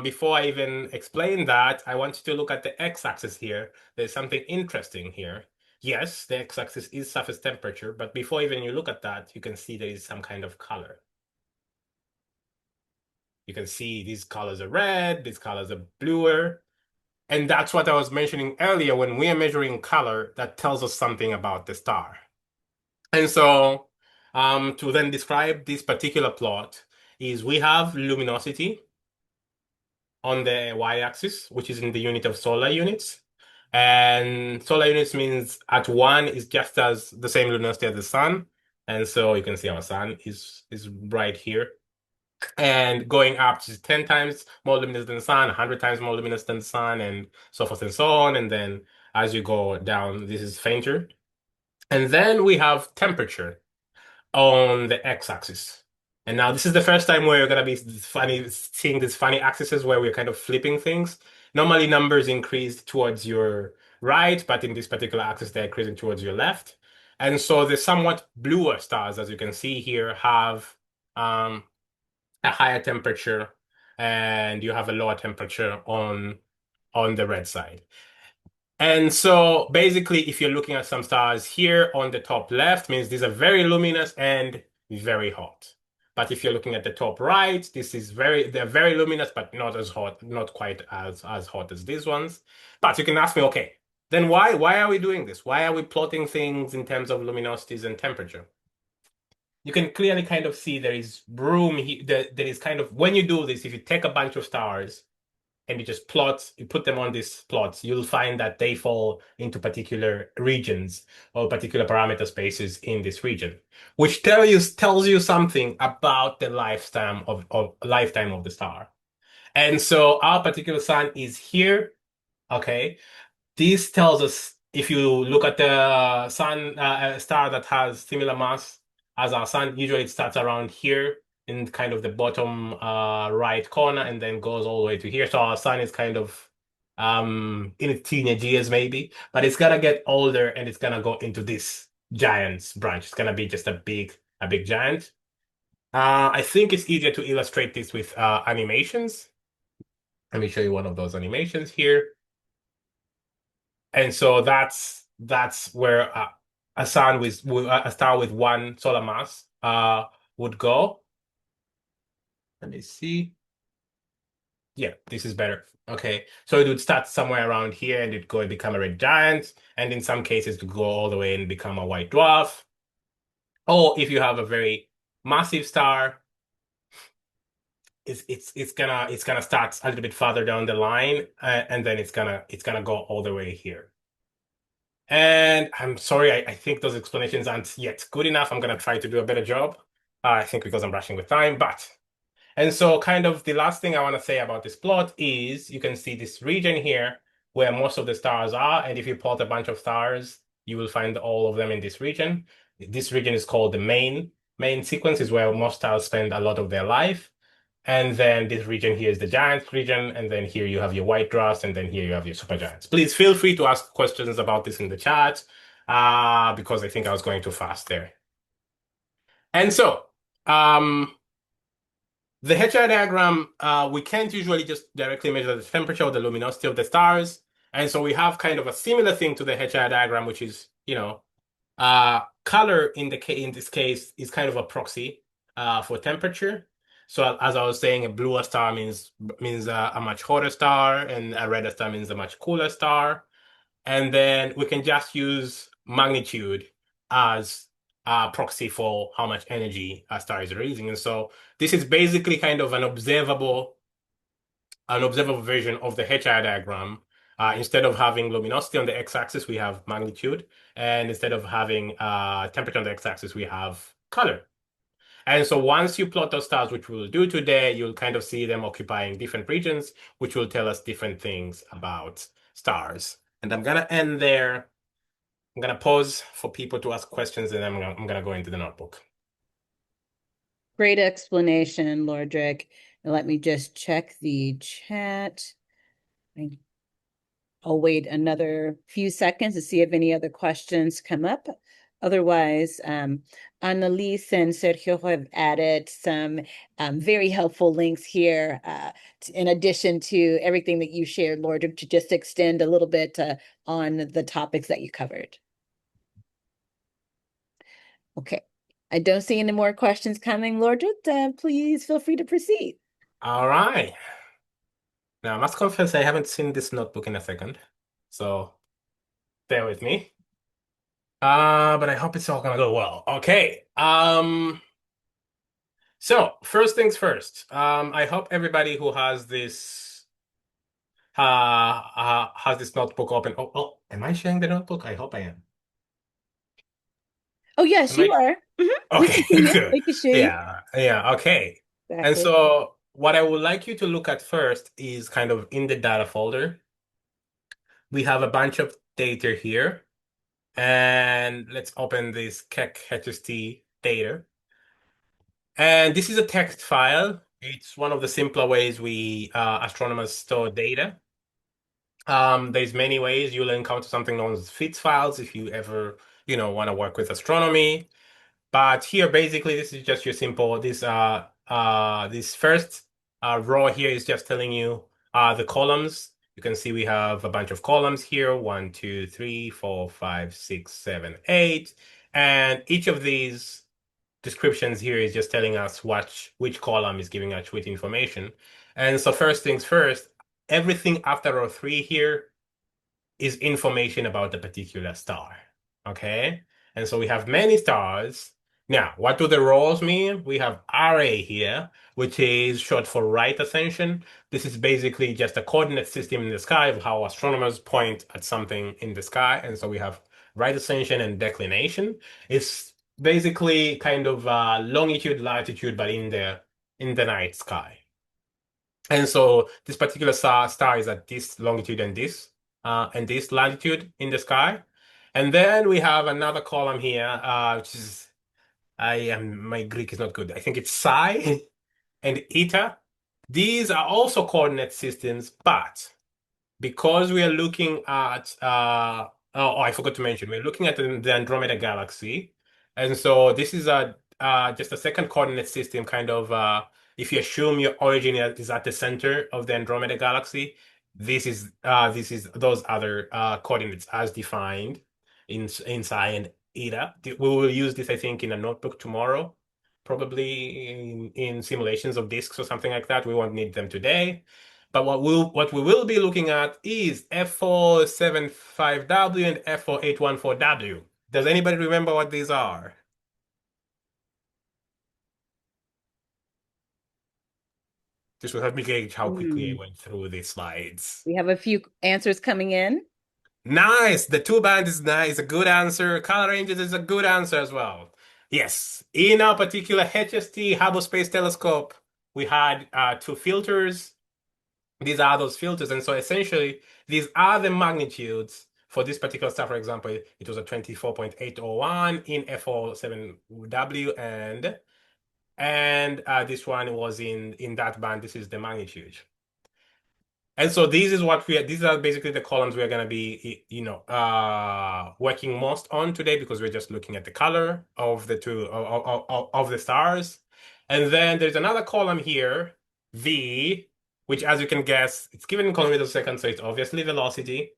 before I even explain that, I want you to look at the x-axis here. There's something interesting here. Yes, the x-axis is surface temperature, but before even you look at that, you can see there is some kind of color. You can see these colors are red, these colors are bluer. And that's what I was mentioning earlier. When we are measuring color, that tells us something about the star. And so to then describe this particular plot is we have luminosity on the y-axis, which is in the unit of solar units. And solar units means at 1 is just as the same luminosity as the sun. And so you can see our sun is right here. And going up to 10 times more luminous than the sun, 100 times more luminous than the sun, and so forth and so on. And then as you go down, this is fainter. And then we have temperature on the x-axis. And now this is the first time where you're going to be seeing these funny axes where we're kind of flipping things. Normally numbers increase towards your right, but in this particular axis, they're increasing towards your left. And so the somewhat bluer stars, as you can see here, have a higher temperature, and you have a lower temperature on the red side. And so basically, if you're looking at some stars here on the top left, means these are very luminous and very hot. But if you're looking at the top right, they're very luminous, but not as hot, not quite as hot as these ones. But you can ask me, okay, then why are we doing this? Why are we plotting things in terms of luminosities and temperature? You can clearly kind of see there is room here. There is kind of, when you do this, if you take a bunch of stars and you just you put them on these plots, you'll find that they fall into particular regions or particular parameter spaces in this region, which tells you something about the lifetime of the star. And so our particular sun is here. Okay. This tells us, if you look at the sun, a star that has similar mass as our sun, usually it starts around here in kind of the bottom right corner and then goes all the way to here. So our sun is kind of in its teenage years maybe, but it's gonna get older and it's gonna go into this giant's branch. It's gonna be just a big giant. I think it's easier to illustrate this with animations. Let me show you one of those animations here. And so that's where a star with one solar mass would go. Let me see. Yeah, this is better. Okay, so it would start somewhere around here and it'd become a red giant, and in some cases to go all the way and become a white dwarf. Or if you have a very massive star, it's gonna start a little bit farther down the line, and then it's gonna go all the way here. And I'm sorry, I think those explanations aren't yet good enough. I'm going to try to do a better job, I think, because I'm rushing with time. And so kind of the last thing I want to say about this plot is you can see this region here where most of the stars are. And if you plot a bunch of stars, you will find all of them in this region. This region is called the main sequence, is where most stars spend a lot of their life. And then this region here is the giant region. And then here you have your white dwarfs. And then here you have your supergiants. Please feel free to ask questions about this in the chat, because I think I was going too fast there. And so the HR diagram, we can't usually just directly measure the temperature or the luminosity of the stars. And so we have kind of a similar thing to the HR diagram, which is, color in this case is kind of a proxy for temperature. So as I was saying, a bluer star means a much hotter star, and a redder star means a much cooler star. And then we can just use magnitude as a proxy for how much energy a star is releasing. And so this is basically kind of an observable an observable version of the HI diagram. Instead of having luminosity on the x-axis, we have magnitude. And instead of having temperature on the x-axis, we have color. And so once you plot those stars, which we'll do today, you'll kind of see them occupying different regions, which will tell us different things about stars. And I'm going to end there. I'm going to pause for people to ask questions, and then I'm going to go into the notebook. Great explanation, Lordrick. And let me just check the chat. I'll wait another few seconds to see if any other questions come up. Otherwise, Annalise and Sergio have added some very helpful links here, in addition to everything that you shared, Lordrick, to just extend a little bit on the topics that you covered. Okay. I don't see any more questions coming, Lordrick. Please feel free to proceed. All right. Now, I must confess, I haven't seen this notebook in a second, so bear with me. But I hope it's all gonna go well. Okay. So first things first. I hope everybody who has this notebook open. Oh, am I sharing the notebook? I hope I am. Oh, yes, Am you are. We Okay, can see you. good. We can show you. Yeah, okay. And Exactly. so what I would like you to look at first is kind of in the data folder. We have a bunch of data here. And let's open this Keck HST data. And this is a text file. It's one of the simpler ways we astronomers store data. There's many ways you'll encounter something known as FITS files if you ever, want to work with astronomy. But here, basically, this is just your simple, this first row here is just telling you the columns. You can see we have a bunch of columns here, 1, 2, 3, 4, 5, 6, 7, 8. And each of these descriptions here is just telling us which column is giving us which information. And so first things first, everything after row 3 here is information about the particular star. Okay? And so we have many stars. Now, what do the rows mean? We have RA here, which is short for right ascension. This is basically just a coordinate system in the sky of how astronomers point at something in the sky. And so we have right ascension and declination. It's basically kind of longitude, latitude, but in the night sky. And so this particular star is at this longitude and this latitude in the sky. And then we have another column here, which is my Greek is not good. I think it's psi and eta. These are also coordinate systems, but because we are looking at I forgot to mention, we're looking at the Andromeda Galaxy. And so this is just a second coordinate system, kind of if you assume your origin is at the center of the Andromeda Galaxy, this is those other coordinates as defined in psi and eta. We will use this, I think, in a notebook tomorrow, probably in simulations of disks or something like that. We won't need them today. But what we will be looking at is F475W and F4814W. Does anybody remember what these are? This will help me gauge how quickly I went through these slides. We have a few answers coming in. Nice. The two band is nice. A good answer. Color ranges is a good answer as well. Yes. In our particular HST Hubble Space Telescope, we had two filters. These are those filters. And so essentially, these are the magnitudes for this particular star. For example, it was a 24.801 in F07W, and this one was in that band. This is the magnitude. And so these are basically the columns we're going to be, working most on today, because we're just looking at the color of the two of the stars. And then there's another column here, V, which, as you can guess, it's given in kilometers per second, so it's obviously velocity.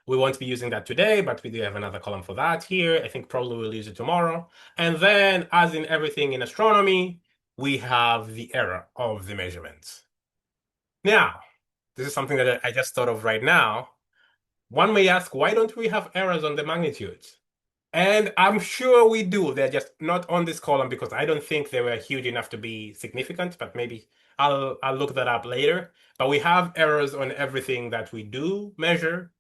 We won't be using that today, but we do have another column for that here. I think probably we'll use it tomorrow. And then, as in everything in astronomy, we have the error of the measurements. Now, this is something that I just thought of right now. One may ask, why don't we have errors on the magnitudes? And I'm sure we do. They're just not on this column because I don't think they were huge enough to be significant, but maybe I'll look that up later. But we have errors on everything that we do measure.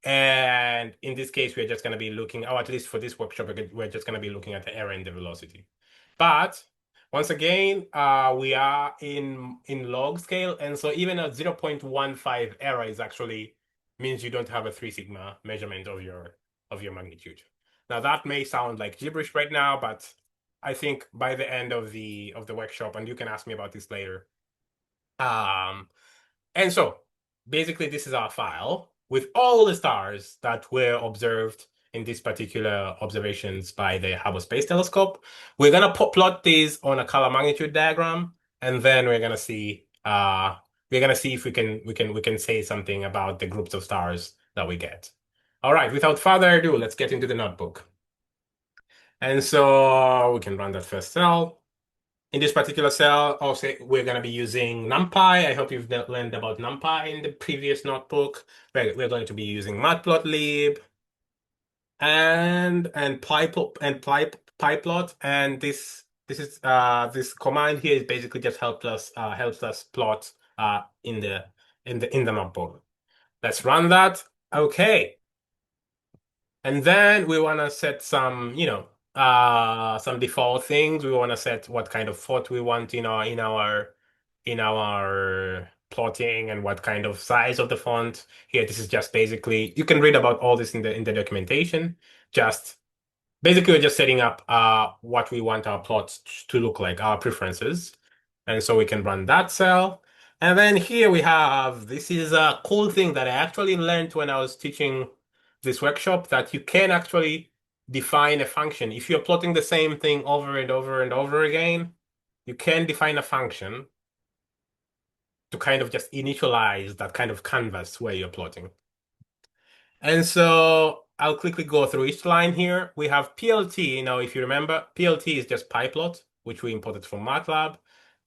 And in this case, we're just going to be looking, or at least for this workshop, we're just going to be looking at the error in the velocity. But once again, we are in log scale. And so even a 0.15 error is actually means you don't have a 3 sigma measurement of your magnitude. Now that may sound like gibberish right now, but I think by the end of the workshop, and you can ask me about this later. And so basically this is our file with all the stars that were observed in these particular observations by the Hubble Space Telescope. We're gonna plot these on a color magnitude diagram, and then we're gonna see if we can say something about the groups of stars that we get. All right, without further ado, let's get into the notebook. And so we can run that first cell. In this particular cell, also we're going to be using NumPy. I hope you've learned about NumPy in the previous notebook. We're going to be using matplotlib and pyplot, and this command here is basically just helps us plot in the notebook. Let's run that. Okay. And then we want to set some, some default things. We want to set what kind of font we want in our plotting and what kind of size of the font. Here, this is just basically, you can read about all this in the documentation. Just basically, we're just setting up what we want our plots to look like, our preferences. And so we can run that cell. And then here we have, this is a cool thing that I actually learned when I was teaching this workshop, that you can actually define a function. If you're plotting the same thing over and over and over again, you can define a function to kind of just initialize that kind of canvas where you're plotting. And so I'll quickly go through each line here. We have PLT. Now, if you remember, PLT is just pyplot, which we imported from MATLAB.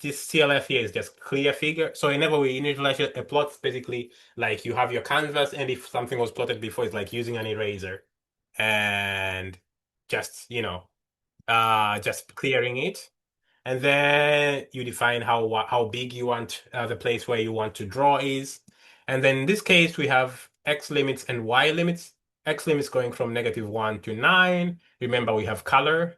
This CLF here is just clear figure. So whenever we initialize a plot, it's basically like you have your canvas, and if something was plotted before, it's like using an eraser and just, just clearing it. And then you define how big you want the place where you want to draw is. And then in this case, we have X limits and Y limits. X limits going from -1 to 9. Remember, we have color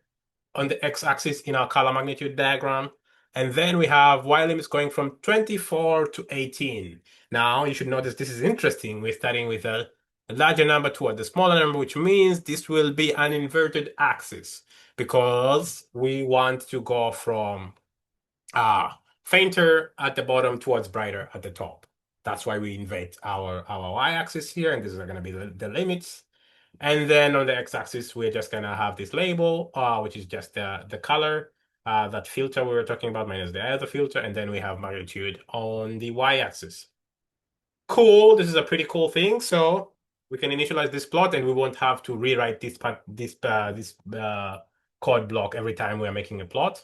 on the X-axis in our color magnitude diagram. And then we have Y limits going from 24 to 18. Now, you should notice this is interesting. We're starting with a larger number toward the smaller number, which means this will be an inverted axis, because we want to go from fainter at the bottom towards brighter at the top. That's why we invert our y-axis here, and these are going to be the limits. And then on the x-axis, we're just going to have this label, which is just the color, that filter we were talking about minus the other filter, and then we have magnitude on the y-axis. Cool, this is a pretty cool thing. So we can initialize this plot, and we won't have to rewrite this code block every time we are making a plot.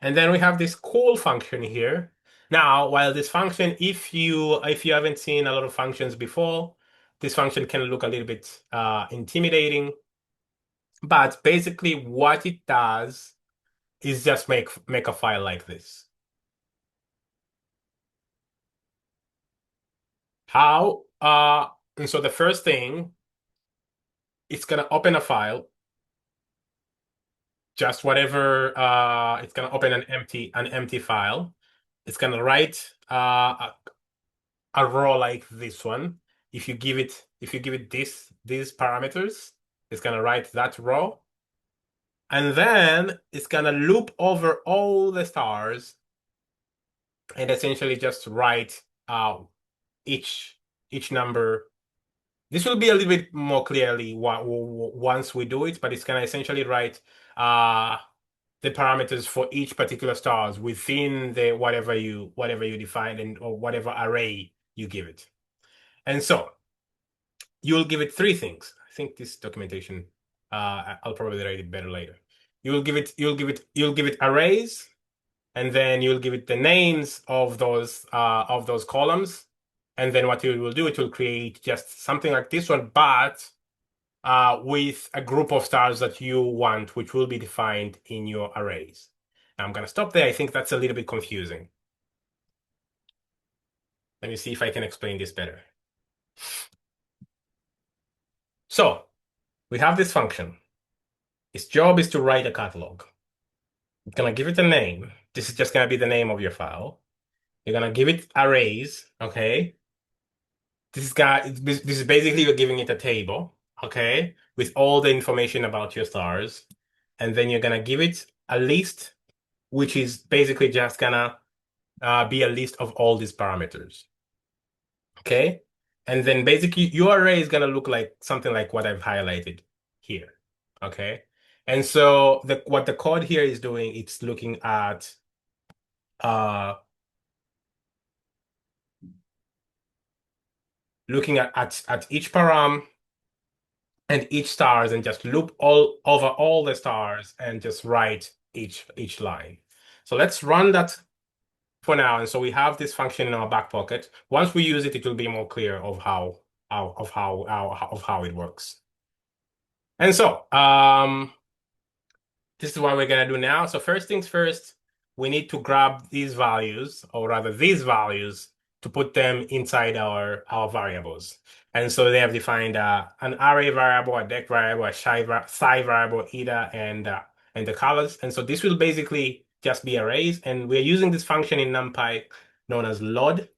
And then we have this cool function here. Now, while this function, if you haven't seen a lot of functions before, this function can look a little bit intimidating. But basically what it does is just make a file like this. How? And so the first thing, it's gonna open a file. Just whatever, it's gonna open an empty file. It's gonna write a row like this one. If you give it these parameters, it's gonna write that row, and then it's gonna loop over all the stars and essentially just write each number. This will be a little bit more clearly once we do it, but it's gonna essentially write the parameters for each particular stars within the whatever you define or whatever array you give it. And so you'll give it 3 things. I think this documentation, I'll probably write it better later. You'll give it arrays, and then you'll give it the names of those columns. And then what you will do, it will create just something like this one, but with a group of stars that you want, which will be defined in your arrays. Now I'm going to stop there. I think that's a little bit confusing. Let me see if I can explain this better. So we have this function. Its job is to write a catalog. You're gonna give it a name. This is just gonna be the name of your file. You're gonna give it arrays, okay? This is basically you're giving it a table, okay, with all the information about your stars, and then you're gonna give it a list, which is basically just gonna be a list of all these parameters, okay? And then basically your array is gonna look like something like what I've highlighted here, okay? And so what the code here is doing, it's looking at each param and each stars and just loop all over all the stars and just write each line. So let's run that for now. And so we have this function in our back pocket. Once we use it, it will be more clear of how it works. And so this is what we're gonna do now. So first things first, we need to grab these values, or rather these values, to put them inside our variables. And so they have defined an array variable, a deck variable, a psi variable, eta, and the colors. And so this will basically just be arrays. And we're using this function in NumPy known as load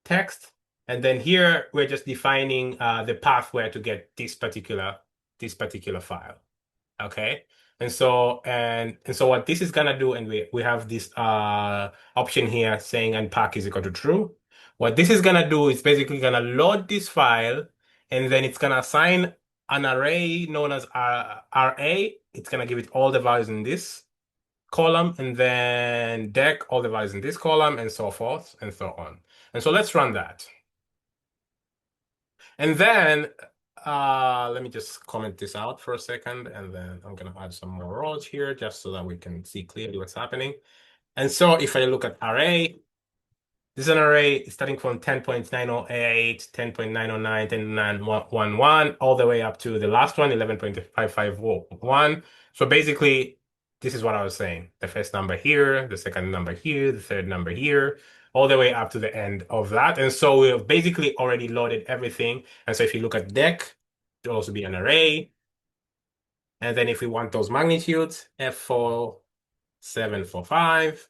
text. And then here we're just defining the path where to get this particular file. Okay. And so what this is gonna do, and we have this option here saying unpack is equal to true. What this is gonna do is basically gonna load this file, and then it's gonna assign an array known as RA. It's gonna give it all the values in this column, and then deck all the values in this column, and so forth and so on. And so let's run that. And then let me just comment this out for a second, and then I'm gonna add some more rows here just so that we can see clearly what's happening. And so if I look at array, this is an array starting from 10.908, 10.909, 10.911, all the way up to the last one, 11.551. So basically, this is what I was saying. The first number here, the second number here, the third number here, all the way up to the end of that. And so we've basically already loaded everything. And so if you look at deck, it'll also be an array. And then if we want those magnitudes, F4745,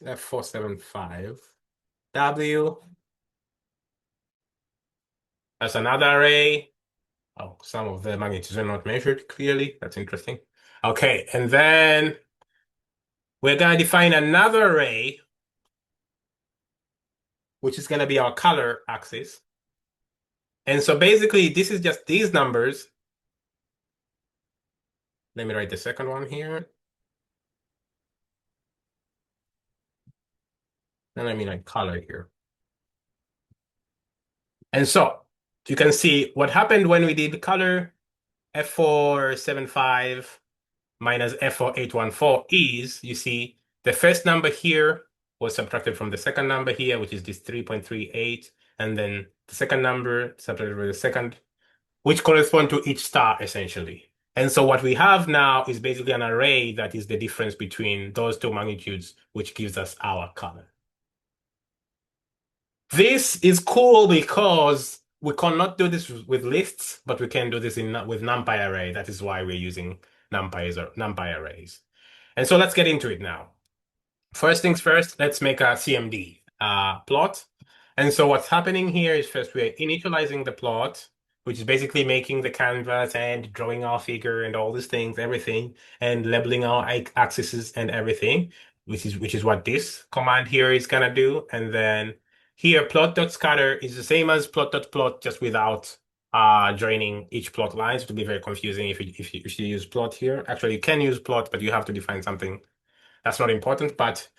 F475W. That's another array. Oh, some of the magnitudes are not measured clearly. That's interesting. Okay, and then we're going to define another array, which is going to be our color axis. And so basically, this is just these numbers. Let me write the second one here. And let me write color here. And so you can see what happened when we did color. F475 minus F4814 is, you see, the first number here was subtracted from the second number here, which is this 3.38, and then the second number subtracted from the second, which correspond to each star, essentially. And so what we have now is basically an array that is the difference between those two magnitudes, which gives us our color. This is cool because we cannot do this with lists, but we can do this with NumPy array. That is why we're using NumPy arrays. And so let's get into it now. First things first, let's make a CMD plot. And so what's happening here is first we're initializing the plot, which is basically making the canvas and drawing our figure and all these things, everything, and labeling our axes and everything, which is what this command here is gonna do. And then here, plot.scatter is the same as plot.plot, just without joining each plot lines. It will be very confusing if you use plot here. Actually, you can use plot, but you have to define something that's not important. But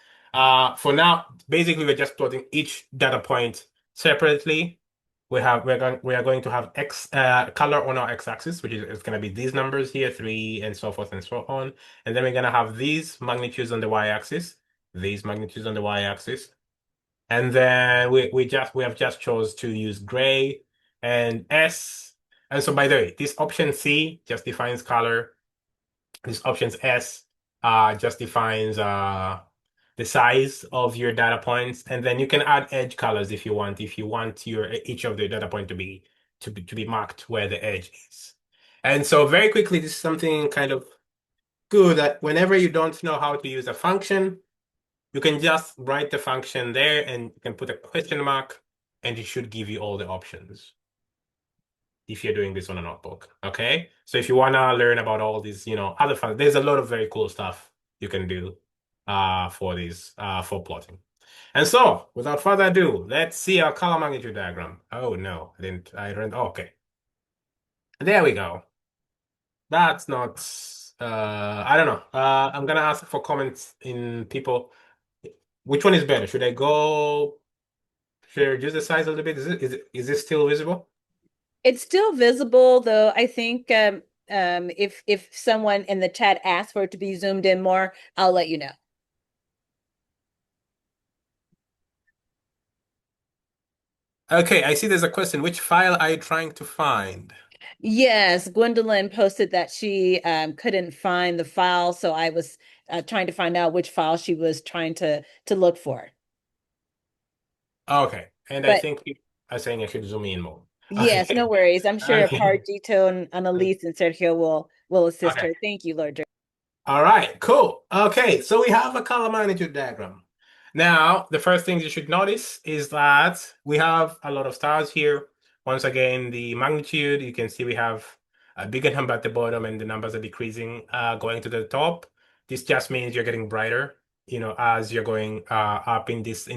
for now, basically, we're just plotting each data point separately. We are going to have x color on our x-axis, which is going to be these numbers here, 3, and so forth and so on. And then we're going to have these magnitudes on the y-axis, these magnitudes on the y-axis. And then we have just chose to use gray and S. And so by the way, this option C just defines color. This option S just defines the size of your data points, and then you can add edge colors if you want. If you want your each of the data point to be marked where the edge is. And so very quickly, this is something kind of good that whenever you don't know how to use a function, you can just write the function there and you can put a question mark and it should give you all the options if you're doing this on a notebook. Okay. So if you want to learn about all these, other fun, there's a lot of very cool stuff you can do for these for plotting. And so without further ado, let's see our color magnitude diagram. Oh no, okay. There we go. That's not I don't know. I'm gonna ask for comments in people. Which one is better? Should I reduce the size a little bit? Is it still visible? It's still visible, though. I think if someone in the chat asks for it to be zoomed in more, I'll let you know. Okay, I see there's a question. Which file are you trying to find? Yes, Gwendolyn posted that she couldn't find the file, so I was trying to find out which file she was trying to look for. Okay, and I But think you are saying I should zoom in more. yes, Okay. no worries. I'm sure Okay. Pargito and Annalise and Sergio will assist Okay. her. Thank you, Lord. All right, cool. Okay, so we have a color magnitude diagram. Now, the first thing you should notice is that we have a lot of stars here. Once again, the magnitude, you can see we have a bigger number at the bottom and the numbers are decreasing going to the top. This just means you're getting brighter, as you're going up in this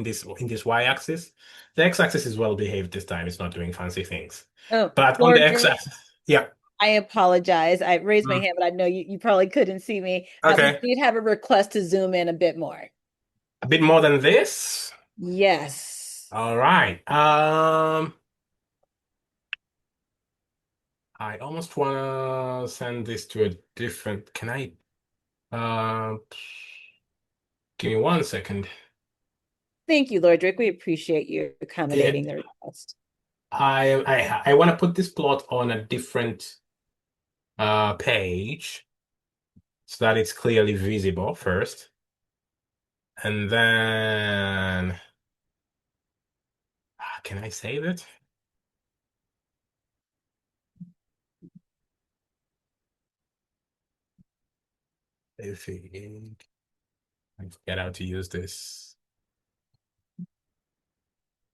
y-axis. The x-axis is well behaved this time. It's not doing fancy things. Oh, But on the Lord, x-axis, yeah. I apologize. I raised my Mm. hand, but I know you probably couldn't see me. We Okay. did have a request to zoom in a bit more. A bit more than this. Yes. All right. I almost wanna send this to a different. Can I? Give me 1 second. Thank you, Lordrick. We appreciate you Yeah, accommodating the request. I want to put this plot on a different page so that it's clearly visible first, and then can I save it? I think I forget how to use this.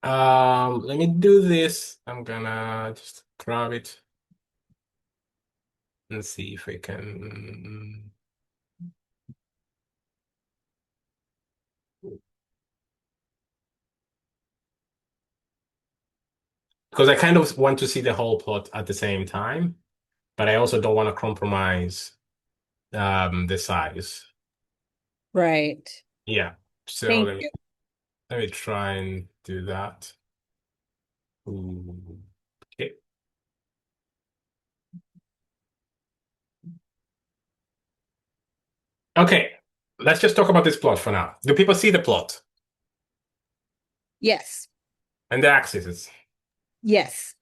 Let me do this. I'm gonna just grab it and see if I can. Because I kind of want to see the whole plot at the same time, but I also don't want to compromise the size. Right. Yeah. So Thank let me you. let me try and do that. Ooh. Okay. Okay. Let's just talk about this plot for now. Do people see the plot Yes. and the axes? Yes.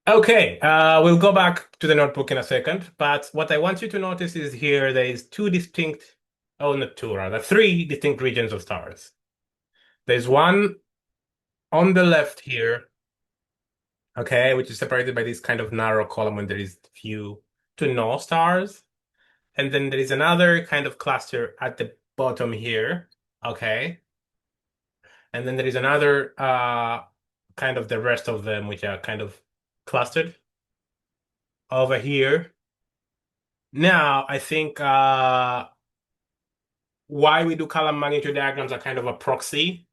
Okay, we'll go back to the notebook in a second, but what I want you to notice is here there is not two, rather, three distinct regions of stars. There's one on the left here, okay, which is separated by this kind of narrow column when there is few to no stars. And then there is another kind of cluster at the bottom here, okay? And then there is another kind of the rest of them, which are kind of clustered over here. Now, I think why we do column magnitude diagrams are kind of a proxy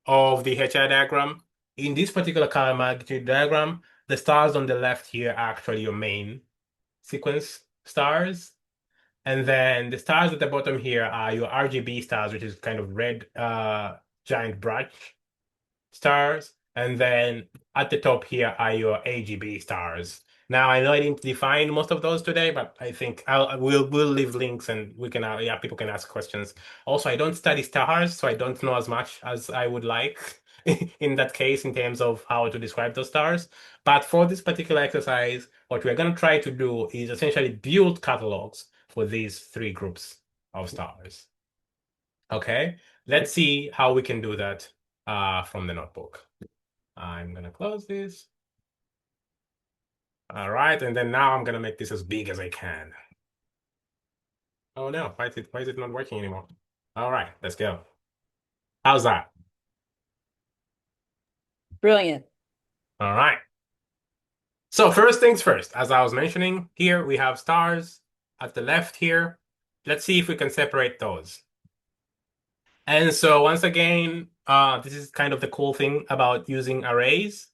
of the HI diagram. In this particular column magnitude diagram, the stars on the left here are actually your main sequence stars. And then the stars at the bottom here are your RGB stars, which is kind of red giant branch stars. And then at the top here are your AGB stars. Now I know I didn't define most of those today, but I think we'll leave links and we can people can ask questions. Also, I don't study stars, so I don't know as much as I would like in that case in terms of how to describe those stars. But for this particular exercise, what we're going to try to do is essentially build catalogs for these three groups of stars. Okay, let's see how we can do that from the notebook. I'm gonna close this. All right, and then now I'm gonna make this as big as I can. Oh no, why is it not working anymore? All right, let's go. How's that? Brilliant. All right. So first things first, as I was mentioning, here we have stars at the left here. Let's see if we can separate those. And so once again, this is kind of the cool thing about using arrays.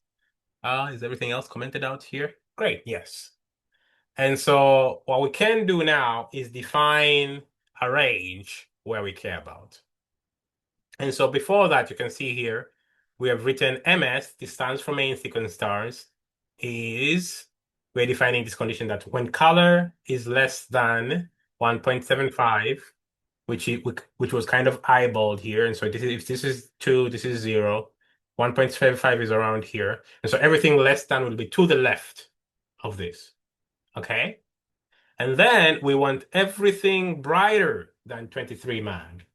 Is everything else commented out here? Great, yes. And so what we can do now is define a range where we care about. And so before that, you can see here, we have written MS, this stands for main sequence stars, we're defining this condition that when color is less than 1.75, which was kind of eyeballed here. And so if this is 2, this is 0. 1.75 is around here. And so everything less than will be to the left of this. Okay? And then we want everything brighter than 23 mag.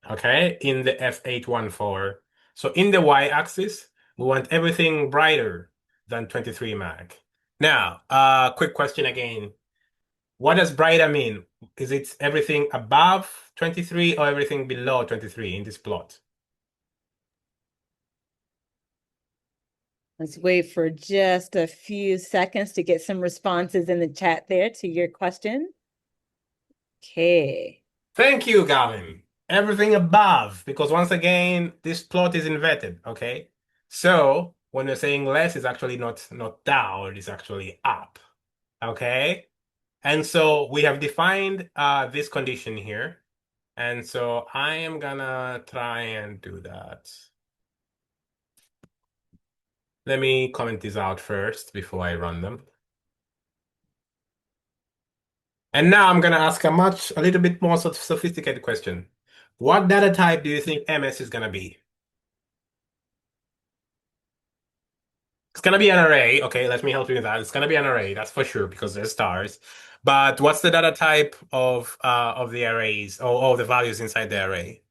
Okay? In the F814. So in the y-axis, we want everything brighter than 23 mag. Now, quick question again. What does brighter mean? Is it everything above 23 or everything below 23 in this plot? Let's wait for just a few seconds to get some responses in the chat there to your question. Okay. Thank you, Gavin. Everything above, because once again, this plot is inverted, okay? So when we're saying less, it's actually not down, it's actually up, okay? And so we have defined this condition here. And so I am gonna try and do that. Let me comment these out first before I run them. And now I'm gonna ask a little bit more sophisticated question. What data type do you think MS is gonna be? It's gonna be an array. Okay, let me help you with that. It's gonna be an array, that's for sure, because there's stars. But what's the data type of the arrays or the values inside the array?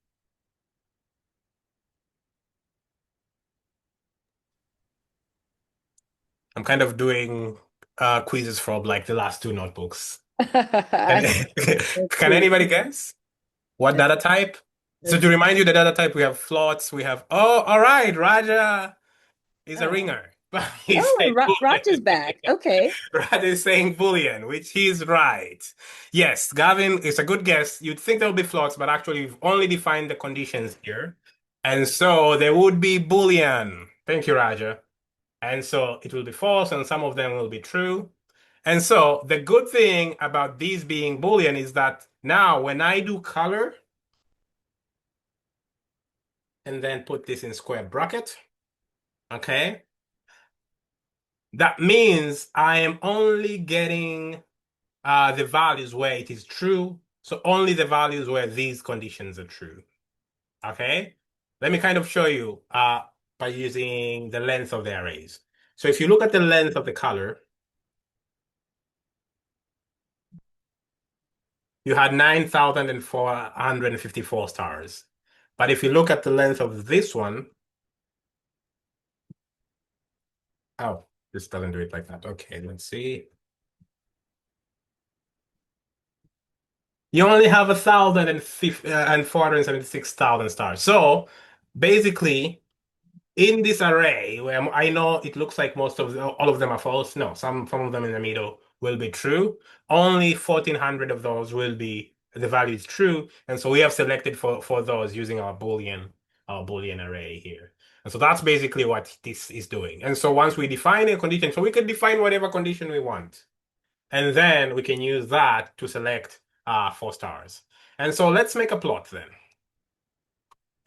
I'm kind of doing quizzes from like the last two notebooks. Can, can anybody guess? What data type? So to remind you, the data type, we have floats, we have, oh, all right, Raja is a ringer. He's saying Raj is back. Okay. Raj is saying Boolean, which he's right. Yes, Gavin is a good guess. You'd think there will be floats, but actually we've only defined the conditions here. And so there would be Boolean. Thank you, Raja. And so it will be false, and some of them will be true. And so the good thing about these being Boolean is that now when I do color, and then put this in square bracket, okay? That means I am only getting the values where it is true. So only the values where these conditions are true, okay? Let me kind of show you by using the length of the arrays. So if you look at the length of the color, you had 9,454 stars. But if you look at the length of this one, oh, this doesn't do it like that. Okay, let's see. You only have 476,000 stars. So basically, in this array, where I know it looks like all of them are false. No, some of them in the middle will be true. Only 1,400 of those will be the value is true, and so we have selected for those using our Boolean array here. And so that's basically what this is doing. And so once we define a condition, so we can define whatever condition we want, and then we can use that to select 4 stars. And so let's make a plot then.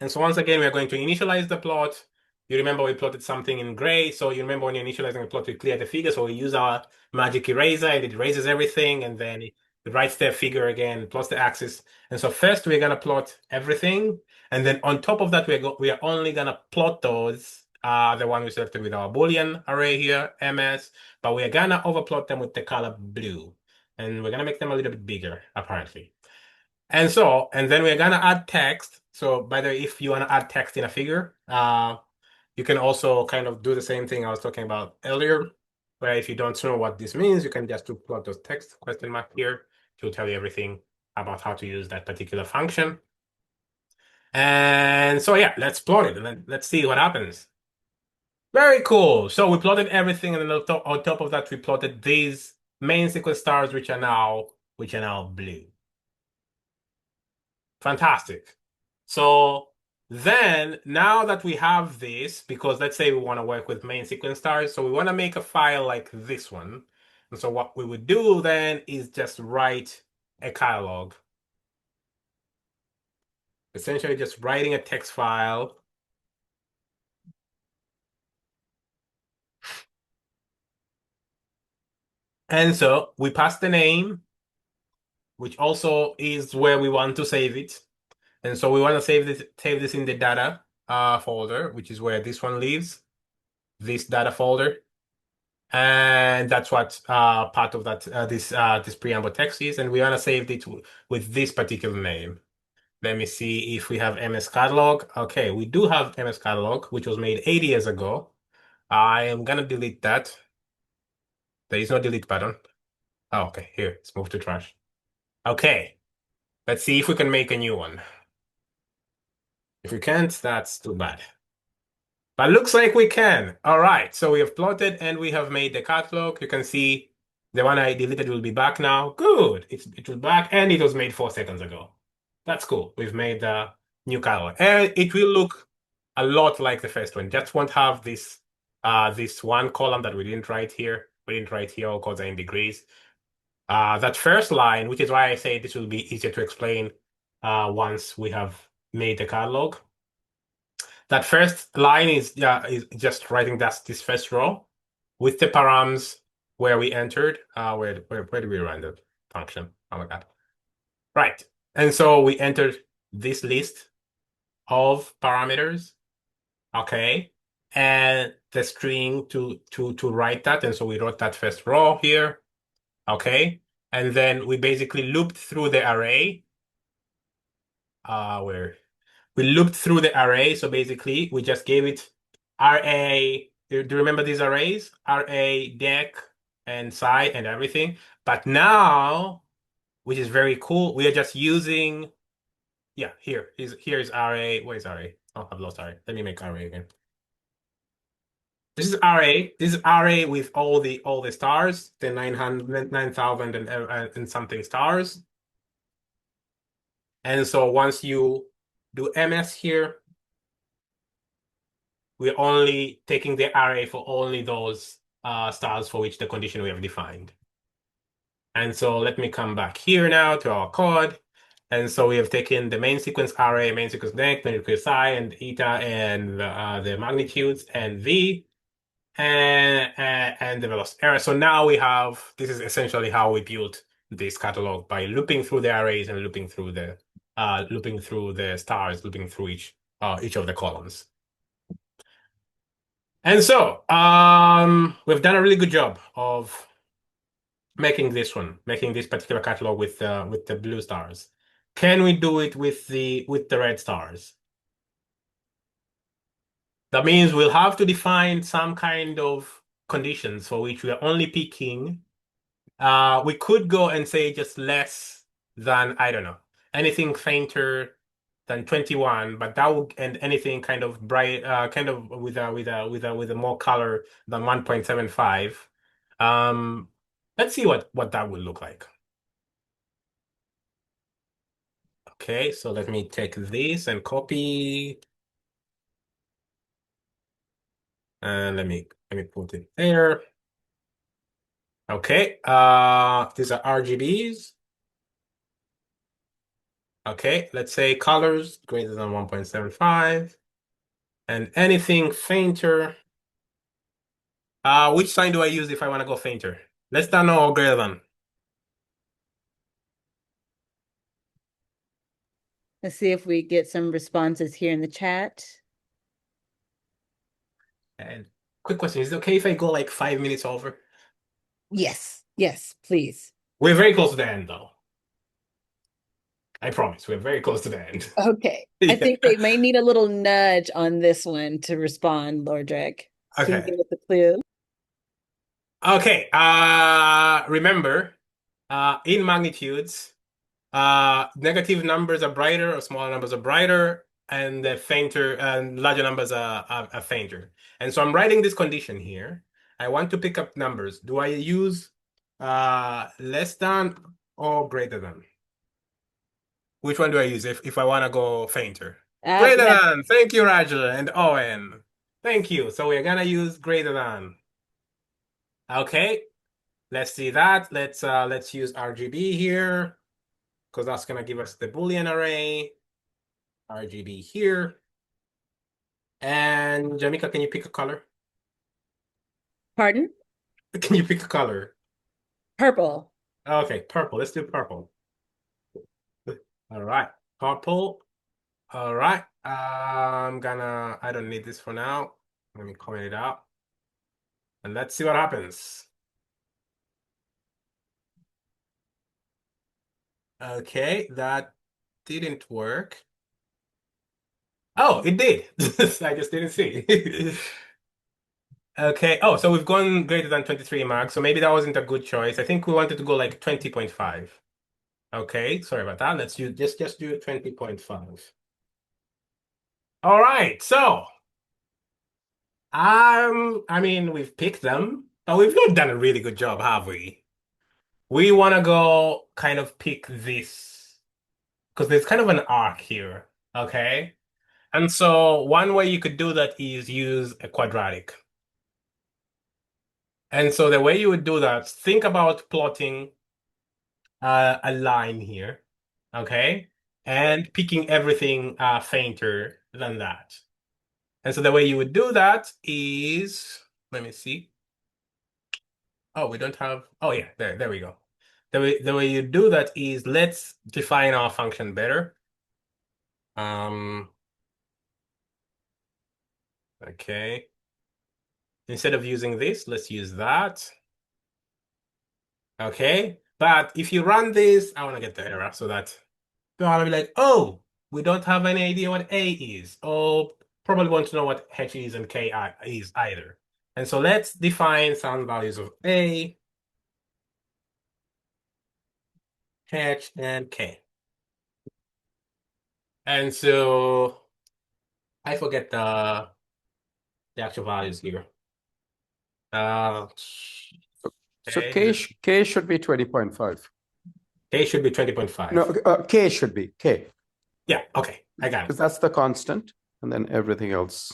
And so once again, we're going to initialize the plot. You remember we plotted something in gray. So you remember when you're initializing a plot, we clear the figure. So we use our magic eraser and it erases everything. And then it writes the figure again, plots the axis. And so first we're going to plot everything. And then on top of that, we are only going to plot those, the one we selected with our Boolean array here, MS. But we're going to overplot them with the color blue. And we're going to make them a little bit bigger, apparently. And then we're gonna add text. So by the way, if you want to add text in a figure, you can also kind of do the same thing I was talking about earlier, where if you don't know what this means, you can just plot those text question mark here to tell you everything about how to use that particular function. And so yeah, let's plot it and then let's see what happens. Very cool. So we plotted everything, and then on top of that, we plotted these main sequence stars, which are now blue. Fantastic. So then now that we have this, because let's say we want to work with main sequence stars, so we want to make a file like this one. And so what we would do then is just write a catalog. Essentially just writing a text file. And so we pass the name, which also is where we want to save it. And so we want to save this in the data folder, which is where this one lives, this data folder. And that's what part of that this preamble text is. And we want to save it with this particular name. Let me see if we have MS Catalog. Okay, we do have MS Catalog, which was made 8 years ago. I am gonna delete that. There is no delete button. Oh, okay, here, it's moved to trash. Okay, let's see if we can make a new one. If we can't, that's too bad. But looks like we can. All right, so we have plotted and we have made the catalog. You can see the one I deleted will be back now. Good, it was back and it was made 4 seconds ago. That's cool. We've made the new catalog. And it will look a lot like the first one. Just won't have this this one column that we didn't write here. We didn't write here, all codes are in degrees. That first line, which is why I say this will be easier to explain once we have made the catalog. That first line is just writing this first row with the params where we entered. Where do we run the function? Oh my God. Right. And so we entered this list of parameters. Okay. And the string to write that. And so we wrote that first row here. Okay. And then we basically looped through the array. Where we looped through the array. So basically we just gave it array. Do you remember these arrays? Array, dec, and psi, and everything. But now, which is very cool, we are just using, yeah, here is array. Where's array? Oh, I've lost array. Let me make array again. This is array. This is array with all the stars, the 9,000 and something stars. And so once you do ms here, we're only taking the array for only those stars for which the condition we have defined. And so let me come back here now to our code. And so we have taken the main sequence array, main sequence dec, main sequence psi, and eta, and the magnitudes, and v, and the velocity error. So now we have, this is essentially how we built this catalog, by looping through the arrays and looping through the stars, looping through each of the columns. And so we've done a really good job of making this particular catalog with the blue stars. Can we do it with the red stars? That means we'll have to define some kind of conditions for which we are only picking. We could go and say just less than, I don't know, anything fainter than 21, but that would, and anything kind of bright, kind of with a more color than 1.75. Let's see what that would look like. Okay, so let me take this and copy. And let me put it there. Okay, these are RGBs. Okay, let's say colors greater than 1.75. And anything fainter. Which sign do I use if I want to go fainter? Less than or greater than? Let's see if we get some responses here in the chat. And quick question, is it okay if I go like 5 minutes over? Yes, yes, please. We're very close to the end though. I promise. We're very close to the end. Okay. I Yeah. think they may need a little nudge on this one to respond, Lordrick. Can you Okay. give us a clue? Okay. Remember, in magnitudes, negative numbers are brighter or smaller numbers are brighter, and the fainter and larger numbers are fainter. And so I'm writing this condition here. I want to pick up numbers. Do I use less than or greater than? Which one do I use if I want to go fainter? Greater Yeah. than. Thank you, Roger and Owen. Thank you. So we're gonna use greater than. Okay, let's see that. Let's use RGB here because that's gonna give us the Boolean array. RGB here. And Jamika, can you pick a color? Pardon? Can you pick a color? Purple. Okay, purple. Let's do purple. All right, purple. All right. I don't need this for now. Let me comment it out. And let's see what happens. Okay, that didn't work. Oh, it did. I just didn't see. Okay. Oh, so we've gone greater than 23 marks. So maybe that wasn't a good choice. I think we wanted to go like 20.5. Okay, sorry about that. Let's just do 20.5. All right. So, I mean, we've picked them, but we've not done a really good job, have we? We want to go kind of pick this because there's kind of an arc here. Okay. And so one way you could do that is use a quadratic. And so the way you would do that, think about plotting a line here, okay? And picking everything fainter than that. And so the way you would do that is, let me see. Oh, we don't have, oh yeah, there we go. The way you do that is let's define our function better. Okay. Instead of using this, let's use that. Okay. But if you run this, I want to get the error so that you'll be like, oh, we don't have any idea what A is. Or probably want to know what H is and K is either. And so let's define some values of A, H, and K. And so I forget the actual values here. So Okay. K should be 20.5. K should be 20.5. No, K should be K. Yeah, okay. I got Because it. that's the constant, and then everything else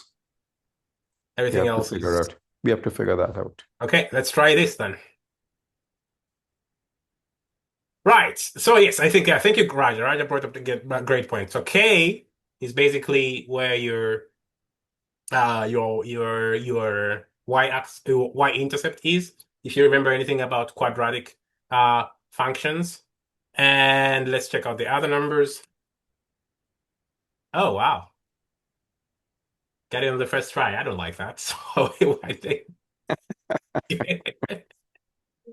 Everything else figure is out. We have to figure that out. okay. Let's try this then. Right. So yes, I think thank you, Roger. Roger brought up a great point. So K is basically where your y-intercept is. If you remember anything about quadratic functions. And let's check out the other numbers. Oh wow. Got it on the first try. I don't like that. So I think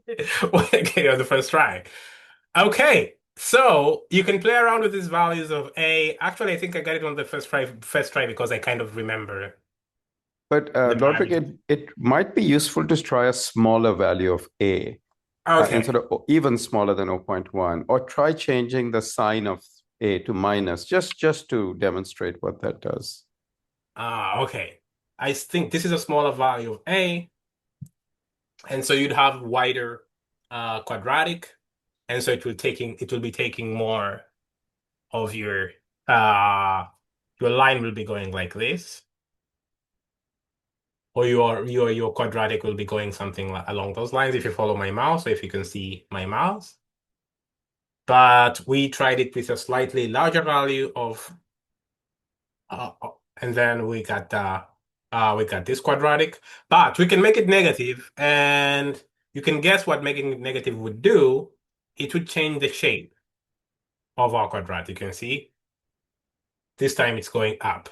get it on the first try. Okay, so you can play around with these values of A. Actually, I think I got it on the first try because I kind of remember But the Lodrick, values. it might be useful to try a smaller value of A, Okay. instead of even smaller than 0.1, or try changing the sign of A to minus, just to demonstrate what that does. Okay. I think this is a smaller value of A, and so you'd have wider quadratic, and so it will be taking more of your line will be going like this. Or your quadratic will be going something along those lines if you follow my mouse, or if you can see my mouse. But we tried it with a slightly larger value of, and then we got this quadratic. But we can make it negative, and you can guess what making it negative would do. It would change the shape of our quadratic. You can see this time it's going up.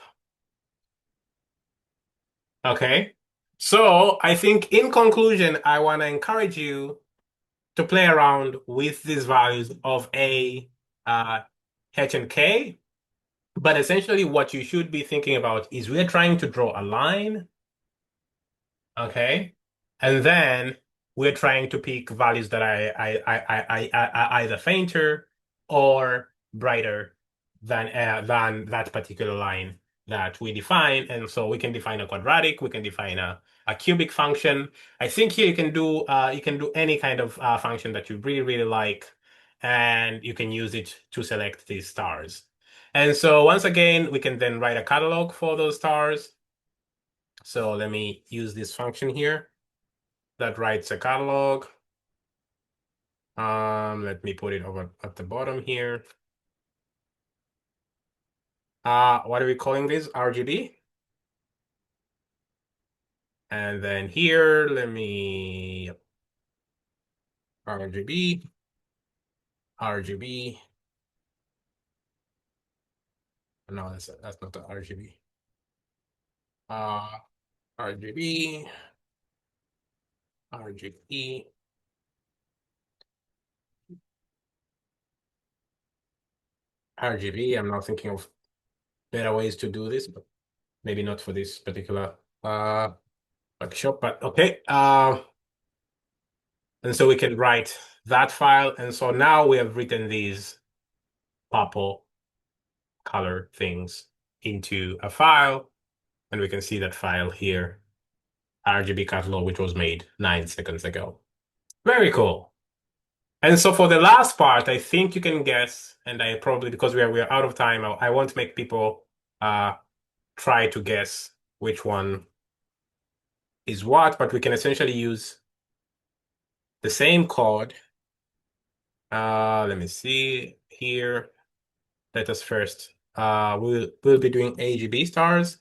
Okay. So I think in conclusion, I want to encourage you to play around with these values of A, H and K. But essentially what you should be thinking about is we're trying to draw a line, okay? And then we're trying to pick values that are either fainter or brighter than that particular line that we define. And so we can define a quadratic, we can define a cubic function. I think here you can do any kind of function that you really, really like, and you can use it to select these stars. And so once again, we can then write a catalog for those stars. So let me use this function here that writes a catalog. Let me put it over at the bottom here. What are we calling this? RGB. And then here, let me RGB. No, that's not the RGB. RGB. RGB. I'm now thinking of better ways to do this, but maybe not for this particular workshop, but okay. And so we can write that file. And so now we have written these purple color things into a file. And we can see that file here, RGB catalog, which was made 9 seconds ago. Very cool. And so for the last part, I think you can guess, and I probably, because we're out of time, I won't make people try to guess which one is what, but we can essentially use the same code. Let me see here. Let us first, we'll be doing AGB stars.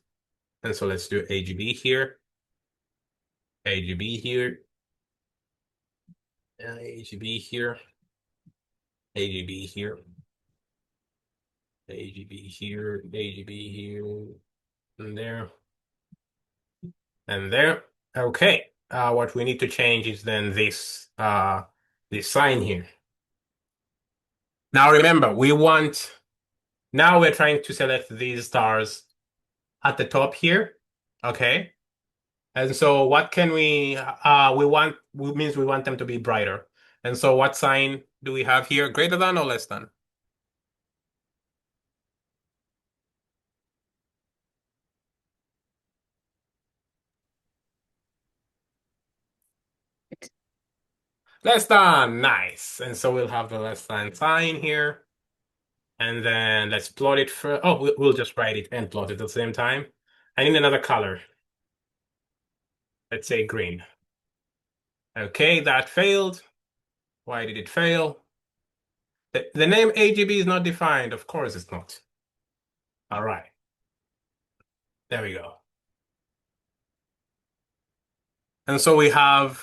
And so let's do AGB here. AGB here. AGB here. AGB here. AGB here. AGB here. And there. And there. Okay. What we need to change is then this sign here. Now remember, now we're trying to select these stars at the top here. Okay. And so what can we means we want them to be brighter. And so what sign do we have here? Greater than or less than? Less than, nice. And so we'll have the less than sign here. And then let's plot it for, oh, we'll just write it and plot it at the same time. I need another color. Let's say green. Okay, that failed. Why did it fail? The name AGB is not defined. Of course it's not. All right. There we go. And so we have,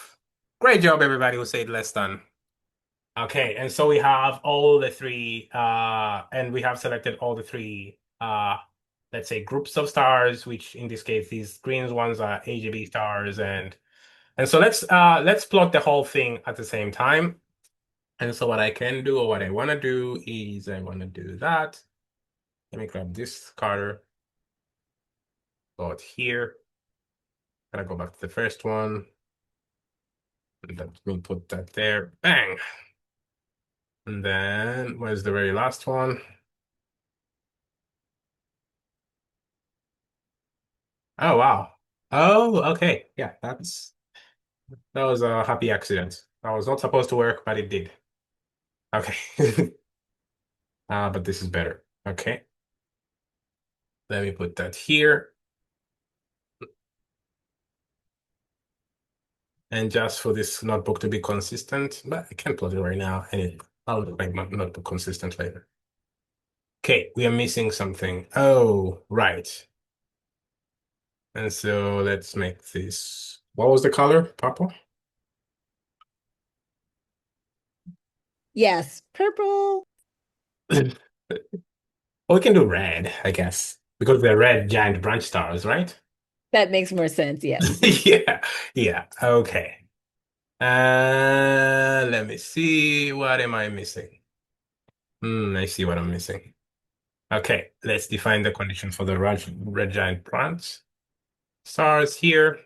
great job, everybody who said less than. Okay, and so we have all the three, and we have selected all the three, let's say groups of stars, which in this case, these green ones are AGB stars. And so let's plot the whole thing at the same time. And so what I can do, or what I want to do is I want to do that. Let me grab this cutter, plot here. Gotta go back to the first one. Let me put that there. Bang. And then where's the very last one? Oh, wow. Oh, okay. Yeah, that was a happy accident. That was not supposed to work, but it did. Okay. But this is better. Okay. Let me put that here. And just for this notebook to be consistent, but I can't plot it right now. And I'll make my notebook consistent later. Okay, we are missing something. Oh, right. And so let's make this. What was the color? Purple? Yes, purple. Well, we can do red, I guess, because they're red giant branch stars, right? That makes more sense, yes. Yeah, okay. Let me see. What am I missing? I see what I'm missing. Okay, let's define the condition for the red giant stars here.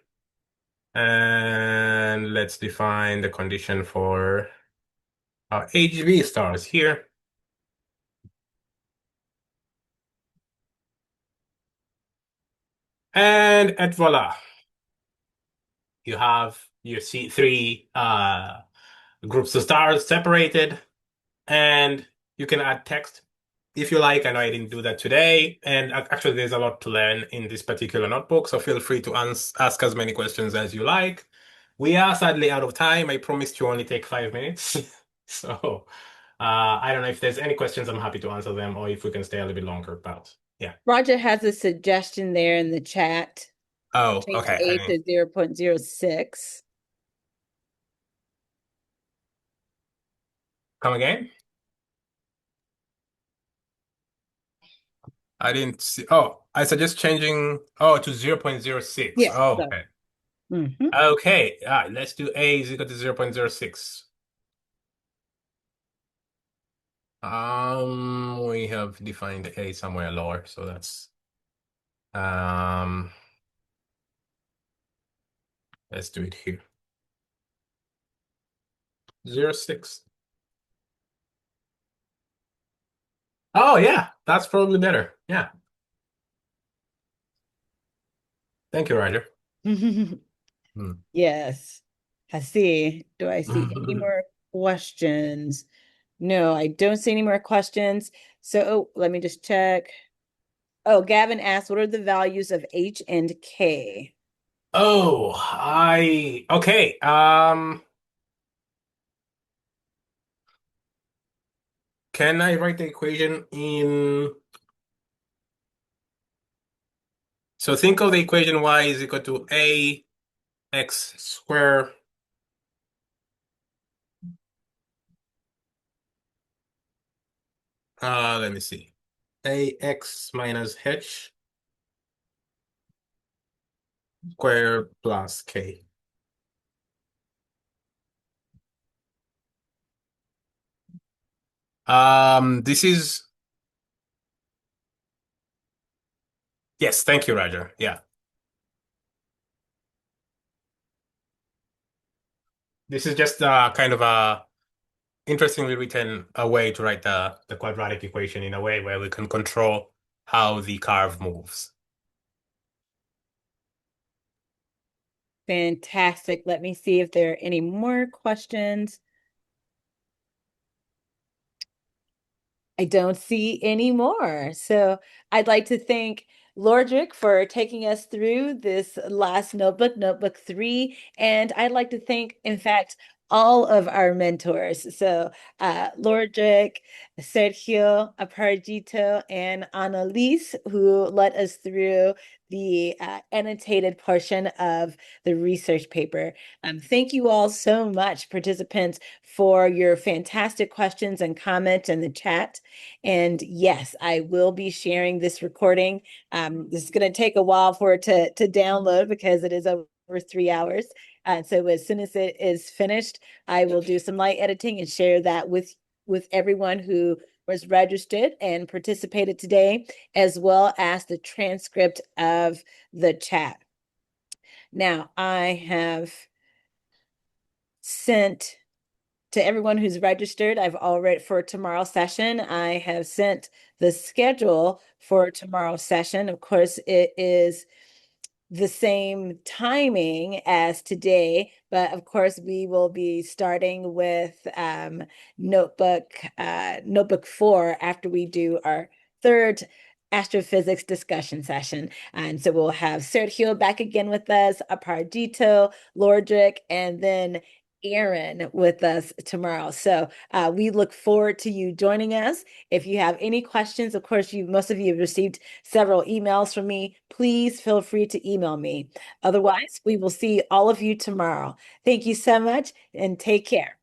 And let's define the condition for our HV stars here. And voila, you have your three groups of stars separated, and you can add text if you like. I know I didn't do that today, and actually there's a lot to learn in this particular notebook, so feel free to ask as many questions as you like. We are sadly out of time. I promised you only take 5 minutes. So I don't know if there's any questions, I'm happy to answer them, or if we can stay a little bit longer, but yeah. Roger has a suggestion there in the chat. Oh, Change okay. A to 0.06. Come again? I didn't see. Oh, I suggest changing to 0.06. Yeah. Oh, So, okay. mhm. Okay. Let's do A is equal to 0.06. We have defined A somewhere lower, so that's let's do it here. 0.6. Oh yeah, that's probably better. Yeah. Thank you, Roger. Yes. I see. Do I see any more questions? No, I don't see any more questions. So let me just check. Oh, Gavin asked, what are the values of H and K? Oh, okay. Can I write the equation in? So think of the equation y is equal to ax squared let me see. Ax minus h squared plus k. This is yes, thank you, Roger. Yeah. This is just kind of a interestingly written a way to write the quadratic equation in a way where we can control how the curve moves. Fantastic. Let me see if there are any more questions. I don't see any more. So I'd like to thank Lordrick for taking us through this last notebook, notebook 3. And I'd like to thank, in fact, all of our mentors. So Lordrick, Sergio, Apargito, and Annalise, who led us through the annotated portion of the research paper. Thank you all so much, participants, for your fantastic questions and comments in the chat. And yes, I will be sharing this recording. This is going to take a while for it to download because it is over 3 hours. So as soon as it is finished, I will do some light editing and share that with everyone who was registered and participated today, as well as the transcript of the chat. Now, I have sent to everyone who's registered, I've already, for tomorrow's session, I have sent the schedule for tomorrow's session. Of course, it is the same timing as today, but of course we will be starting with notebook 4 after we do our third astrophysics discussion session. And so we'll have Sergio back again with us, Apargito, Lordrick, and then Aaron with us tomorrow. So we look forward to you joining us. If you have any questions, of course, most of you have received several emails from me. Please feel free to email me. Otherwise, we will see all of you tomorrow. Thank you so much and take care.